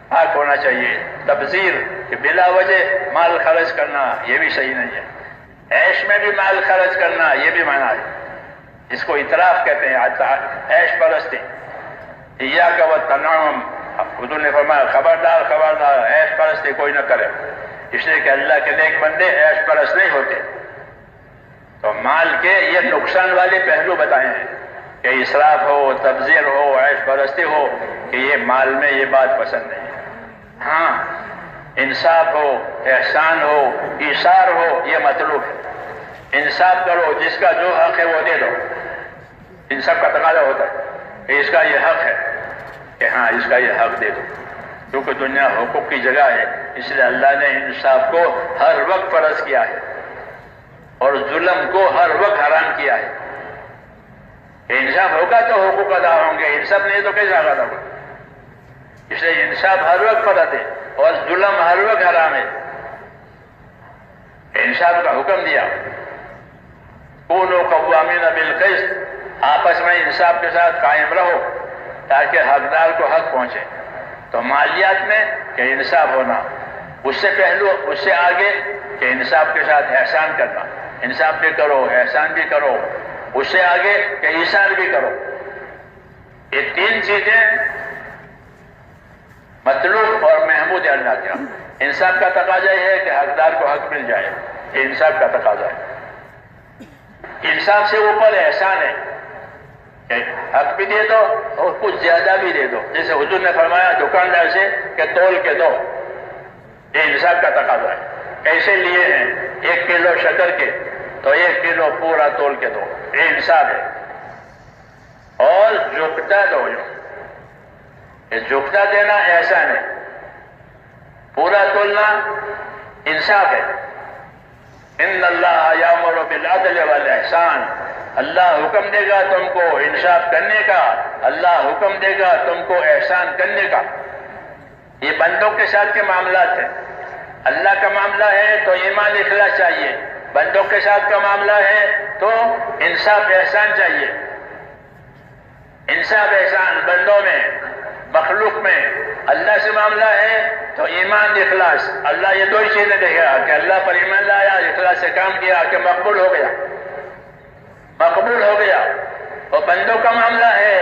پاک ہونا چاہیے. تبذیر کہ بلا وجہ مال خرچ کرنا یہ بھی صحیح نہیں ہے. عیش میں بھی مال خرچ کرنا یہ بھی منع ہے. اس کو اطراف کہتے ہیں، عیش پرستی. ایاک والتنعم، حضور نے فرمایا خبردار خبردار عیش پرستی کوئی نہ کرے، اس لیے کہ اللہ کے نیک بندے عیش پرست نہیں ہوتے. تو مال کے یہ نقصان والے پہلو بتائے ہیں کہ اسراف ہو، تبذیر ہو، عیش پرستی ہو، کہ یہ مال میں یہ بات پسند نہیں ہے. ہاں انصاف ہو، احسان ہو، ایثار ہو، یہ مطلوب ہے. انصاف کرو، جس کا جو حق ہے وہ دے دو. انصاف کا تقاضا ہوتا ہے کہ اس کا یہ حق ہے کہ ہاں اس کا یہ حق دے دو. کیونکہ دنیا حقوق کی جگہ ہے، اس لیے اللہ نے انصاف کو ہر وقت فرض کیا ہے اور ظلم کو ہر وقت حرام کیا ہے. انصاف ہوگا تو حقوق ادا ہوں گے، انصاف نہیں تو کیسے ادا ہوگا؟ اس لیے انصاف ہر وقت فرض ہے اور ظلم ہر وقت حرام ہے. انصاف کا حکم دیا، کونوا قوامین بالقسط، آپس میں انصاف کے ساتھ قائم رہو تاکہ حقدار کو حق پہنچے. تو مالیات میں کہ انصاف ہونا، اس سے پہلو اس سے آگے کہ انصاف کے ساتھ احسان کرنا. انصاف بھی کرو، احسان بھی کرو، اس سے آگے کہ ایثار بھی کرو. یہ تین چیزیں مطلوب اور محمود اللہ کیا. انصاف کا تقاضا یہ ہے کہ حقدار کو حق مل جائے، یہ انصاف کا تقاضا ہے. انصاف سے اوپر احسان ہے کہ حق بھی دے دو اور کچھ زیادہ بھی دے دو. جیسے حضور نے فرمایا دکاندار سے کہ تول کے دو، یہ انصاف کا تقاضا ہے. ایسے لیے ہیں 1 کلو شکر کے تو 1 کلو پورا تول کے دو، یہ انصاف ہے. اور جھکتا دو، یہ جھکتا دینا احسان ہے. پورا تولنا انصاف ہے. ان اللہ یامر بالعدل والاحسان، اللہ حکم دے گا تم کو انصاف کرنے کا، اللہ حکم دے گا تم کو احسان کرنے کا. یہ بندوں کے ساتھ کے معاملات ہیں. اللہ کا معاملہ ہے تو ایمان اخلاص چاہیے، بندوں کے ساتھ کا معاملہ ہے تو انصاف احسان چاہیے. انصاف احسان بندوں میں، مخلوق میں. اللہ سے معاملہ ہے تو ایمان اخلاص. اللہ یہ دو ہی چیزیں دے گا کہ اللہ پر ایمان لایا، اخلاص سے کام کیا کہ مقبول ہو گیا، مقبول ہو گیا. اور بندوں کا معاملہ ہے،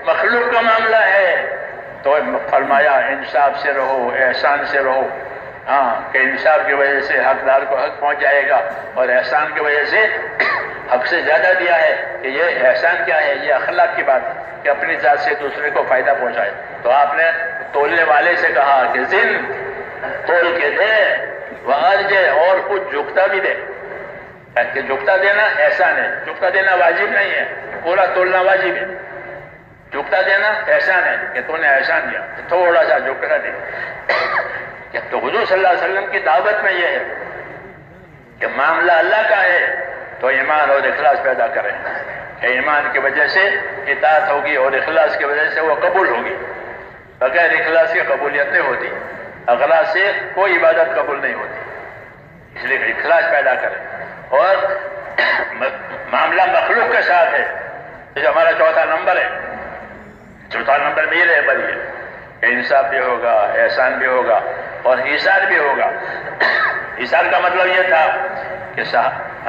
مخلوق کا معاملہ ہے تو فرمایا انصاف سے رہو، احسان سے رہو. ہاں کہ انصاف کی وجہ سے حقدار کو حق پہنچ جائے گا، اور احسان کی وجہ سے حق سے زیادہ دیا ہے. کہ یہ احسان کیا ہے؟ یہ اخلاق کی بات ہے کہ اپنی ذات سے دوسرے کو فائدہ پہنچائے. تو آپ نے تولنے والے سے کہا کہ زن تول کے دے، وارجے اور کچھ جھکتا بھی دے. کہ جھکتا دینا احسان ہے، جھکتا دینا واجب نہیں ہے، پورا تولنا واجب ہے. جھکتا دینا احسان ہے کہ تو نے احسان دیا، تھوڑا سا جھکتا دے. تو حضور صلی اللہ علیہ وسلم کی دعوت میں یہ ہے کہ معاملہ اللہ کا ہے تو ایمان اور اخلاص پیدا کریں کہ ایمان کی وجہ سے اطاعت ہوگی اور اخلاص کی وجہ سے وہ قبول ہوگی. بغیر اخلاص کی قبولیت نہیں ہوتی، اخلاص سے کوئی عبادت قبول نہیں ہوتی. اس لیے اخلاص پیدا کریں. اور معاملہ مخلوق کے ساتھ ہے، جو ہمارا چوتھا نمبر ہے. چوتھا نمبر میں یہ رہے بڑی ہے کہ انصاف بھی ہوگا، احسان بھی ہوگا اور ایثار بھی ہوگا. ایثار کا مطلب یہ تھا کہ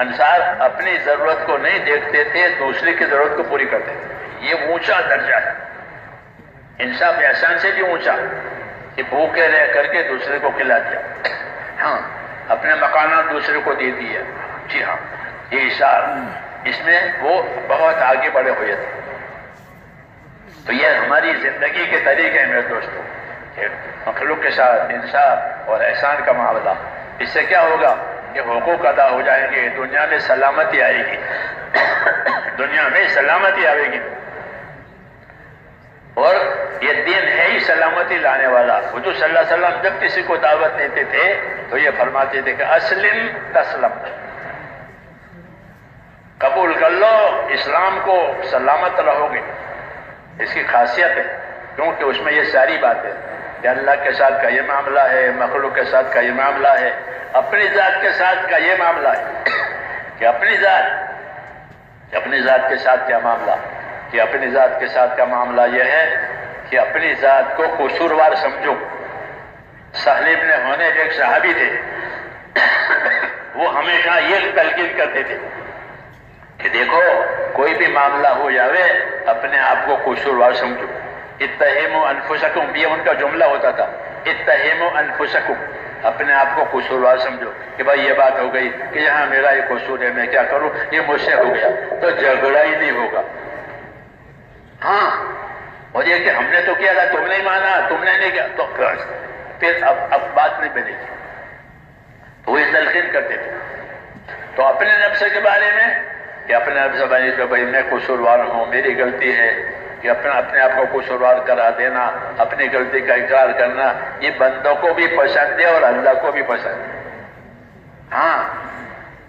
انصار اپنی ضرورت کو نہیں دیکھتے تھے، دوسرے کی ضرورت کو پوری کرتے تھے. یہ اونچا درجہ ہے. انصاف احسان سے بھی اونچا کہ بھوکے رہ کر کے دوسرے کو کھلا دیا، ہاں اپنے مکانات دوسرے کو دے دیا، جی ہاں یہ اشار، اس میں وہ بہت آگے بڑھے ہوئے تھے۔ تو یہ ہماری زندگی کے طریقے ہیں میرے دوستوں، کہ مخلوق کے ساتھ انصاف اور احسان کا معاملہ، اس سے کیا ہوگا کہ حقوق ادا ہو جائیں گے، دنیا میں سلامتی آئے گی، دنیا میں سلامتی آئے گی، اور یہ دین ہے ہی سلامتی لانے والا۔ حضور صلی اللہ علیہ وسلم جب کسی کو دعوت دیتے تھے تو یہ فرماتے تھے کہ اسلم تسلم، قبول کر لو اسلام کو، سلامت رہو گے۔ اس کی خاصیت ہے کیونکہ اس میں یہ ساری باتیں کہ اللہ کے ساتھ کا یہ معاملہ ہے، مخلوق کے ساتھ کا یہ معاملہ ہے، اپنی ذات کے ساتھ کا یہ معاملہ ہے کہ اپنی ذات کے ساتھ کیا معاملہ، کہ اپنی ذات کے ساتھ کا معاملہ یہ ہے کہ اپنی ذات کو قصوروار سمجھو۔ سہل بن حنیف ایک صحابی تھے، وہ ہمیشہ یہ تلقین کرتے تھے کہ دیکھو کوئی بھی معاملہ ہو جاوے اپنے آپ کو قصوروار سمجھو، اتہموا انفسکم، یہ ان کا جملہ ہوتا تھا، اتہموا انفسکم، اپنے آپ کو قصوروار سمجھو کہ بھائی یہ بات ہو گئی کہ یہاں میرا یہ قصور ہے، میں کیا کروں، یہ مجھ سے ہو گیا، تو جھگڑا ہی نہیں ہوگا۔ ہاں اور یہ کہ ہم نے تو کیا تھا، تم نے مانا، تم نے نہیں کیا، تو پھر اب بات نہیں بنے گی۔ تو وہ تلقین کرتے تھے۔ تو اپنے نفس کے بارے میں کہ اپنے نفس سے بھائی میں قصوروار ہوں، میری غلطی ہے، کہ اپنے آپ کو قصوروار کرا دینا، اپنی غلطی کا اقرار کرنا، یہ بندوں کو بھی پسند ہے اور اللہ کو بھی پسند ہے۔ ہاں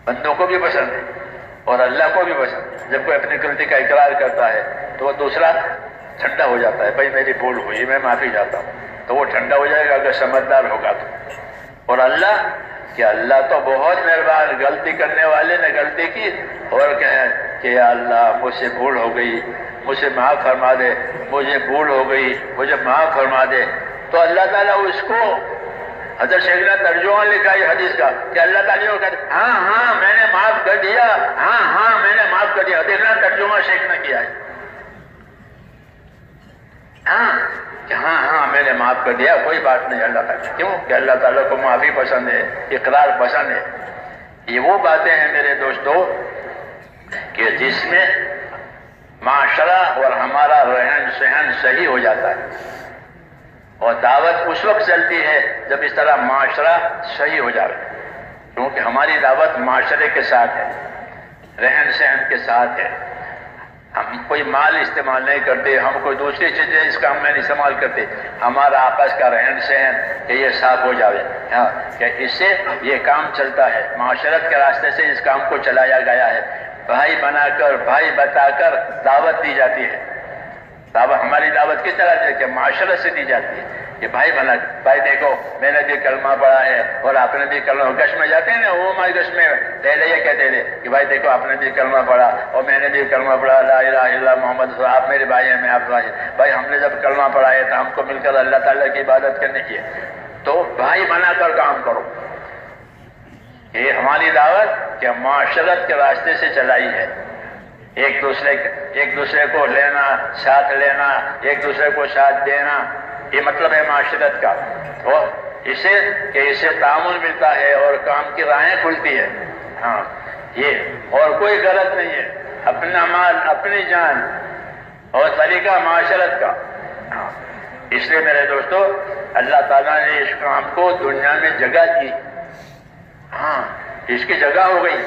بندوں کو بھی پسند ہے اور اللہ کو بھی پسند ہے۔ جب کوئی اپنی غلطی کا اقرار کرتا ہے تو وہ دوسرا ٹھنڈا ہو جاتا ہے، بھائی میری بھول ہوئی، میں معافی چاہتا ہوں، تو وہ ٹھنڈا ہو جائے گا اگر سمجھدار ہوگا تو۔ اور اللہ کہ اللہ تو بہت مہربان، غلطی کرنے والے نے غلطی کی اور کہیں کہ یا اللہ مجھ سے بھول ہو گئی، مجھے معاف فرما دے، مجھے بھول ہو گئی، مجھے معاف فرما دے، تو اللہ تعالیٰ اس کو، حضرت شیخ نے ترجمہ لکھا ہے حدیث کا کہ اللہ تعالیٰ کو کہتے ہاں میں نے معاف کر دیا، ہاں میں نے معاف کر دیا۔ دیکھنا ترجمہ شیخ نے کیا ہے، ہاں میں نے معاف کر دیا، کوئی بات نہیں اللہ تعالیٰ، کیوں کہ اللہ تعالیٰ کو معافی پسند ہے، اقرار پسند ہے۔ یہ وہ باتیں ہیں میرے دوستو کہ جس میں معاشرہ اور ہمارا رہن سہن صحیح ہو جاتا ہے، اور دعوت اس وقت چلتی ہے جب اس طرح معاشرہ صحیح ہو جائے، کیونکہ ہماری دعوت معاشرے کے ساتھ ہے، رہن سہن کے ساتھ ہے۔ ہم کوئی مال استعمال نہیں کرتے، ہم کوئی دوسری چیزیں اس کام میں نہیں استعمال کرتے، ہمارا آپس کا رہن سہن کہ یہ صاف ہو جاوے، کہ اس سے یہ کام چلتا ہے، معاشرت کے راستے سے اس کام کو چلایا گیا ہے، بھائی بنا کر، بھائی بتا کر دعوت دی جاتی ہے۔ ہماری دعوت کس طرح سے کہ معاشرت سے دی جاتی ہے کہ بھائی بنا، بھائی دیکھو میں نے بھی کلمہ پڑھا ہے اور آپ نے بھی کلمہ، گشت میں جاتے ہیں نا، وہ ہماری گشت میں پہلے یہ کہتے تھے کہ بھائی دیکھو آپ نے بھی کلمہ پڑھا اور میں نے بھی کلمہ پڑھا، لا الہ الا اللہ محمد رسول اللہ، آپ میرے بھائی ہیں میں آپ بھائی، بھائی ہم نے جب کلمہ پڑھا ہے تو ہم کو مل کر اللہ تعالیٰ کی عبادت کرنی چاہیے، تو بھائی بنا کر کام کرو۔ یہ ہماری دعوت کہ معاشرت کے راستے سے چلائی ہے، ایک دوسرے کو لینا، ساتھ لینا، ایک دوسرے کو ساتھ دینا، یہ مطلب ہے معاشرت کا، اور اس سے تعاون ملتا ہے اور کام کی راہیں کھلتی ہے۔ ہاں یہ اور کوئی غرض نہیں ہے، اپنا مال، اپنی جان اور طریقہ معاشرت کا۔ اس لیے میرے دوستو اللہ تعالیٰ نے اس کام کو دنیا میں جگہ دی، ہاں اس کی جگہ ہو گئی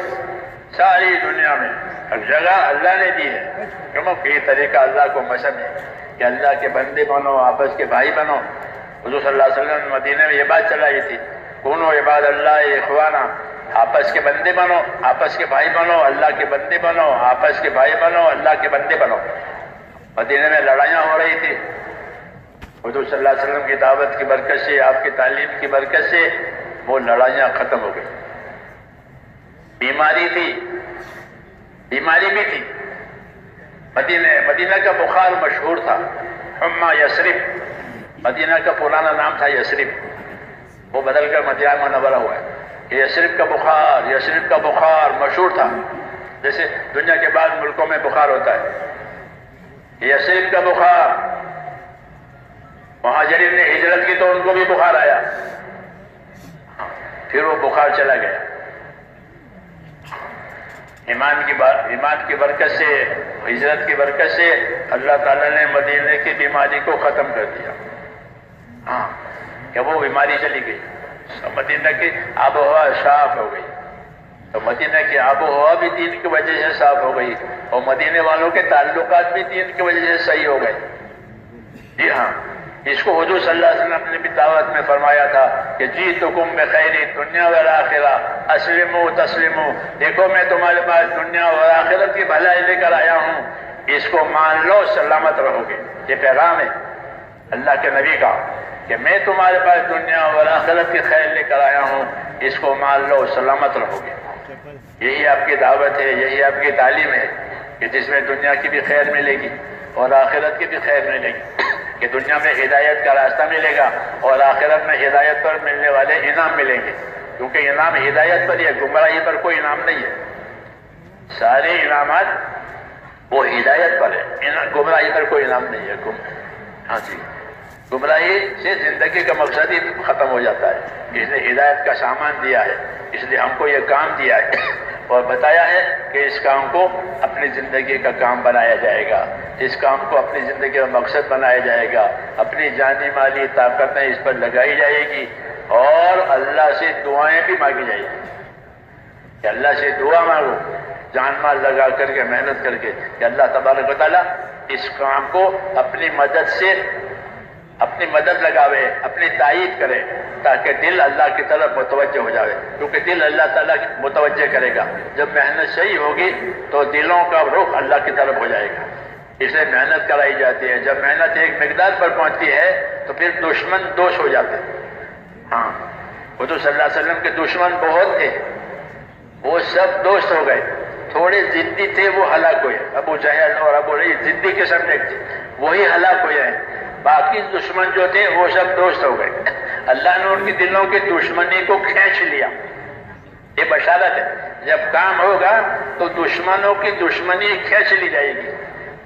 ساری دنیا میں، اب جگہ اللہ نے دی ہے، کیونکہ یہ طریقہ اللہ کو پسند ہے کہ اللہ کے بندے بنو، آپس کے بھائی بنو۔ حضور صلی اللہ علیہ وسلم نے مدینہ میں یہ بات چلائی تھی، کونوا عباد اللہ اخوانا، آپس کے بندے بنو، آپس کے بھائی بنو، اللہ کے بندے بنو، آپس کے بھائی بنو، اللہ کے بندے بنو۔ مدینہ میں لڑائیاں ہو رہی تھی، حضور صلی اللہ علیہ وسلم کی دعوت کی برکت سے، آپ کی تعلیم کی برکت سے وہ لڑائیاں ختم ہو گئی۔ بیماری بھی تھی، مدینہ کا بخار مشہور تھا، حمى یثرب، مدینہ کا پرانا نام تھا یثرب، وہ بدل کر مدینہ منورہ ہوا ہے۔ یثرب کا بخار مشہور تھا، جیسے دنیا کے بعض ملکوں میں بخار ہوتا ہے، یثرب کا بخار کو بھی بخار آیا، پھر وہ بخار چلا گیا۔ ایمان کی برکت سے، ہجرت کی برکت سے اللہ تعالیٰ نے مدینے کی بیماری کو ختم کر دیا، ہاں کہ وہ بیماری چلی گئی، مدینہ کی آب و ہوا صاف ہو گئی۔ تو مدینہ کی آب و ہوا بھی دین کی وجہ سے صاف ہو گئی، اور مدینے والوں کے تعلقات بھی دین کی وجہ سے صحیح ہو گئے۔ جی ہاں، اس کو حضور صلی اللہ علیہ وسلم نے بھی دعوت میں فرمایا تھا کہ جیتکم بخیر دنیا والآخرہ اسلموا تسلموا، دیکھو میں تمہارے پاس دنیا اور آخرت کی بھلائی لے کر آیا ہوں، اس کو مان لو سلامت رہو گے۔ یہ پیغام ہے اللہ کے نبی کا کہ میں تمہارے پاس دنیا اور آخرت کی خیر لے کر آیا ہوں، اس کو مان لو سلامت رہو گے۔ یہی آپ کی دعوت ہے، یہی آپ کی تعلیم ہے کہ جس میں دنیا کی بھی خیر ملے گی اور آخرت کی بھی خیر ملے گی، کہ دنیا میں ہدایت کا راستہ ملے گا اور آخرت میں ہدایت پر ملنے والے انعام ملیں گے، کیونکہ انعام ہدایت پر ہی ہے، گمراہی پر کوئی انعام نہیں ہے۔ سارے انعامات وہ ہدایت پر ہے، گمراہی پر کوئی انعام نہیں ہے۔ ہاں جی، گمراہی سے زندگی کا مقصد ہی ختم ہو جاتا ہے۔ اس نے ہدایت کا سامان دیا ہے، اس لیے ہم کو یہ کام دیا ہے اور بتایا ہے کہ اس کام کو اپنی زندگی کا کام بنایا جائے گا، اس کام کو اپنی زندگی کا مقصد بنایا جائے گا، اپنی جانی مالی طاقتیں اس پر لگائی جائے گی اور اللہ سے دعائیں بھی مانگی جائے گی کہ اللہ سے دعا مانگو، جان مال لگا کر کے، محنت کر کے، کہ اللہ تبارک و تعالیٰ اس کام کو اپنی مدد لگاوے، اپنی تائید کرے، تاکہ دل اللہ کی طرف متوجہ ہو جائے، کیونکہ دل اللہ تعالیٰ متوجہ کرے گا۔ جب محنت صحیح ہوگی تو دلوں کا رخ اللہ کی طرف ہو جائے گا، اس لیے محنت کرائی جاتی ہے۔ جب محنت ایک مقدار پر پہنچتی ہے تو پھر دشمن دوست ہو جاتے ہیں۔ ہاں، حضور صلی اللہ علیہ وسلم کے دشمن بہت تھے، وہ سب دوست ہو گئے۔ تھوڑے ضدی تھے وہ ہلاک ہوئے، ابو جہل اور ابو لہب ضدی قسم کے تھے، وہی ہلاک ہوئے ہیں۔ باقی دشمن جو تھے وہ سب دوست ہو گئے۔ اللہ نے ان کی دلوں کی دشمنی کو کھینچ لیا۔ یہ بشارت ہے، جب کام ہوگا تو دشمنوں کی دشمنی کھینچ لی جائے گی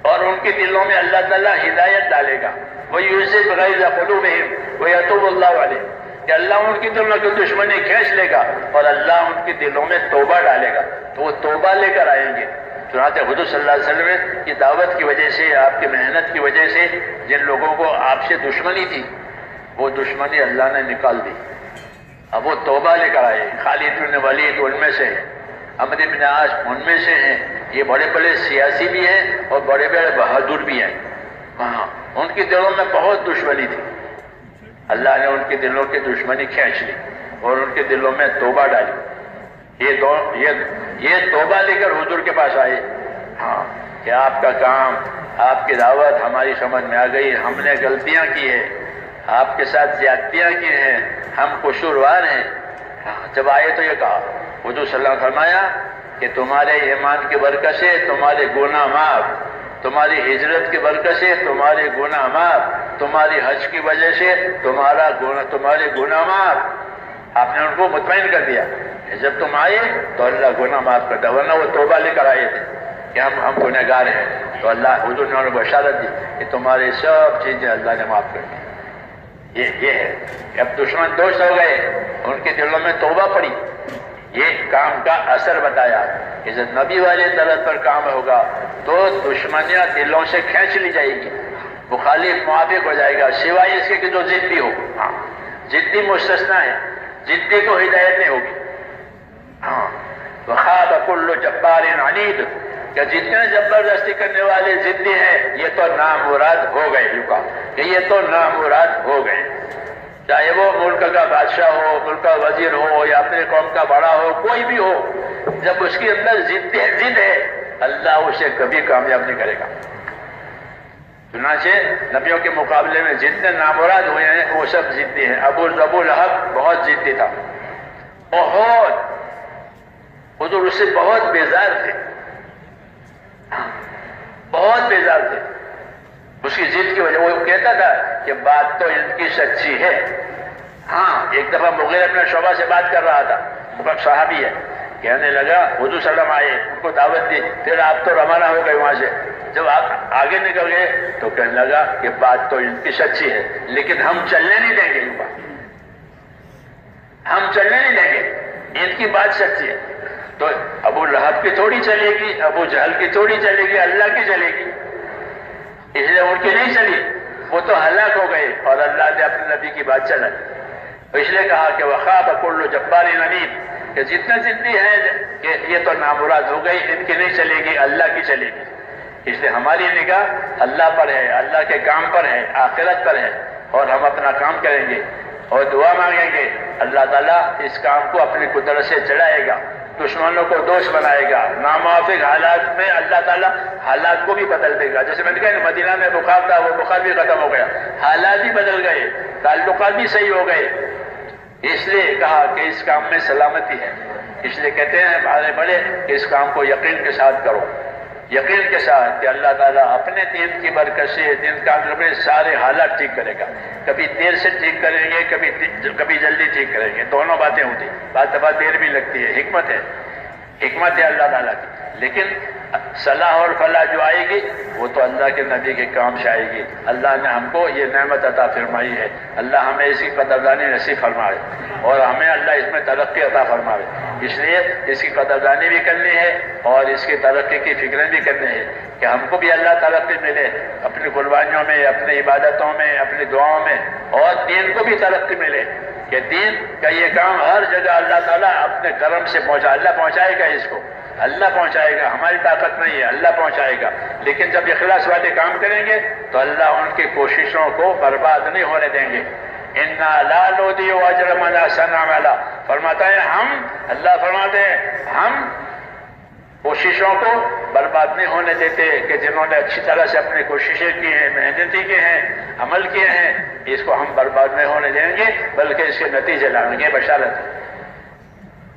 اور ان کے دلوں میں اللہ تعالیٰ ہدایت ڈالے گا۔ وَيُذْهِبْ غَيْظَ قُلُوبِهِمْ وَيَتُوبُ اللَّهُ عَلَيْهِمْ، کہ اللہ ان کی دلوں کی دشمنی کھینچ لے گا اور اللہ ان کے دلوں میں توبہ ڈالے گا، تو وہ توبہ لے کر آئیں گے۔ چنانچہ حضور صلی اللہ علیہ وسلم کی دعوت کی وجہ سے، آپ کی محنت کی وجہ سے جن لوگوں کو آپ سے دشمنی تھی وہ دشمنی اللہ نے نکال دی، اب وہ توبہ لے کر آئے۔ خالد بن ولید ان میں سے ہیں، عمرو بن عاص ان میں سے ہیں، یہ بڑے بڑے سیاسی بھی ہیں اور بڑے بڑے بہادر بھی ہیں۔ ہاں، ان کے دلوں میں بہت دشمنی تھی، اللہ نے ان کے دلوں کی دشمنی کھینچ لی اور ان کے دلوں میں توبہ ڈالی۔ یہ توبہ لے کر حضور کے پاس آئے، ہاں، کہ آپ کا کام، آپ کی دعوت ہماری سمجھ میں آ گئی، ہم نے غلطیاں کی ہیں، آپ کے ساتھ زیادتیاں کی ہیں، ہم قصوروار ہیں۔ جب آئے تو یہ کہا، حضور صلی اللہ علیہ وسلم فرمایا کہ تمہارے ایمان کی برکت سے تمہارے گناہ معاف، تمہاری ہجرت کی برکت سے تمہارے گناہ معاف، تمہاری حج کی وجہ سے تمہارے گناہ معاف۔ آپ نے ان کو مطمئن کر دیا کہ جب تم آئے تو اللہ گناہ معاف کرتا، ورنہ وہ توبہ لے کر آئے تھے کہ ہم گنہگار ہیں، تو اللہ حضور نے انہیں بشارت دی کہ تمہاری سب چیزیں اللہ نے معاف کر دی۔ یہ ہے کہ اب دشمن دوست ہو گئے، ان کے دلوں میں توبہ پڑی۔ یہ کام کا اثر بتایا کہ جب نبی والے طرز پر کام ہوگا تو دشمنیاں دلوں سے کھینچ لی جائے گی، مخالف موافق ہو جائے گا، سوائے اس کے کہ جو ضدی ہو۔ ہاں، ضدی مستثنیٰ ہے، ضدی کو ہدایت نہیں ہوگی۔ ہاں، وَخَابَ كُلُّ جَبَّارٍ عَنِيدٍ، کہ جتنے زبردستی کرنے والے ضدی ہیں یہ تو نامراد ہو گئے، کہ یہ تو نامراد ہو گئے، چاہے وہ ملک کا بادشاہ ہو، ملک کا وزیر ہو یا اپنے قوم کا بڑا ہو، کوئی بھی ہو، جب اس کے اندر ضد ہے اللہ اسے کبھی کامیاب نہیں کرے گا۔ چنانچہ نبیوں کے مقابلے میں جتنے نامراد ہوئے ہیں وہ سب ضدی ہیں۔ ابو لہب بہت ضدی تھا، بہت، حضور اس سے بہت بیزار تھے، بہت بیزار تھے اس کی ضد کی وجہ۔ وہ کہتا تھا کہ بات تو ان کی سچی ہے۔ ہاں، ایک دفعہ مغیرہ بن شعبہ سے بات کر رہا تھا، صحابی ہے، کہنے لگا حضور صلی اللہ علیہ وسلم آئے، ان کو دعوت دی، پھر آپ تو روانہ ہو گئے وہاں سے. جب آپ آگے نکل گئے تو کہنے لگا کہ بات تو ان کی سچی ہے لیکن ہم چلنے نہیں دیں گے، ان بات ہم چلنے نہیں دیں گے، ان کی بات سچی ہے. تو ابو لہب کی تھوڑی چلے گی، ابو جہل کی تھوڑی چلے گی، اللہ کی چلے گی. اس لیے ان کی نہیں چلی، وہ تو ہلاک ہو گئے اور اللہ نے اپنے نبی کی بات چلائی. اس لیے کہا کہ وخاب کل جبار عنید، کہ جتنے ضدی ہیں کہ یہ تو نامراد ہو گئی، ان کی نہیں چلے گی، اللہ کی چلے گی. اس لیے ہماری نگاہ اللہ پر ہے، اللہ کے کام پر ہے، آخرت پر ہے، اور ہم اپنا کام کریں گے اور دعا مانگیں گے. اللہ تعالیٰ اس کام کو اپنی قدرت سے چلائے گا، دشمنوں کو دوست بنائے گا. ناموافق حالات میں اللہ تعالیٰ حالات کو بھی بدل دے گا. جیسے میں نے کہا مدینہ میں بخار تھا، وہ بخار بھی ختم ہو گیا، حالات بھی بدل گئے، تعلقات بھی صحیح ہو گئے. اس لیے کہا کہ اس کام میں سلامتی ہے. اس لیے کہتے ہیں ہمارے بڑے کہ اس کام کو یقین کے ساتھ کرو، یقین کے ساتھ کہ اللہ تعالیٰ اپنے دین کی برکت سے دین کا سارے حالات ٹھیک کرے گا. کبھی دیر سے ٹھیک کریں گے، کبھی جلدی ٹھیک کریں گے، دونوں باتیں ہوتی. بعض دفعہ دیر بھی لگتی ہے، حکمت ہے اللہ تعالیٰ کی. لیکن صلاح اور فلاح جو آئے گی وہ تو اللہ کے نبی کے کام سے آئے گی. اللہ نے ہم کو یہ نعمت عطا فرمائی ہے، اللہ ہمیں اس کی قدردانی نصیب فرمائے اور ہمیں اللہ اس میں ترقی عطا فرمائے. اس لیے اس کی قدردانی بھی کرنی ہے اور اس کی ترقی کی فکریں بھی کرنی ہے کہ ہم کو بھی اللہ ترقی ملے اپنی قربانیوں میں، اپنی عبادتوں میں، اپنی دعاؤں میں، اور دین کو بھی ترقی ملے کہ دین کا یہ کام ہر جگہ اللہ تعالیٰ اپنے کرم سے اللہ پہنچائے گا. اس کو اللہ پہنچائے گا، ہماری طاقت نہیں ہے، اللہ پہنچائے گا. لیکن جب اخلاص والے کام کریں گے تو اللہ ان کی کوششوں کو برباد نہیں ہونے دیں گے. اِنَّا لَا نُضِيعُ أَجْرَ مَنْ أَحْسَنَ عَمَلًا، فرماتا ہے اللہ فرماتے ہیں ہم کوششوں کو برباد نہیں ہونے دیتے کہ جنہوں نے اچھی طرح سے اپنی کوششیں کی ہیں، محنتیں کی ہیں، عمل کیے ہیں، اس کو ہم برباد نہیں ہونے دیں گے بلکہ اس کے نتیجے لائیں گے. بشارت.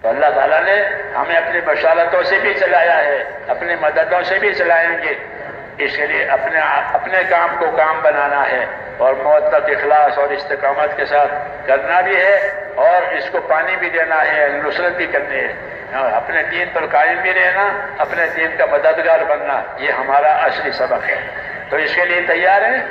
تو اللہ تعالیٰ نے ہمیں اپنی بشارتوں سے بھی چلایا ہے، اپنی مددوں سے بھی چلائیں گے. اس کے لیے اپنے کام کو کام بنانا ہے اور معتقد اخلاص اور استقامت کے ساتھ کرنا بھی ہے اور اس کو پانی بھی دینا ہے، نصرت بھی کرنی ہے. اپنے دین پر قائم بھی رہنا، اپنے دین کا مددگار بننا، یہ ہمارا اصلی سبق ہے. تو اس کے لیے تیار ہیں.